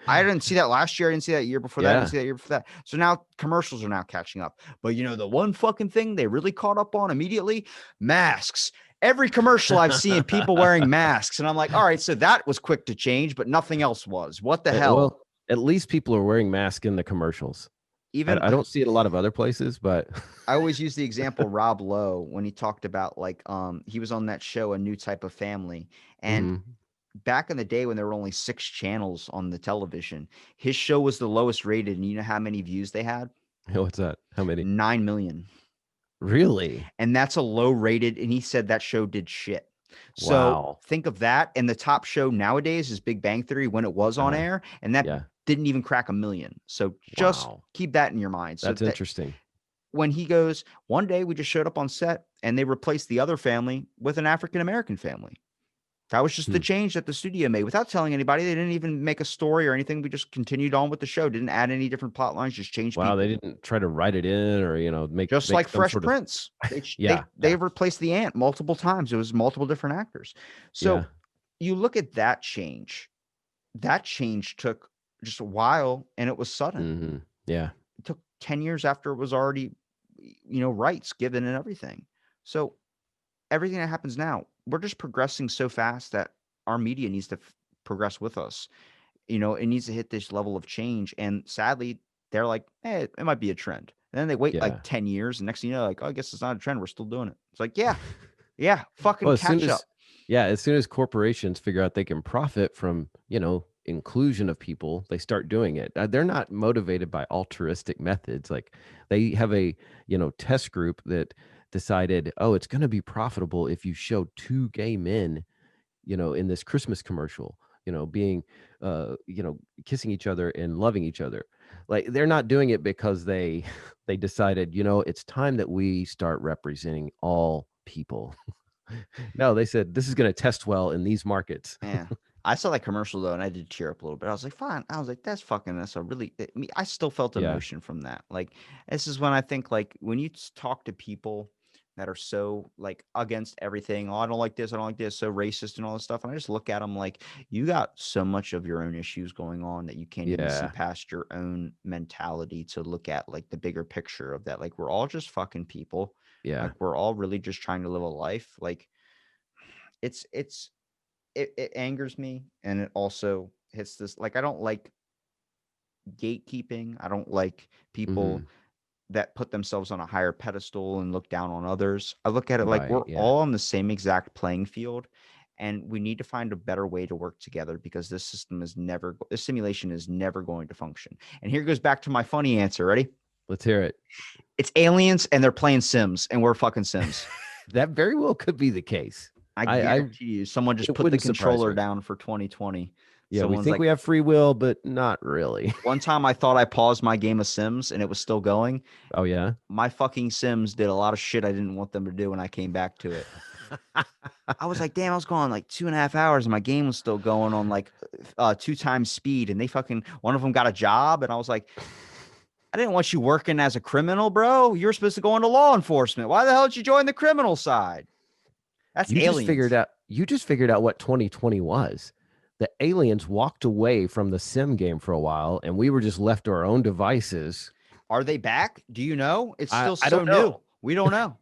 S2: I didn't see that last year. I didn't see that year before that. I didn't
S3: Yeah.
S2: see that year before that. So now commercials are now catching up. But the one fucking thing they really caught up on immediately, masks. Every commercial I've seen, people wearing masks. And I'm like, all right, so that was quick to change, but nothing else was. What the hell?
S3: Well, at least people are wearing masks in the commercials.
S2: Even
S3: I don't see it a lot of other places, but
S2: I always use the example Rob Lowe when he talked about like he was on that show A New Type of Family, and
S3: Mhm.
S2: back in the day when there were only 6 channels on the television, his show was the lowest rated, and you know how many views they had?
S3: What's that? How many?
S2: 9 million.
S3: Really?
S2: And that's a low rated, and he said that show did shit. So
S3: Wow.
S2: think of that. And the top show nowadays is Big Bang Theory when it was on
S3: Uh-huh.
S2: air, and that
S3: Yeah.
S2: didn't even crack a million. So just
S3: Wow.
S2: keep that in your mind. So
S3: That's
S2: that
S3: interesting.
S2: when he goes, one day we just showed up on set and they replaced the other family with an African American family. That was just the
S3: Hmm.
S2: change that the studio made without telling anybody. They didn't even make a story or anything. We just continued on with the show, didn't add any different plot lines, just changed
S3: Wow, they
S2: people.
S3: didn't try to write it in or,
S2: Just
S3: make
S2: like
S3: some
S2: Fresh
S3: sort of
S2: Prince. They ch-
S3: Yeah,
S2: they
S3: yeah,
S2: replaced the ant multiple times. It was multiple different actors.
S3: yeah.
S2: So you look at that change. That change took just a while and it was sudden.
S3: Mhm. Yeah.
S2: It took 10 years after it was already, rights given and everything. So everything that happens now, we're just progressing so fast that our media needs to progress with us. It needs to hit this level of change. And sadly, they're like, hey, it might be a trend. And then they wait like
S3: Yeah.
S2: 10 years. And next thing you know, like, oh, I guess it's not a trend. We're still doing it. It's like, yeah, yeah, fucking
S3: Well, as soon
S2: catch
S3: as
S2: up.
S3: yeah, as soon as corporations figure out they can profit from, inclusion of people, they start doing it. They're not motivated by altruistic methods. Like they have a, test group that decided, oh, it's going to be profitable if you show two gay men, in this Christmas commercial, being, kissing each other and loving each other. Like they're not doing it because they they decided, it's time that we start representing all people. No, they said this is going to test well in these markets.
S2: Yeah. I saw that commercial though, and I did cheer up a little bit. I was like, fine. I was like, that's a really, I still felt
S3: Yeah.
S2: emotion from that. Like, this is when I think, like, when you talk to people that are so, like, against everything, oh, I don't like this, I don't like this, so racist and all this stuff. And I just look at them like, you got so much of your own issues going on that you can't even see
S3: Yeah.
S2: past your own mentality to look at, like, the bigger picture of that. Like, we're all just fucking people.
S3: Yeah.
S2: Like, we're all really just trying to live a life. Like, it's, it angers me, and it also hits this, like, I don't like gatekeeping. I don't like people
S3: Mhm.
S2: that put themselves on a higher pedestal and look down on others. I look at it like
S3: Right.
S2: we're
S3: Yeah.
S2: all on the same exact playing field, and we need to find a better way to work together because this simulation is never going to function. And here goes back to my funny answer. Ready?
S3: Let's hear it.
S2: It's aliens and they're playing Sims and we're fucking Sims.
S3: That very well could be the case.
S2: I
S3: I
S2: guarantee you someone just
S3: It
S2: put the
S3: wouldn't surprise
S2: controller
S3: me.
S2: down for 2020.
S3: Yeah, we
S2: Someone's
S3: think
S2: like,
S3: we have free will, but not really.
S2: one time I thought I paused my game of Sims and it was still going.
S3: Oh yeah.
S2: My fucking Sims did a lot of shit I didn't want them to do when I came back to it. I was like, damn, I was going like 2.5 hours and my game was still going on like 2 times speed. And one of them got a job. And I was like, I didn't want you working as a criminal, bro. You were supposed to go into law enforcement. Why the hell did you join the criminal side? That's aliens.
S3: You just figured out what 2020 was. The aliens walked away from the sim game for a while and we were just left to our own devices.
S2: Are they back? Do you know? It's still
S3: I
S2: so
S3: don't
S2: new.
S3: know.
S2: We don't know.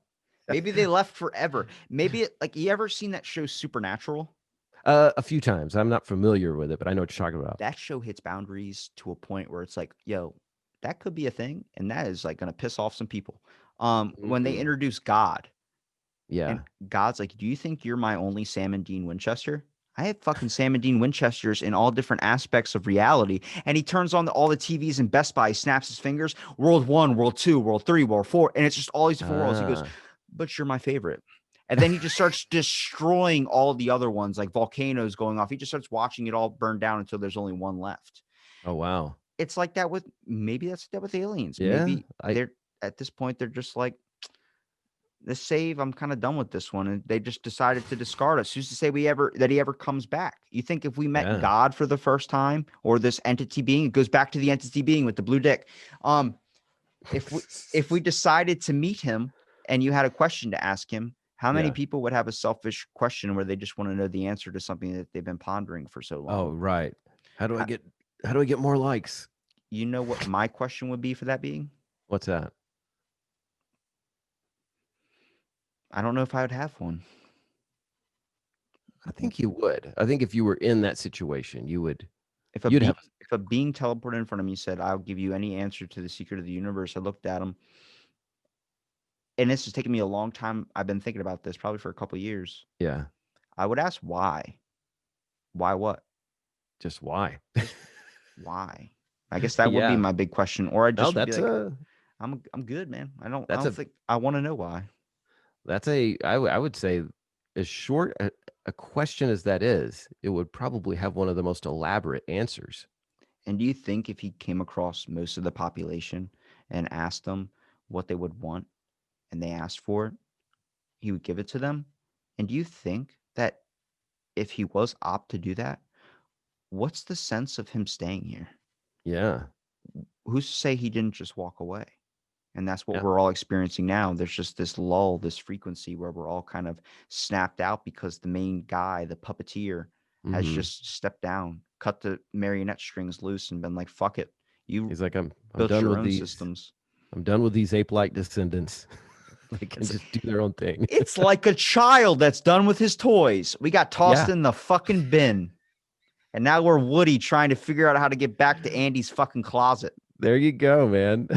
S2: Maybe they left forever. Maybe like, you ever seen that show Supernatural?
S3: A few times. I'm not familiar with it, but I know what you're talking about.
S2: That show hits boundaries to a point where it's like, yo, that could be a thing, and that is like gonna piss off some people. When they
S3: Mm.
S2: introduce God, and
S3: Yeah.
S2: God's like, do you think you're my only Sam and Dean Winchester? I have fucking Sam and Dean Winchesters in all different aspects of reality. And he turns on all the TVs in Best Buy, snaps his fingers, World 1, World 2, World 3, World 4, and it's just all these different worlds. He goes,
S3: Ah.
S2: but you're my favorite. And then he just starts destroying all the other ones, like volcanoes going off. He just starts watching it all burn down until there's only one left.
S3: Oh wow.
S2: It's like that with, maybe that's that with aliens.
S3: Yeah.
S2: Maybe they're at this point, they're just like, the save, I'm kind of done with this one. And they just decided to discard us. Who's to say that he ever comes back? You think if we met
S3: Yeah.
S2: God for the first time, or this entity being, it goes back to the entity being with the blue dick. If we decided to meet him and you had a question to ask him, how many
S3: Yeah.
S2: people would have a selfish question where they just want to know the answer to something that they've been pondering for so
S3: Oh,
S2: long?
S3: right. How do I
S2: How-
S3: get more likes?
S2: You know what my question would be for that being?
S3: What's that?
S2: I don't know if I would have one.
S3: I think you would. I think if you were in that situation,
S2: If a
S3: you'd
S2: being,
S3: have
S2: if a being teleported in front of me said, "I'll give you any answer to the secret of the universe," I looked at him, and this has taken me a long time. I've been thinking about this probably for a couple of years.
S3: Yeah.
S2: I would ask why. Why what?
S3: Just why?
S2: Why? I guess that would be
S3: Yeah.
S2: my big question. Or I
S3: No,
S2: just would be
S3: that's
S2: like,
S3: a
S2: I'm good, man. I don't
S3: that's a
S2: think I want to know why.
S3: I would say as short a question as that is, it would probably have one of the most elaborate answers.
S2: And do you think if he came across most of the population and asked them what they would want and they asked for it, he would give it to them? And do you think that if he was apt to do that, what's the sense of him staying here?
S3: Yeah.
S2: Who's to say he didn't just walk away? And that's what
S3: Yeah.
S2: we're all experiencing now. There's just this lull, this frequency where we're all kind of snapped out because the main guy, the puppeteer, has
S3: Mhm.
S2: just stepped down, cut the marionette strings loose, and been like, "Fuck it, you
S3: He's like, I'm
S2: built
S3: done
S2: your
S3: with
S2: own
S3: these.
S2: systems."
S3: I'm done with these ape-like descendants. They can
S2: It's
S3: just do their own thing.
S2: it's like a child that's done with his toys. We got tossed
S3: Yeah.
S2: in the fucking bin, and now we're Woody trying to figure out how to get back to Andy's fucking closet.
S3: There you go, man.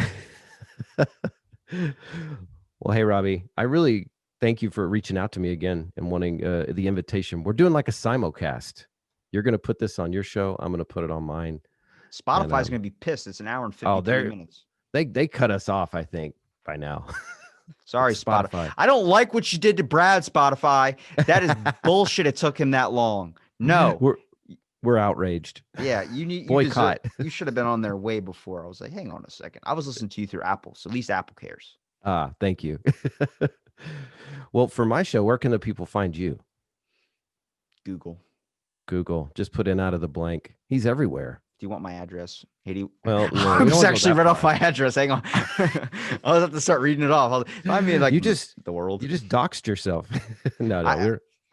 S3: Well, hey, Robbie, I really thank you for reaching out to me again and wanting the invitation. We're doing like a simulcast. You're going to put this on your show. I'm going to put it on mine.
S2: Spotify's going to be pissed. It's an hour and
S3: Oh,
S2: 53 minutes.
S3: they cut us off, I think, by now.
S2: Sorry,
S3: Spotify.
S2: Spotify. I don't like what you did to Brad, Spotify. That is bullshit. It took him that long. No.
S3: We're outraged.
S2: Yeah, you need
S3: boycott.
S2: You should have been on there way before. I was like, hang on a second. I was listening to you through Apple, so at least Apple cares.
S3: Thank you. Well, for my show, where can the people find you? Google. Just put in Out of the Blank. He's everywhere.
S2: Do you want my address? Hey,
S3: Well, no,
S2: I'm just actually read off my address. Hang on. I'll have to start reading it off. I mean, like the world.
S3: You just doxed yourself. No,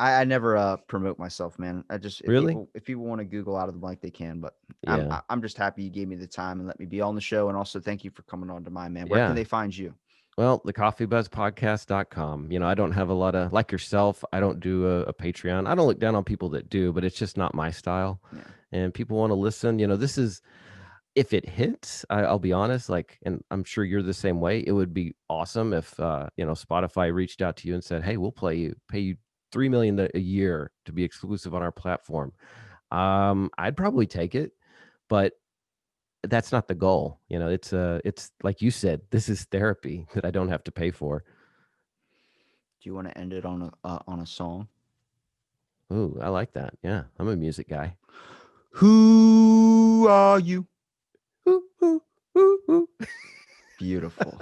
S2: I never promote myself, man. I just if people want to Google Out of the Blank, they can. But
S3: yeah.
S2: I'm just happy you gave me the time and let me be on the show. And also thank you for coming on to mine, man. Where can they find you?
S3: Well, thecoffeebuzzpodcast.com. I don't have a lot of, like yourself, I don't do a Patreon. I don't look down on people that do, but it's just not my style.
S2: Yeah.
S3: And people want to listen. This is, if it hits, I'll be honest, and I'm sure you're the same way. It would be awesome if, Spotify reached out to you and said, hey, we'll pay you $3 million a year to be exclusive on our platform. I'd probably take it, but that's not the goal. It's like you said, this is therapy that I don't have to pay for.
S2: Do you want to end it on a song?
S3: Ooh, I like that. Yeah, I'm a music guy.
S2: Who are you?
S3: Ooh, ooh, ooh, ooh.
S2: Beautiful.